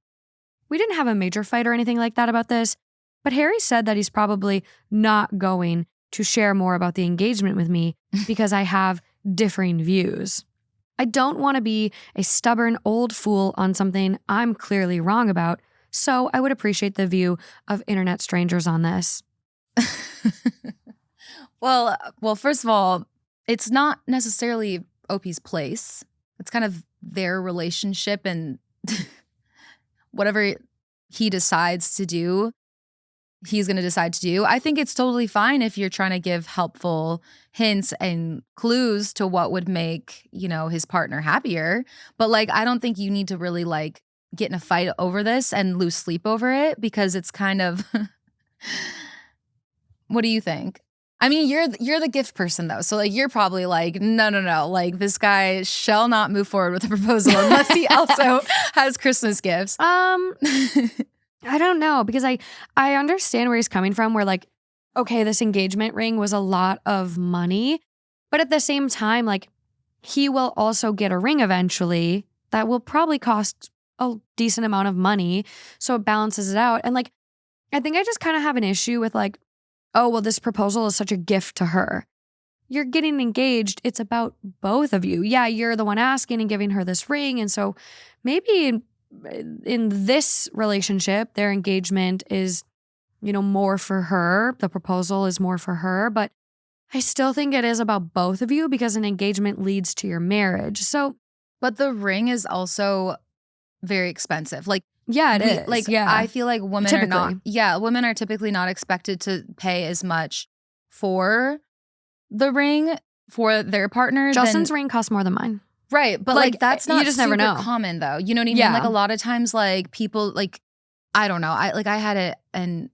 We didn't have a major fight or anything like that about this, But Harry said that he's probably not going to share more about the engagement with me because I have differing views. I don't want to be a stubborn old fool on something I'm clearly wrong about, so I would appreciate the view of internet strangers on this. Well, first of all, it's not necessarily OP's place. It's kind of their relationship, and whatever he decides to do, he's going to decide to do. I think it's totally fine if you're trying to give helpful hints and clues to what would make, his partner happier. But like, I don't think you need to really like get in a fight over this and lose sleep over it, because it's kind of, what do you think? I mean, you're the gift person though. So like, you're probably like, no. Like, this guy shall not move forward with a proposal unless he also has Christmas gifts. I don't know, because I understand where he's coming from, where like, okay, this engagement ring was a lot of money, but at the same time, like, he will also get a ring eventually that will probably cost a decent amount of money. So it balances it out. And like, I think I just kind of have an issue with like, oh, well, this proposal is such a gift to her. You're getting engaged. It's about both of you. Yeah, you're the one asking and giving her this ring. And so maybe in this relationship, their engagement is, more for her. The proposal is more for her. But I still think it is about both of you, because an engagement leads to your marriage. So, but the ring is also very expensive. Like, yeah, it is. Like, yeah. I feel like women are typically not expected to pay as much for the ring for their partner. Justin's ring costs more than mine. Right. But like that's not you just never know. common though. You know what I mean? Yeah. Like a lot of times like people like, I don't know. I had an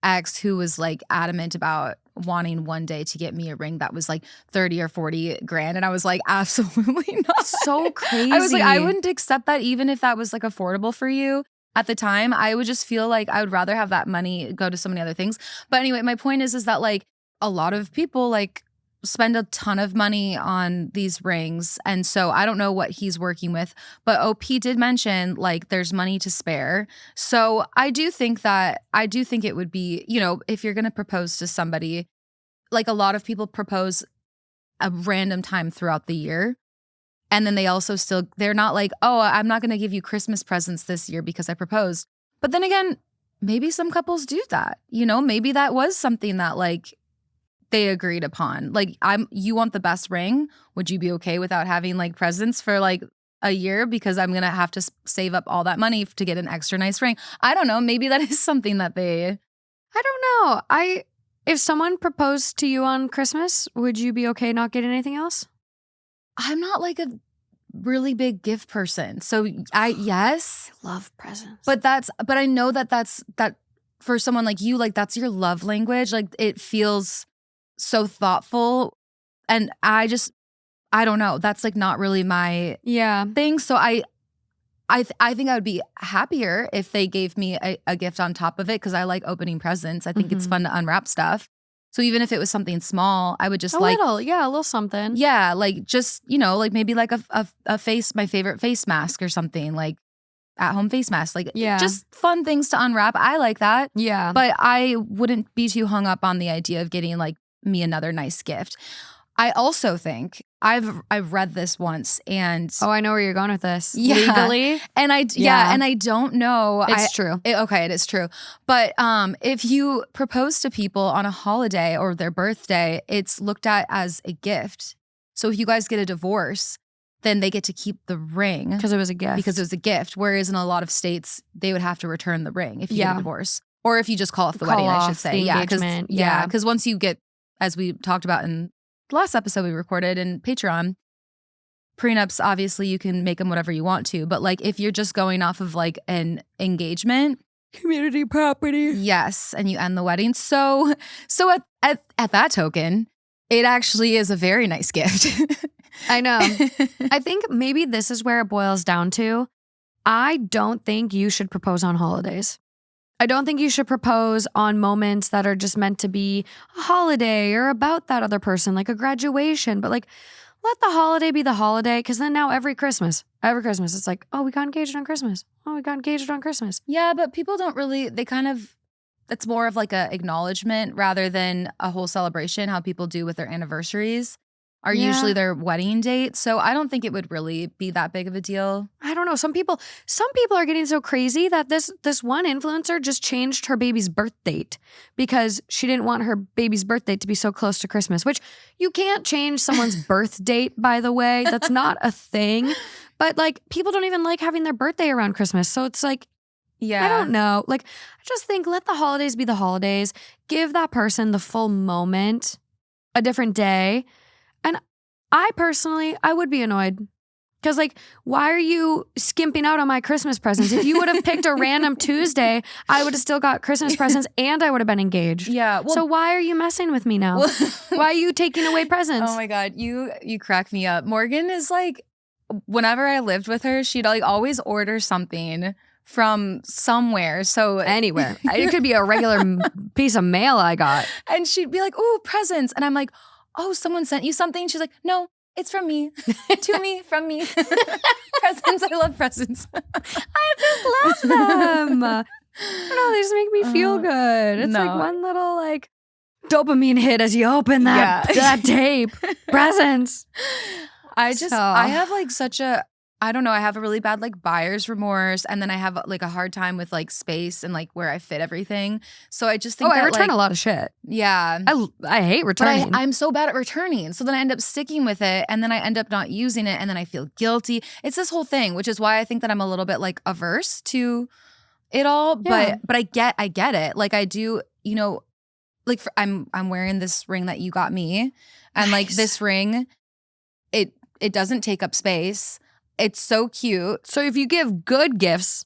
ex who was like adamant about wanting one day to get me a ring that was like 30 or 40 grand. And I was like, absolutely not. So crazy. I was like, I wouldn't accept that even if that was like affordable for you at the time. I would just feel like I would rather have that money go to so many other things. But anyway, my point is that like a lot of people like spend a ton of money on these rings. And so I don't know what he's working with, but OP did mention like there's money to spare. So I do think it would be, if you're going to propose to somebody, like a lot of people propose a random time throughout the year. And then they also they're not like, oh, I'm not going to give you Christmas presents this year because I proposed. But then again, maybe some couples do that, maybe that was something that like they agreed upon. Like, you want the best ring. Would you be okay without having like presents for like a year because I'm going to have to save up all that money to get an extra nice ring? I don't know. Maybe that is something that they... I don't know. If someone proposed to you on Christmas, would you be okay not getting anything else? I'm not like a really big gift person. So yes. I love presents. But I know that for someone like you, like that's your love language. Like it feels so thoughtful. And I don't know. That's like not really my thing. So I think I would be happier if they gave me a gift on top of it, because I like opening presents. I think it's fun to unwrap stuff. So even if it was something small, I would just a little something. Yeah, like just, like maybe like my favorite face mask or something, like at-home face mask. Like just fun things to unwrap. I like that. Yeah. But I wouldn't be too hung up on the idea of getting like me another nice gift. I also think I've read this once, and I know where you're going with this. Legally, and and I don't know. It's true. It is true. But if you propose to people on a holiday or their birthday, it's looked at as a gift. So if you guys get a divorce, then they get to keep the ring because it was a gift. Whereas in a lot of states, they would have to return the ring if you get a divorce, or if you just call off the wedding. I should say, because once you get, as we talked about in the last episode we recorded in Patreon, prenups, obviously you can make them whatever you want to. But like if you're just going off of like an engagement, community property. Yes. And you end the wedding. So at that token, it actually is a very nice gift. I know. I think maybe this is where it boils down to. I don't think you should propose on holidays. I don't think you should propose on moments that are just meant to be a holiday or about that other person, like a graduation. But like, let the holiday be the holiday, because then now every Christmas, it's like, oh, we got engaged on Christmas. Oh, we got engaged on Christmas. Yeah, but people don't really, they kind of it's more of like a acknowledgement rather than a whole celebration, how people do with their anniversaries are usually their wedding date. So I don't think it would really be that big of a deal. I don't know. Some people are getting so crazy that this one influencer just changed her baby's birth date because she didn't want her baby's birth date to be so close to Christmas, which you can't change someone's birth date, by the way. That's not a thing. But like people don't even like having their birthday around Christmas. So it's like, Yeah. I don't know. Like, I just think let the holidays be the holidays. Give that person the full moment, a different day. And I personally, I would be annoyed. Because, like, why are you skimping out on my Christmas presents? If you would have picked a random Tuesday, I would have still got Christmas presents and I would have been engaged. Yeah. Well, so why are you messing with me now? Why are you taking away presents? Oh my God. You crack me up. Morgan is like, whenever I lived with her, she'd like always order something from somewhere. So Anywhere. It could be a regular piece of mail I got. And she'd be like, "Ooh, presents." And I'm like, "Oh, someone sent you something?" She's like, "No, it's from me. To me, from me." Presents. I love presents. I just love them. I don't know, they just make me feel good. It's like one little like dopamine hit as you open that tape. Presents. I have like such a, I don't know, I have a really bad like buyer's remorse, and then I have like a hard time with like space and like where I fit everything. So I just think I that return like, a lot of shit. Yeah. I hate returning. But I'm so bad at returning. So then I end up sticking with it, and then I end up not using it, and then I feel guilty. It's this whole thing, which is why I think that I'm a little bit like averse to it all. Yeah. But I get it. Like I do, you know, like I'm wearing this ring that you got me, and like this ring, it doesn't take up space. It's so cute. So if you give good gifts,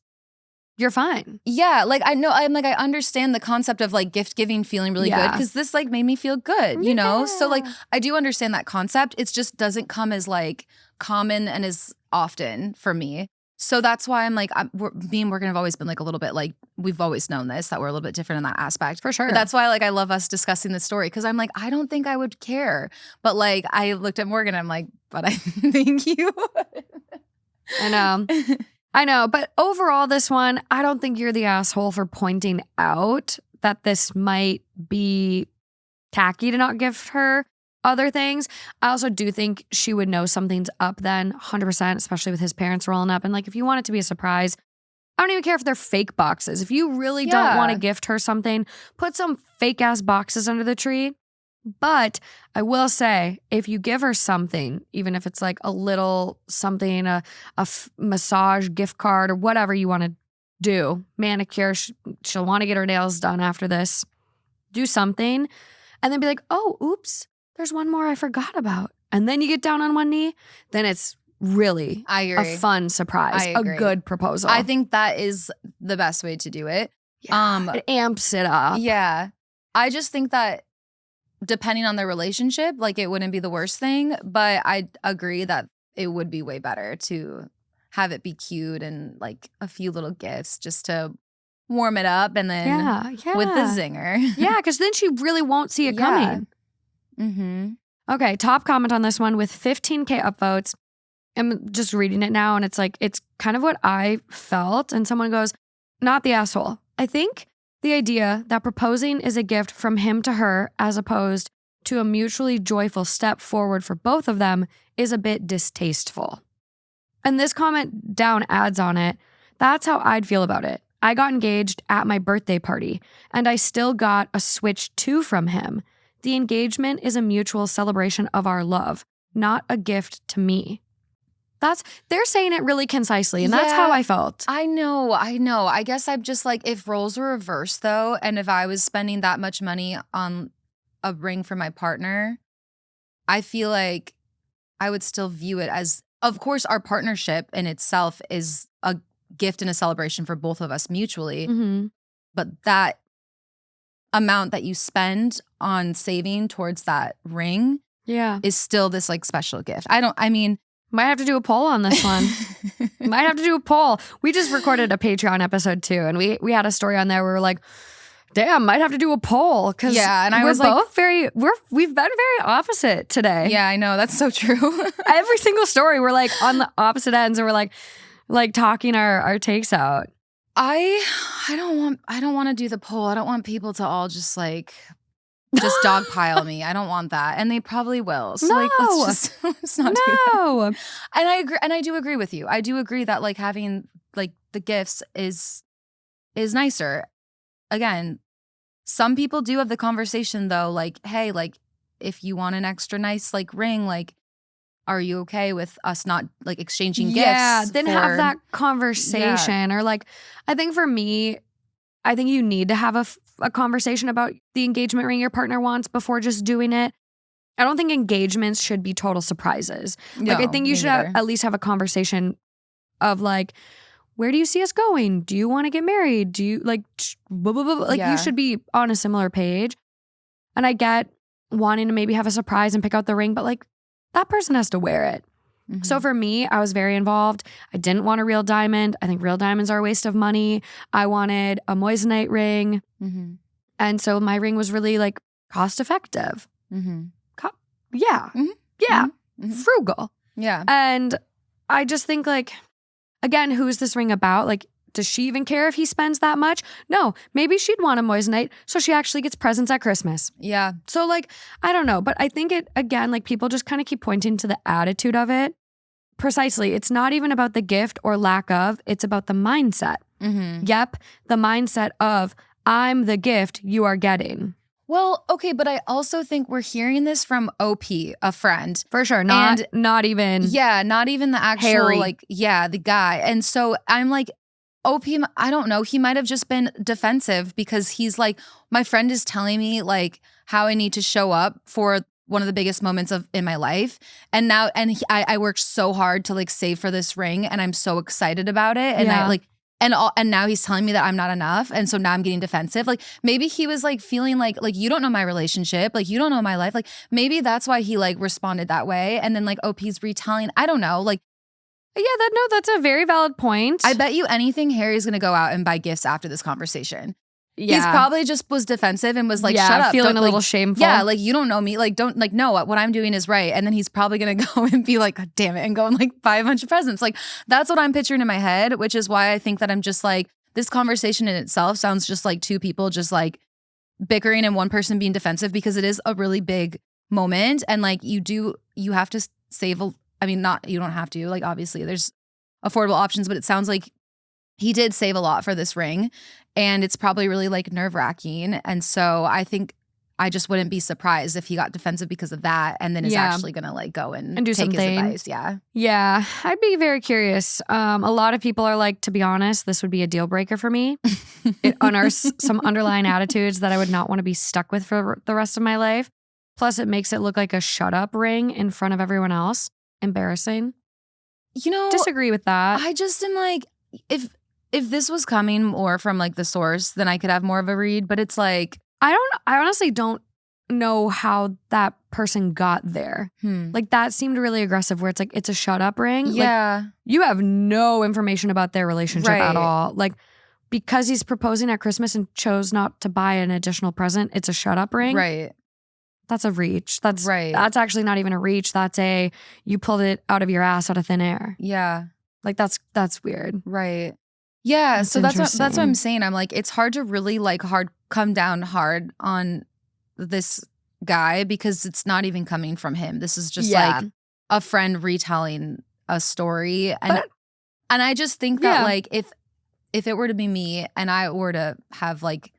you're fine. Yeah, like I know, I understand the concept of like gift giving feeling really good because this like made me feel good, you know? So like I do understand that concept. It just doesn't come as like common and as often for me. So that's why I'm like, me and Morgan have always been like a little bit like, we've always known this, that we're a little bit different in that aspect. For sure. But that's why like I love us discussing this story because I'm like, I don't think I would care. But like I looked at Morgan, I'm like, but I think you would. I know. But overall, this one, I don't think you're the asshole for pointing out that this might be tacky to not gift her other things. I also do think she would know something's up then, 100%, especially with his parents rolling up. And like, if you want it to be a surprise, I don't even care if they're fake boxes. If you really don't want to gift her something, put some fake ass boxes under the tree. But I will say, if you give her something, even if it's like a little something, a massage gift card or whatever you want to do, manicure, she'll want to get her nails done after this, do something, and then be like, oh, oops, there's one more I forgot about. And then you get down on one knee, then it's really a fun surprise, a good proposal. I think that is the best way to do it. Yeah, it amps it up. Yeah. I just think that depending on their relationship, like it wouldn't be the worst thing, but I agree that it would be way better to have it be cute and like a few little gifts just to warm it up and then with the zinger. Yeah, because then she really won't see it coming. Mm-hmm. Okay, top comment on this one with 15K upvotes. I'm just reading it now and it's like, it's kind of what I felt. And someone goes, not the asshole. I think the idea that proposing is a gift from him to her as opposed to a mutually joyful step forward for both of them is a bit distasteful. And this comment down adds on it, that's how I'd feel about it. I got engaged at my birthday party and I still got a Switch 2 from him. The engagement is a mutual celebration of our love, not a gift to me. They're saying it really concisely, and that's how I felt. I know. I guess I'm just like, if roles were reversed though, and if I was spending that much money on a ring for my partner, I feel like I would still view it as, of course, our partnership in itself is a gift and a celebration for both of us mutually. Mm-hmm. But that amount that you spend on saving towards that ring is still this like special gift. Might have to do a poll on this one. Might have to do a poll. We just recorded a Patreon episode too, and we had a story on there where we're like, damn, might have to do a poll. Cause and I we're was both we've been very opposite today. Yeah, I know. That's so true. Every single story, we're like on the opposite ends and we're like talking our takes out. I don't want to do the poll. I don't want people to all just like just dogpile me. I don't want that. And they probably will. So like let's not do that. And I agree, and I do agree with you. I do agree that like having like the gifts is nicer. Again, some people do have the conversation though, like, hey, like if you want an extra nice like ring, like are you okay with us not like exchanging gifts? Yeah, then have that conversation. Yeah. Or like, I think for me, I think you need to have a conversation about the engagement ring your partner wants before just doing it. I don't think engagements should be total surprises. Like, I think you should at least have a conversation of like, where do you see us going? Do you want to get married? Do you like, blah, blah, blah, blah. Like Yeah. you should be on a similar page. And I get wanting to maybe have a surprise and pick out the ring, but like that person has to wear it. Mhm. So for me, I was very involved. I didn't want a real diamond. I think real diamonds are a waste of money. I wanted a moissanite ring. Mhm. And so my ring was really like cost effective. Mhm. Yeah. Mhm. Yeah. Mhm. Frugal. Yeah. And I just think like, again, who's this ring about? Like, does she even care if he spends that much? No, maybe she'd want a moissanite so she actually gets presents at Christmas. Yeah. So like, I don't know, but I think it, again, like people just kind of keep pointing to the attitude of it. Precisely. It's not even about the gift or lack of, it's about the mindset. Mhm. Yep, the mindset of I'm the gift you are getting. Well, okay, but I also think we're hearing this from OP, a friend. For sure, not even Yeah, not even the actual Harry. like the guy. And so I'm like OP, I don't know, he might have just been defensive because he's like, my friend is telling me like how I need to show up for one of the biggest moments in my life. And now I worked so hard to like save for this ring and I'm so excited about it. And Yeah. I like and now he's telling me that I'm not enough. And so now I'm getting defensive. Like maybe he was like feeling like you don't know my relationship. Like you don't know my life. Like maybe that's why he like responded that way. And then like OP's retelling. I don't know. Like, Yeah, that's a very valid point. I bet you anything Harry's going to go out and buy gifts after this conversation. Yeah. He's probably just was defensive and was like, shut up. feeling Don't, a like, little shameful. Yeah, like you don't know me. Like don't like no, what I'm doing is right. And then he's probably gonna go and be like, God damn it, and go and like buy a bunch of presents. Like that's what I'm picturing in my head, which is why I think that I'm just like, this conversation in itself sounds just like two people just like bickering and one person being defensive because it is a really big moment. And like you have to save you don't have to, like obviously there's affordable options, but it sounds like he did save a lot for this ring and it's probably really like nerve-wracking. And so I think I just wouldn't be surprised if he got defensive because of that and then is actually gonna like go and do take something. his advice. Yeah. Yeah, I'd be very curious. A lot of people are like, to be honest, this would be a deal breaker for me. It unearths some underlying attitudes that I would not want to be stuck with for the rest of my life. Plus, it makes it look like a shut up ring in front of everyone else. Embarrassing. You know, Disagree with that. I just am like, if this was coming more from like the source, then I could have more of a read. But it's like, I honestly don't know how that person got there. Like that seemed really aggressive where it's like, it's a shut up ring. yeah. Like, you have no information about their relationship Right. at all. Like because he's proposing at Christmas and chose not to buy an additional present, it's a shut up ring. Right. That's a reach. That's Right. That's actually not even a reach. That's you pulled it out of your ass out of thin air. Yeah. Like that's weird. Right. Yeah. That's So that's what I'm interesting. saying. I'm like, it's hard to really like come down hard on this guy because it's not even coming from him. This is just like a friend retelling a story. And I just think that like if it were to be me and I were to have like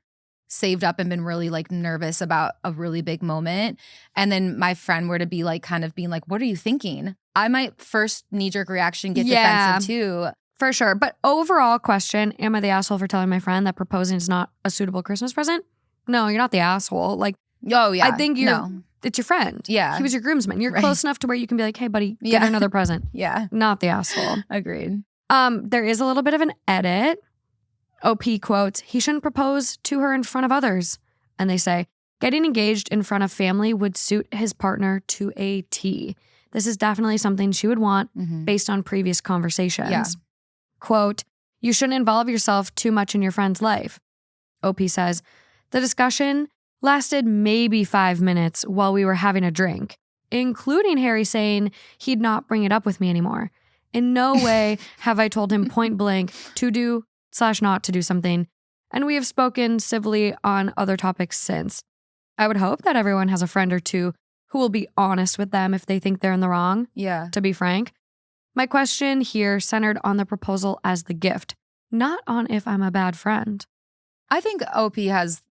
saved up and been really like nervous about a really big moment and then my friend were to be like kind of being like, what are you thinking? I might first knee-jerk reaction get defensive too. For sure. But overall question, am I the asshole for telling my friend that proposing is not a suitable Christmas present? No, you're not the asshole. Like, oh yeah. I think it's your friend. Yeah. He was your groomsman. You're Right. close enough to where you can be like, hey buddy, get her another present. Yeah. Not the asshole. Agreed. There is a little bit of an edit. OP quotes, he shouldn't propose to her in front of others. And they say, getting engaged in front of family would suit his partner to a T. This is definitely something she would want based on previous conversations. Yeah. Quote, you shouldn't involve yourself too much in your friend's life. OP says, the discussion lasted maybe 5 minutes while we were having a drink, including Harry saying he'd not bring it up with me anymore. In no way have I told him point blank to do not to do something, and we have spoken civilly on other topics since. I would hope that everyone has a friend or two who will be honest with them if they think they're in the wrong, Yeah. to be frank. My question here centered on the proposal as the gift, not on if I'm a bad friend. I think OP has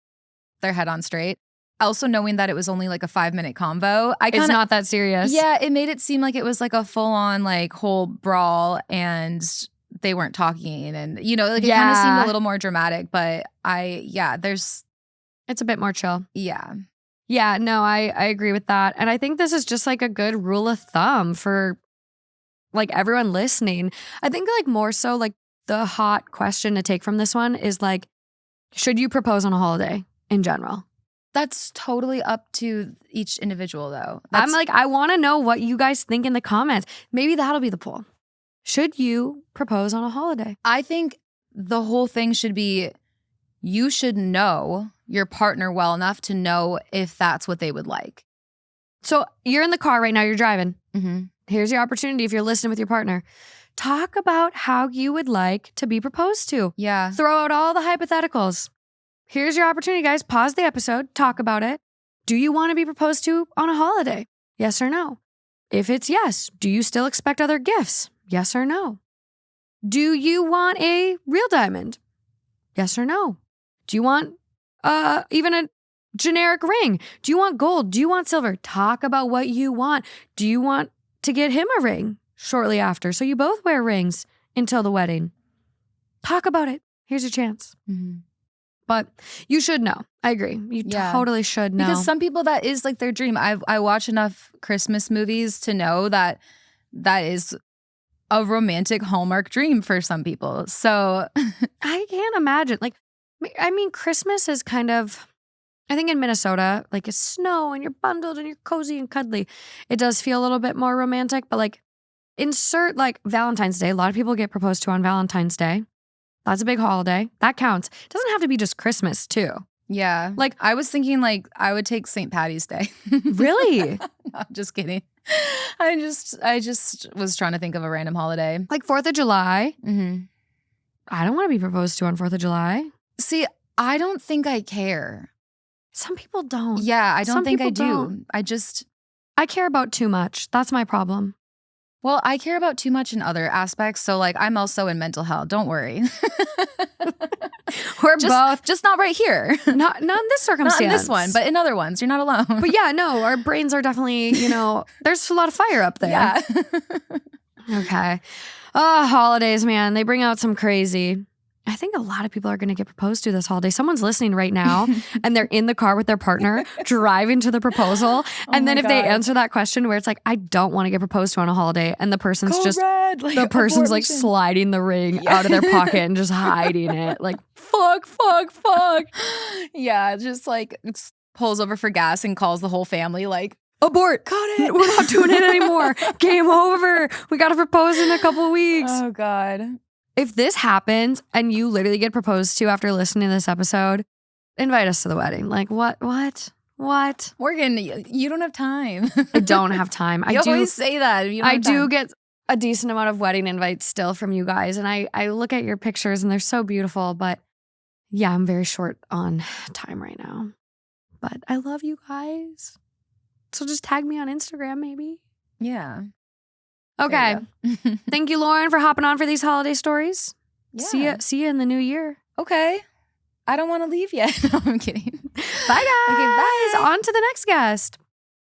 their head on straight. Also, knowing that it was only like a 5-minute convo, It's not that serious. Yeah, it made it seem like it was like a full-on like whole brawl and they weren't talking, and like it kind of seemed a little more dramatic. But It's a bit more chill. yeah. Yeah, no, I agree with that. And I think this is just like a good rule of thumb for like everyone listening. I think like more so like the hot question to take from this one is like, should you propose on a holiday in general? That's totally up to each individual, though. I'm like, I want to know what you guys think in the comments. Maybe that'll be the poll. Should you propose on a holiday? I think the whole thing should be, you should know your partner well enough to know if that's what they would like. So you're in the car right now, you're driving. Mm-hmm. Here's your opportunity if you're listening with your partner. Talk about how you would like to be proposed to. Yeah. Throw out all the hypotheticals. Here's your opportunity, guys. Pause the episode. Talk about it. Do you want to be proposed to on a holiday? Yes or no? If it's yes, do you still expect other gifts? Yes or no? Do you want a real diamond? Yes or no? Do you want even a generic ring? Do you want gold? Do you want silver? Talk about what you want. Do you want to get him a ring shortly after so you both wear rings until the wedding? Talk about it. Here's your chance. Mm-hmm. But you should know. I agree. You totally should know. Because some people, that is like their dream. I watch enough Christmas movies to know that is a romantic Hallmark dream for some people. So I can't imagine. Like, I mean, Christmas is kind of, I think in Minnesota, like it's snow and you're bundled and you're cozy and cuddly. It does feel a little bit more romantic, but like insert like Valentine's Day. A lot of people get proposed to on Valentine's Day. That's a big holiday. That counts. It doesn't have to be just Christmas too. yeah, Like I was thinking like I would take St. Patty's Day. Really? No, I'm just kidding. I just was trying to think of a random holiday. Like 4th of July. Mm-hmm. I don't want to be proposed to on 4th of July. See, I don't think I care. Some people don't. Yeah, I don't Some think I people do. don't. I care about too much. That's my problem. Well, I care about too much in other aspects. So like I'm also in mental health. Don't worry. We're both just not right here. not in this circumstance. Not in this one, but in other ones. You're not alone. But yeah, no, our brains are definitely, there's a lot of fire up there. Yeah. Okay. Oh, holidays, man. They bring out some crazy. I think a lot of people are going to get proposed to this holiday. Someone's listening right now and they're in the car with their partner driving to the proposal. And then if they answer that question where it's like, I don't want to get proposed to on a holiday. And the person's the person's like sliding the ring out of their pocket and just hiding it. Like, fuck. Yeah, just like pulls over for gas and calls the whole family like, abort. Got it. We're not doing it anymore. Game over. We got to propose in a couple of weeks. oh God. If this happens and you literally get proposed to after listening to this episode, invite us to the wedding. Like, what? Morgan, you don't have time. I don't have time. You always say that. I do get a decent amount of wedding invites still from you guys. And I look at your pictures and they're so beautiful. But yeah, I'm very short on time right now. But I love you guys. So just tag me on Instagram, maybe. Yeah. Okay. Thank you, Lauren, for hopping on for these holiday stories. Yeah. See you in the new year. Okay. I don't want to leave yet. No, I'm kidding. Bye, guys. Okay, bye. On to the next guest.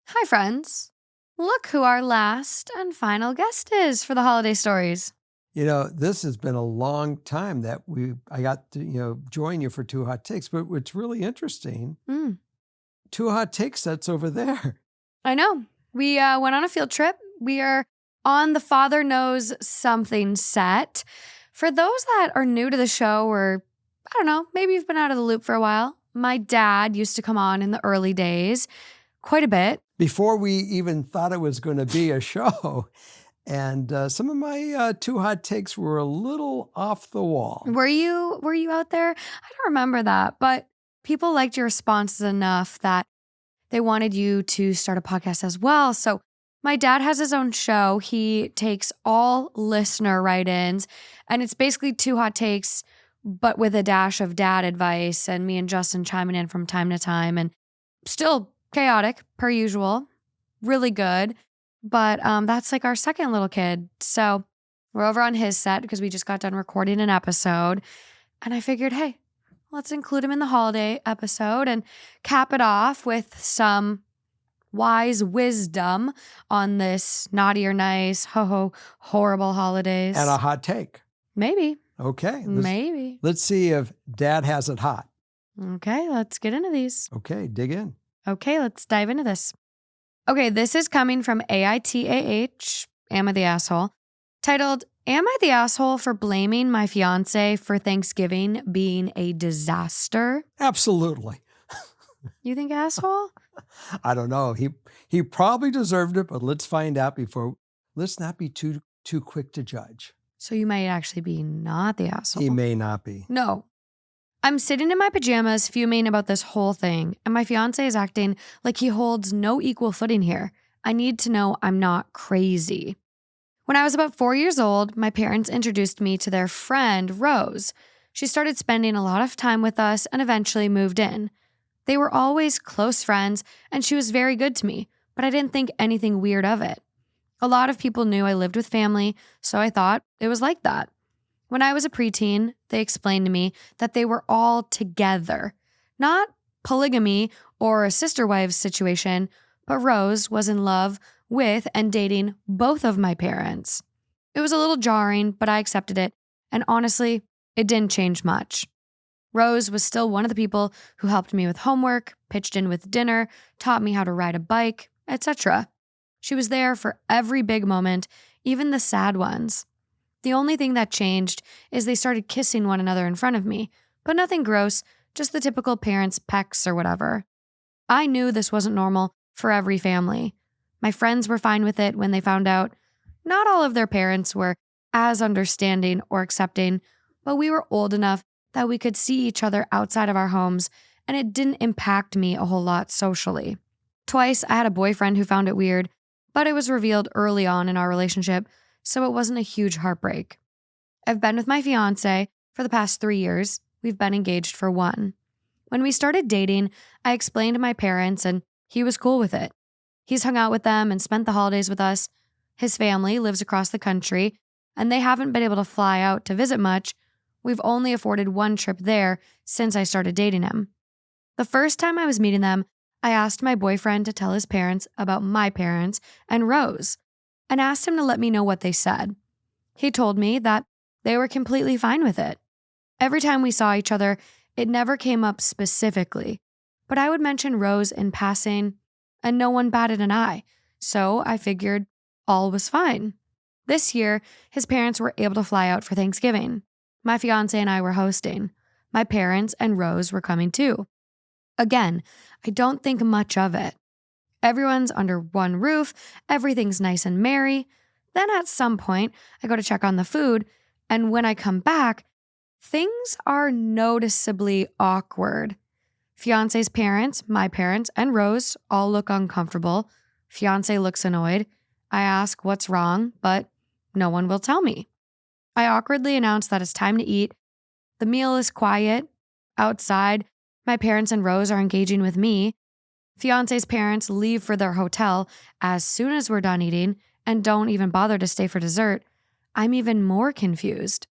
Hi, friends. Look who our last and final guest is for the holiday stories. This has been a long time that I got to, join you for Two Hot Takes, but what's really interesting, Two Hot Takes, that's over there. I know. We went on a field trip. We are on the Father Knows Something set. For those that are new to the show or, I don't know, maybe you've been out of the loop for a while, my dad used to come on in the early days quite a bit. Before we even thought it was going to be a show. And some of my Two Hot Takes were a little off the wall. Were you out there? I don't remember that, but people liked your responses enough that they wanted you to start a podcast as well. So my dad has his own show. He takes all listener write-ins, and it's basically Two Hot Takes but with a dash of dad advice and me and Justin chiming in from time to time, and still chaotic per usual. Really good. But that's like our second little kid. So we're over on his set because we just got done recording an episode. And I figured, hey, let's include him in the holiday episode and cap it off with some wise wisdom on this naughty or nice, horrible holidays. And a hot take. Maybe. Okay. Maybe. Let's see if Dad has it hot. Okay, let's get into these. Okay, dig in. Okay, let's dive into this. Okay, this is coming from AITAH, Am I the Asshole, titled, Am I the Asshole for blaming my fiance for Thanksgiving being a disaster? Absolutely. You think asshole? I don't know. He probably deserved it, but let's find out before. Let's not be too quick to judge. So you might actually be not the asshole. He may not be. No. I'm sitting in my pajamas fuming about this whole thing, and my fiance is acting like he holds no equal footing here. I need to know I'm not crazy. When I was about 4 years old, my parents introduced me to their friend, Rose. She started spending a lot of time with us and eventually moved in. They were always close friends, and she was very good to me, but I didn't think anything weird of it. A lot of people knew I lived with family, so I thought it was like that. When I was a preteen, they explained to me that they were all together. Not polygamy or a sister wives situation, but Rose was in love with and dating both of my parents. It was a little jarring, but I accepted it, and honestly, it didn't change much. Rose was still one of the people who helped me with homework, pitched in with dinner, taught me how to ride a bike, etc. She was there for every big moment, even the sad ones. The only thing that changed is they started kissing one another in front of me, but nothing gross, just the typical parents' pecks or whatever. I knew this wasn't normal for every family. My friends were fine with it when they found out. Not all of their parents were as understanding or accepting, but we were old enough that we could see each other outside of our homes, and it didn't impact me a whole lot socially. Twice, I had a boyfriend who found it weird, but it was revealed early on in our relationship, so it wasn't a huge heartbreak. I've been with my fiance for the past 3 years. We've been engaged for 1. When we started dating, I explained to my parents, and he was cool with it. He's hung out with them and spent the holidays with us. His family lives across the country, and they haven't been able to fly out to visit much. We've only afforded 1 trip there since I started dating him. The first time I was meeting them, I asked my boyfriend to tell his parents about my parents and Rose, and asked him to let me know what they said. He told me that they were completely fine with it. Every time we saw each other, it never came up specifically, but I would mention Rose in passing, and no one batted an eye, so I figured all was fine. This year, his parents were able to fly out for Thanksgiving. My fiance and I were hosting. My parents and Rose were coming too. Again, I don't think much of it. Everyone's under one roof, everything's nice and merry. Then at some point, I go to check on the food, and when I come back, things are noticeably awkward. Fiance's parents, my parents, and Rose all look uncomfortable. Fiance looks annoyed. I ask what's wrong, but no one will tell me. I awkwardly announce that it's time to eat. The meal is quiet. Outside, my parents and Rose are engaging with me. Fiance's parents leave for their hotel as soon as we're done eating and don't even bother to stay for dessert. I'm even more confused.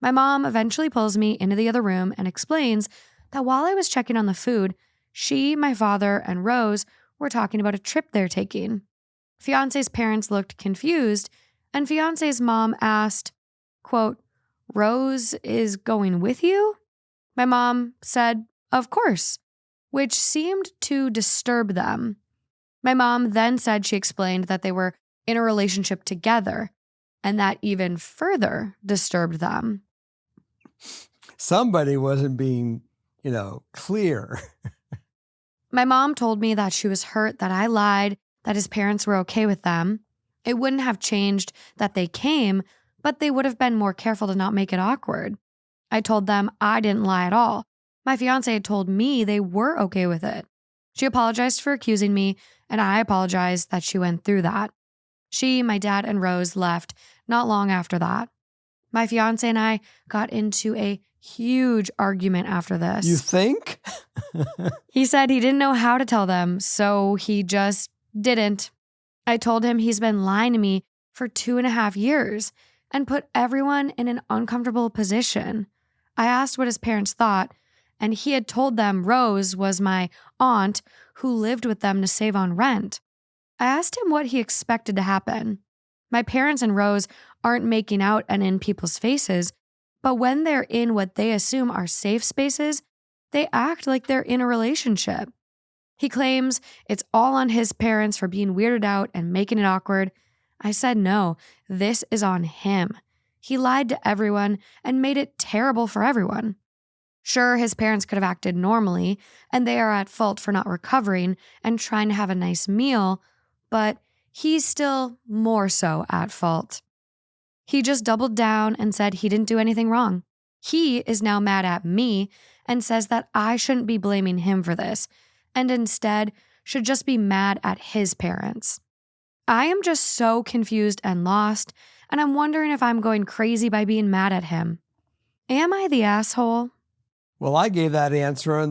My mom eventually pulls me into the other room and explains that while I was checking on the food, she, my father, and Rose were talking about a trip they're taking. Fiance's parents looked confused, and Fiance's mom asked, quote, "Rose is going with you?" My mom said, "Of course," which seemed to disturb them. My mom then said she explained that they were in a relationship together, and that even further disturbed them. Somebody wasn't being, clear. My mom told me that she was hurt that I lied, that his parents were okay with them. It wouldn't have changed that they came, but they would have been more careful to not make it awkward. I told them I didn't lie at all. My fiance had told me they were okay with it. She apologized for accusing me, and I apologized that she went through that. She, my dad, and Rose left not long after that. My fiance and I got into a huge argument after this. You think? He said he didn't know how to tell them, so he just didn't. I told him he's been lying to me for 2.5 years and put everyone in an uncomfortable position. I asked what his parents thought, and he had told them Rose was my aunt who lived with them to save on rent. I asked him what he expected to happen. My parents and Rose aren't making out and in people's faces, but when they're in what they assume are safe spaces, they act like they're in a relationship. He claims it's all on his parents for being weirded out and making it awkward. I said no, this is on him. He lied to everyone and made it terrible for everyone. Sure, his parents could have acted normally, and they are at fault for not recovering and trying to have a nice meal, but he's still more so at fault. He just doubled down and said he didn't do anything wrong. He is now mad at me and says that I shouldn't be blaming him for this, and instead should just be mad at his parents. I am just so confused and lost, and I'm wondering if I'm going crazy by being mad at him. Am I the asshole? Well, I gave that answer in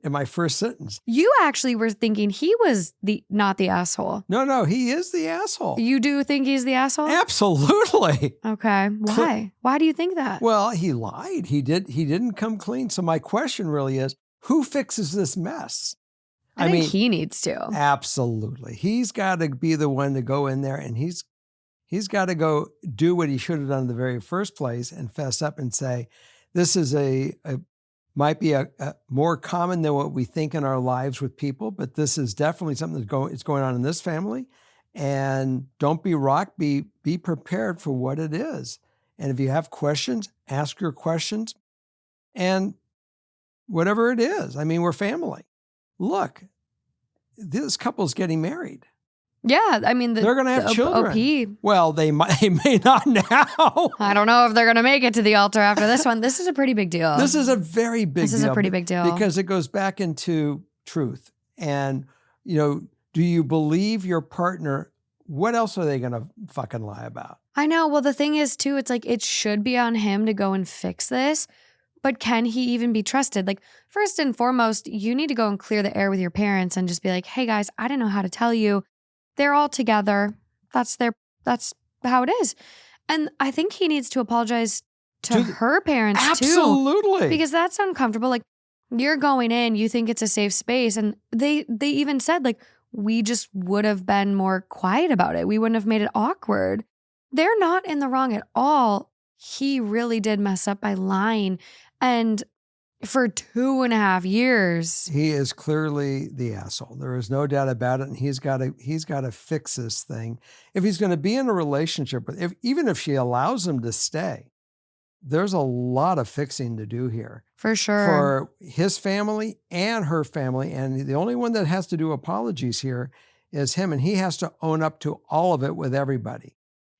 my first sentence. You actually were thinking he was not the asshole. No, he is the asshole. You do think he's the asshole? Absolutely. Okay. Why? Why do you think that? Well, he lied. He didn't come clean. So my question really is, who fixes this mess? I think he needs to. Absolutely. He's got to be the one to go in there, and he's got to go do what he should have done in the very first place and fess up and say, this is might be a more common than what we think in our lives with people, but this is definitely something that's going on in this family. And don't be rocked. Be prepared for what it is. And if you have questions, ask your questions. And whatever it is, I mean, we're family. Look, this couple's getting married. Yeah, I mean, they're going to have children. OP. Well, they may not now. I don't know if they're going to make it to the altar after this one. This is a pretty big deal. This is a very big deal. This is a pretty big deal. Because it goes back into truth. And, do you believe your partner? What else are they going to fucking lie about? I know. Well, the thing is, too, it's like it should be on him to go and fix this. But can he even be trusted? Like, first and foremost, you need to go and clear the air with your parents and just be like, hey, guys, I didn't know how to tell you. They're all together. That's how it is. And I think he needs to apologize to her parents too. Absolutely. Because that's uncomfortable. Like, you're going in, you think it's a safe space. And they even said, like, we just would have been more quiet about it. We wouldn't have made it awkward. They're not in the wrong at all. He really did mess up by lying. And for 2.5 years. He is clearly the asshole. There is no doubt about it. And he's got to fix this thing. If he's going to be in a relationship even if she allows him to stay, there's a lot of fixing to do here. For sure. For his family and her family. And the only one that has to do apologies here is him. And he has to own up to all of it with everybody.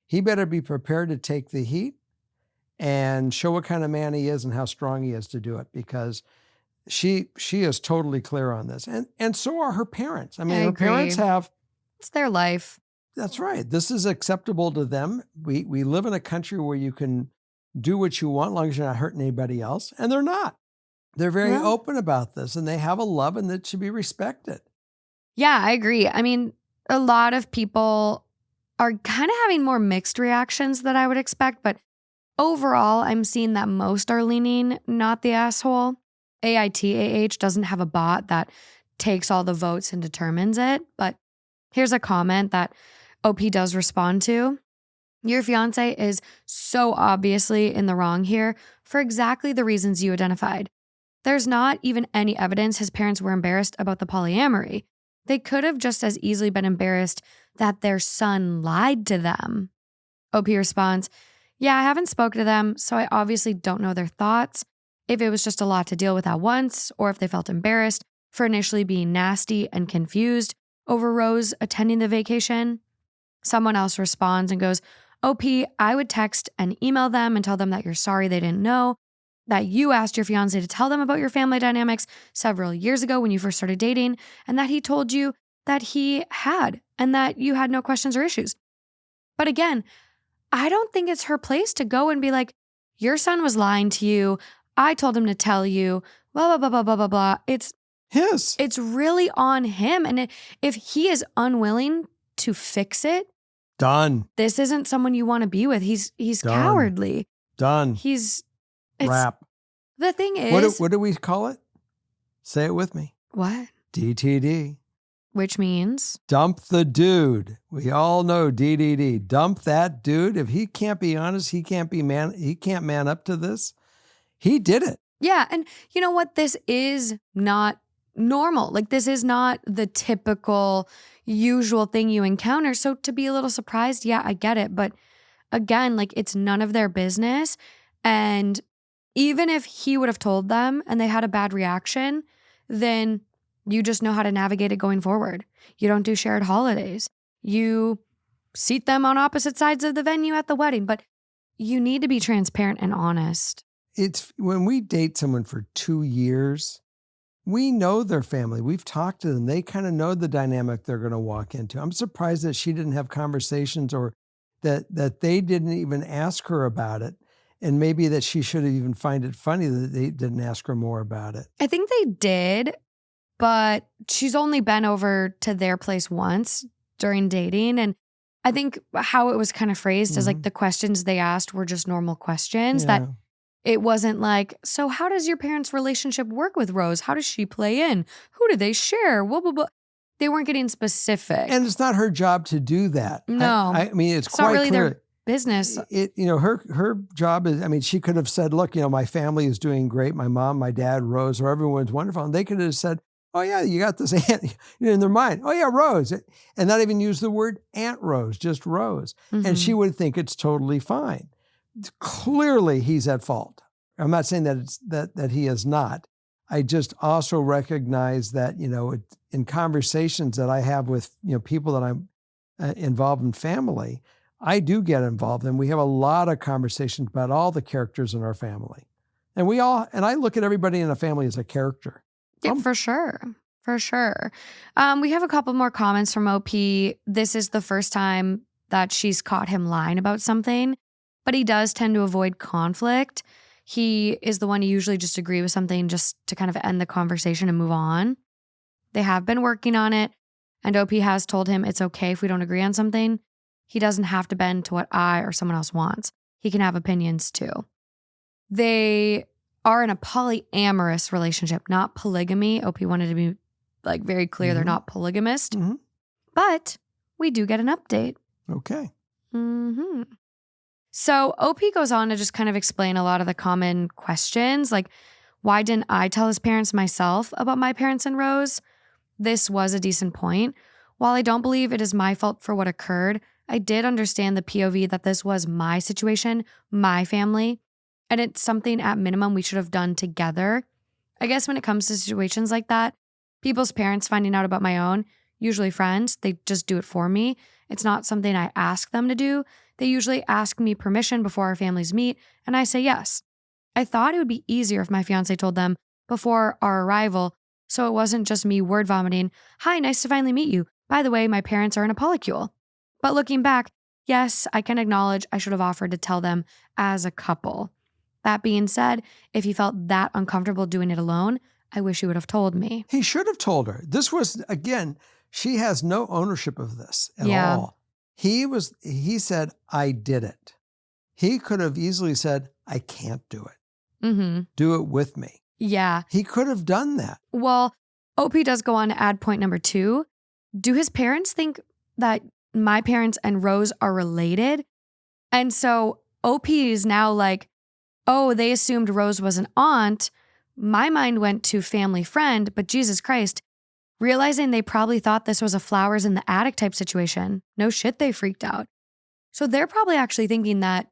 He better be prepared to take the heat and show what kind of man he is and how strong he is to do it, because she is totally clear on this. And so are her parents. I mean, her parents have... It's their life. That's right. This is acceptable to them. We live in a country where you can do what you want as long as you're not hurting anybody else. And they're not. They're very open about this, and they have a love, and that should be respected. Yeah, I agree. I mean, a lot of people are kind of having more mixed reactions than I would expect, but overall, I'm seeing that most are leaning not the asshole. AITAH doesn't have a bot that takes all the votes and determines it, but here's a comment that OP does respond to. Your fiance is so obviously in the wrong here for exactly the reasons you identified. There's not even any evidence his parents were embarrassed about the polyamory. They could have just as easily been embarrassed that their son lied to them. OP responds, yeah, I haven't spoken to them, so I obviously don't know their thoughts, if it was just a lot to deal with at once, or if they felt embarrassed for initially being nasty and confused over Rose attending the vacation. Someone else responds and goes, OP, I would text and email them and tell them that you're sorry they didn't know, that you asked your fiance to tell them about your family dynamics several years ago when you first started dating, and that he told you that he had, and that you had no questions or issues. But again, I don't think it's her place to go and be like, your son was lying to you. I told him to tell you, blah, blah, blah, blah, blah, blah, blah. It's really on him. And if he is unwilling to fix it, Done. this isn't someone you want to be with. He's Done. cowardly. Done. Wrap. The thing is, What do we call it? Say it with me. what? DTD. Which means Dump the dude. We all know DDD. Dump that dude. If he can't be honest, he can't man up to this. He did it. yeah. And you know what? This is not normal. Like, this is not the typical, usual thing you encounter. So to be a little surprised, yeah, I get it. But again, like, it's none of their business. And even if he would have told them and they had a bad reaction, then you just know how to navigate it going forward. You don't do shared holidays. You seat them on opposite sides of the venue at the wedding. But you need to be transparent and honest. It's when we date someone for 2 years, we know their family. We've talked to them. They kind of know the dynamic they're going to walk into. I'm surprised that she didn't have conversations or that they didn't even ask her about it. And maybe that she should have even find it funny that they didn't ask her more about it. I think they did, but she's only been over to their place once during dating. And I think how it was kind of phrased as like the questions they asked were just normal questions that it wasn't like, so how does your parents' relationship work with Rose? How does she play in? Who do they share? Blah, blah, blah. They weren't getting specific. And it's not her job to do that. No. I mean, it's quite not really clear. their business. Her job is, I mean, she could have said, look, my family is doing great. My mom, my dad, Rose, or everyone's wonderful. And they could have said, oh yeah, you got this aunt in their mind. Oh yeah, Rose. And not even use the word Aunt Rose, just Rose. And she would think it's totally fine. Clearly he's at fault. I'm not saying that he is not. I just also recognize that, in conversations that I have with, people that I'm involved in family, I do get involved, and we have a lot of conversations about all the characters in our family. And I look at everybody in a family as a character. Yeah, for sure. For sure. We have a couple more comments from OP. This is the first time that she's caught him lying about something, but he does tend to avoid conflict. He is the one to usually just agree with something just to kind of end the conversation and move on. They have been working on it, and OP has told him it's okay if we don't agree on something. He doesn't have to bend to what I or someone else wants. He can have opinions too. They are in a polyamorous relationship, not polygamy. OP wanted to be very clear they're not polygamist. But we do get an update. Okay. So OP goes on to just kind of explain a lot of the common questions, like, why didn't I tell his parents myself about my parents and Rose? This was a decent point. While I don't believe it is my fault for what occurred, I did understand the POV that this was my situation, my family, and it's something at minimum we should have done together. I guess when it comes to situations like that, people's parents finding out about my own, usually friends, they just do it for me. It's not something I ask them to do. They usually ask me permission before our families meet, and I say yes. I thought it would be easier if my fiance told them before our arrival, so it wasn't just me word vomiting, hi, nice to finally meet you. By the way, my parents are in a polycule. But looking back, yes, I can acknowledge I should have offered to tell them as a couple. That being said, if he felt that uncomfortable doing it alone, I wish he would have told me. He should have told her. This was, again, she has no ownership of this at all. He said, I did it. He could have easily said, I can't do it. Do it with me. Yeah. He could have done that. Well, OP does go on to add point number 2. Do his parents think that my parents and Rose are related? And so OP is now like, oh, they assumed Rose was an aunt. My mind went to family friend, but Jesus Christ, realizing they probably thought this was a flowers in the attic type situation. No shit, they freaked out. So they're probably actually thinking that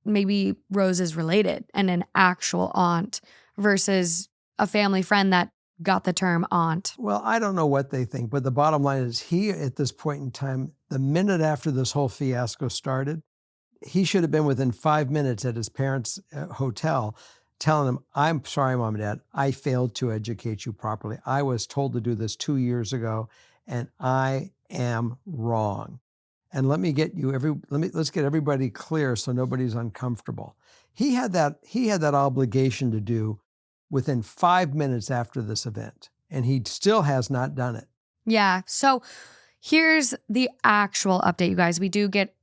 maybe Rose is related and an actual aunt versus a family friend that got the term aunt. Well, I don't know what they think, but the bottom line is he, at this point in time, the minute after this whole fiasco started, he should have been within 5 minutes at his parents' hotel telling them, I'm sorry, Mom and Dad, I failed to educate you properly. I was told to do this 2 years ago, and I am wrong. And let's get everybody clear so nobody's uncomfortable. He had that obligation to do within 5 minutes after this event, and he still has not done it. Yeah. So here's the actual update, you guys. We do get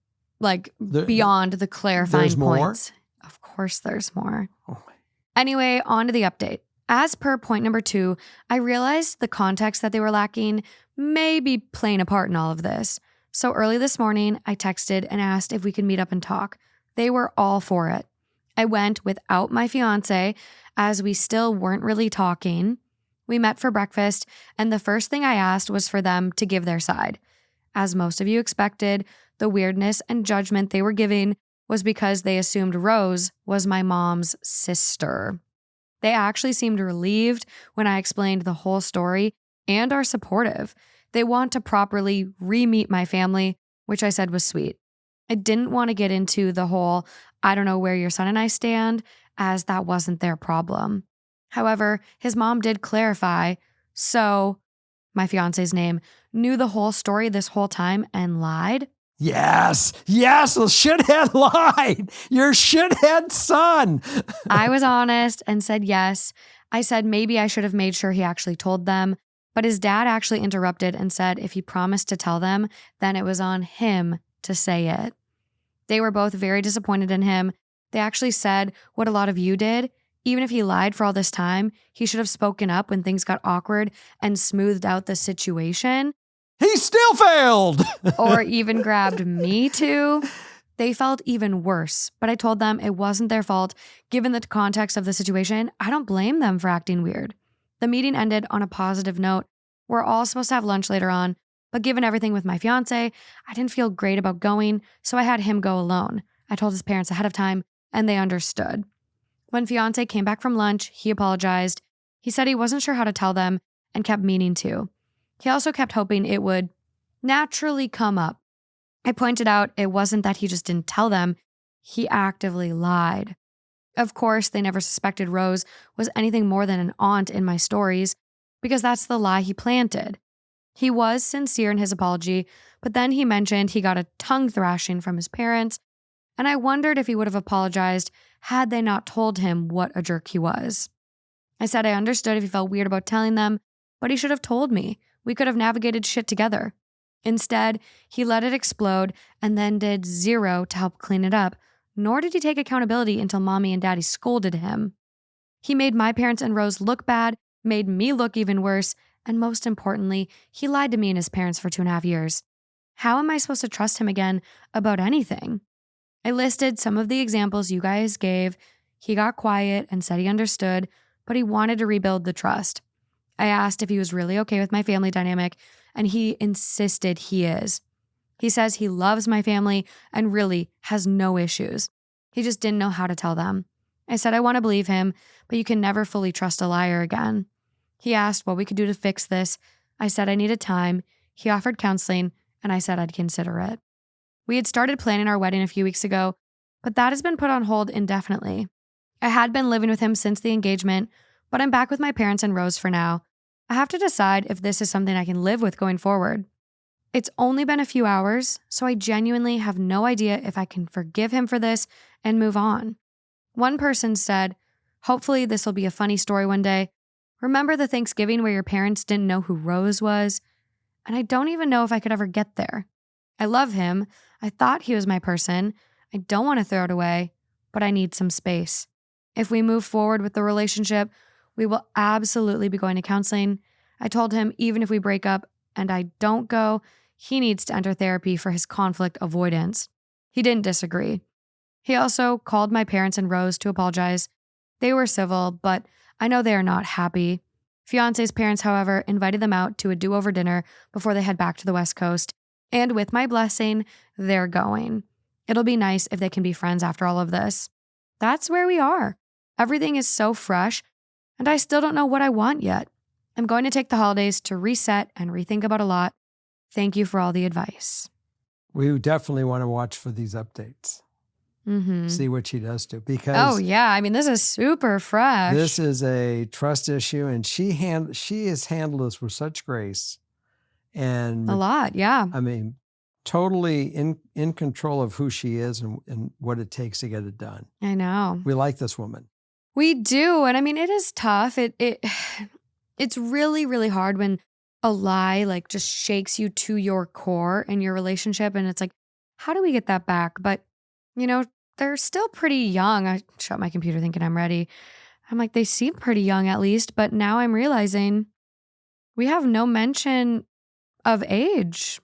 beyond the clarifying there's more? points. Of course there's more. Oh my. Anyway, on to the update. As per point number 2, I realized the context that they were lacking may be playing a part in all of this. So early this morning, I texted and asked if we could meet up and talk. They were all for it. I went without my fiance, as we still weren't really talking. We met for breakfast, and the first thing I asked was for them to give their side. As most of you expected, the weirdness and judgment they were giving was because they assumed Rose was my mom's sister. They actually seemed relieved when I explained the whole story and are supportive. They want to properly re-meet my family, which I said was sweet. I didn't want to get into the whole, I don't know where your son and I stand, as that wasn't their problem. However, his mom did clarify, so my fiance's name knew the whole story this whole time and lied. Yes, the shithead lied. Your shithead son. I was honest and said yes. I said maybe I should have made sure he actually told them, but his dad actually interrupted and said if he promised to tell them, then it was on him to say it. They were both very disappointed in him. They actually said what a lot of you did. Even if he lied for all this time, he should have spoken up when things got awkward and smoothed out the situation. He still failed. Or even grabbed me too. They felt even worse, but I told them it wasn't their fault. Given the context of the situation, I don't blame them for acting weird. The meeting ended on a positive note. We're all supposed to have lunch later on, but given everything with my fiance, I didn't feel great about going, so I had him go alone. I told his parents ahead of time, and they understood. When fiance came back from lunch, he apologized. He said he wasn't sure how to tell them and kept meaning to. He also kept hoping it would naturally come up. I pointed out it wasn't that he just didn't tell them, he actively lied. Of course, they never suspected Rose was anything more than an aunt in my stories, because that's the lie he planted. He was sincere in his apology, but then he mentioned he got a tongue thrashing from his parents, and I wondered if he would have apologized had they not told him what a jerk he was. I said I understood if he felt weird about telling them, but he should have told me. We could have navigated shit together. Instead, he let it explode and then did zero to help clean it up, nor did he take accountability until mommy and daddy scolded him. He made my parents and Rose look bad, made me look even worse, and most importantly, he lied to me and his parents for 2.5 years. How am I supposed to trust him again about anything? I listed some of the examples you guys gave. He got quiet and said he understood, but he wanted to rebuild the trust. I asked if he was really okay with my family dynamic, and he insisted he is. He says he loves my family and really has no issues. He just didn't know how to tell them. I said I want to believe him, but you can never fully trust a liar again. He asked what we could do to fix this. I said I needed time. He offered counseling, and I said I'd consider it. We had started planning our wedding a few weeks ago, but that has been put on hold indefinitely. I had been living with him since the engagement, but I'm back with my parents and Rose for now. I have to decide if this is something I can live with going forward. It's only been a few hours, so I genuinely have no idea if I can forgive him for this and move on. One person said, hopefully this will be a funny story one day. Remember the Thanksgiving where your parents didn't know who Rose was? And I don't even know if I could ever get there. I love him. I thought he was my person. I don't want to throw it away, but I need some space. If we move forward with the relationship, we will absolutely be going to counseling. I told him even if we break up and I don't go, he needs to enter therapy for his conflict avoidance. He didn't disagree. He also called my parents and Rose to apologize. They were civil, but I know they are not happy. Fiance's parents, however, invited them out to a do-over dinner before they head back to the West Coast. And with my blessing, they're going. It'll be nice if they can be friends after all of this. That's where we are. Everything is so fresh, and I still don't know what I want yet. I'm going to take the holidays to reset and rethink about a lot. Thank you for all the advice. We definitely want to watch for these updates. Mm-hmm. See what she does too. Because oh, yeah. I mean, this is super fresh. this is a trust issue, and she has handled this with such grace. And a lot, yeah. I mean, totally in control of who she is and what it takes to get it done. I know. We like this woman. We do. And I mean, it is tough. It's really, really hard when a lie like just shakes you to your core in your relationship. And it's like, how do we get that back? But, they're still pretty young. I shut my computer thinking I'm ready. I'm like, they seem pretty young at least. But now I'm realizing we have no mention of age.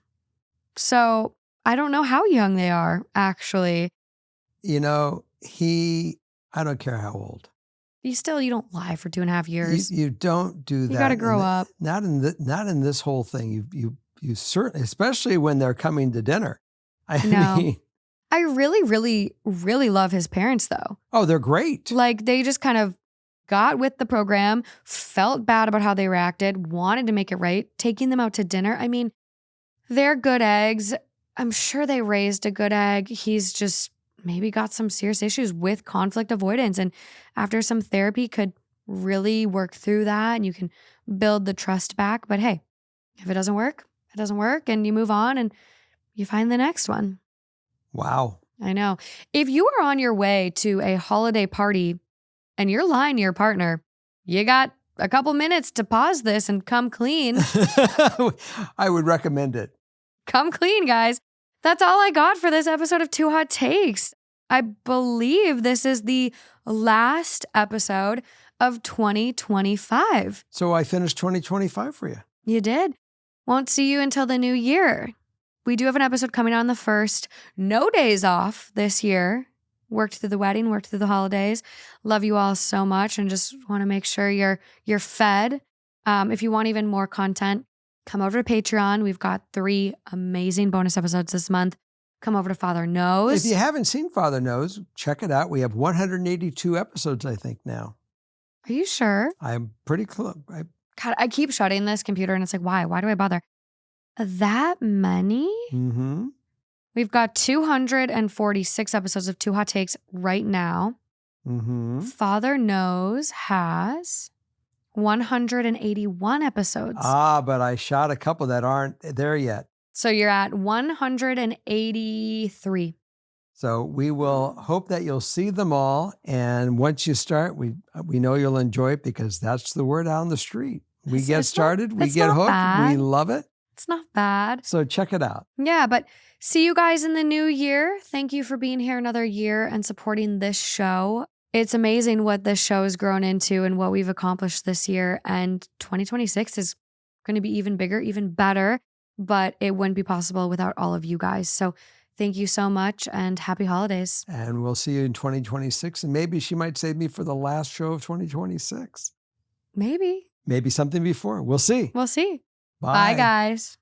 So I don't know how young they are, actually. I don't care how old. You don't lie for 2.5 years. You don't do that. You got to grow up. Not in this whole thing. You certainly, especially when they're coming to dinner. I mean, I really, really, really love his parents, though. Oh, they're great. Like, they just kind of got with the program, felt bad about how they reacted, wanted to make it right, taking them out to dinner. I mean, they're good eggs. I'm sure they raised a good egg. He's just maybe got some serious issues with conflict avoidance. And after some therapy could really work through that and you can build the trust back. But hey, if it doesn't work, it doesn't work. And you move on and you find the next one. Wow. I know. If you are on your way to a holiday party and you're lying to your partner, you got a couple minutes to pause this and come clean. I would recommend it. Come clean, guys. That's all I got for this episode of Two Hot Takes. I believe this is the last episode of 2025. So I finished 2025 for you. You did. Won't see you until the new year. We do have an episode coming on the 1st. No days off this year. Worked through the wedding, worked through the holidays. Love you all so much and just want to make sure you're fed. If you want even more content, come over to Patreon. We've got 3 amazing bonus episodes this month. Come over to Father Knows. If you haven't seen Father Knows, check it out. We have 182 episodes, I think, now. Are you sure? I'm pretty close. God, I keep shutting this computer and it's like, why? Why do I bother? That many? Mm-hmm. We've got 246 episodes of Two Hot Takes right now. Mm-hmm. Father Knows has 181 episodes. But I shot a couple that aren't there yet. So you're at 183. So we will hope that you'll see them all. And once you start, we know you'll enjoy it because that's the word out on the street. We get started, we get hooked, we love it. It's not bad. So check it out. Yeah, but see you guys in the new year. Thank you for being here another year and supporting this show. It's amazing what this show has grown into and what we've accomplished this year. And 2026 is going to be even bigger, even better. But it wouldn't be possible without all of you guys. So thank you so much and happy holidays. And we'll see you in 2026. And maybe she might save me for the last show of 2026. Maybe. Maybe something before. We'll see. We'll see. Bye. Bye, guys.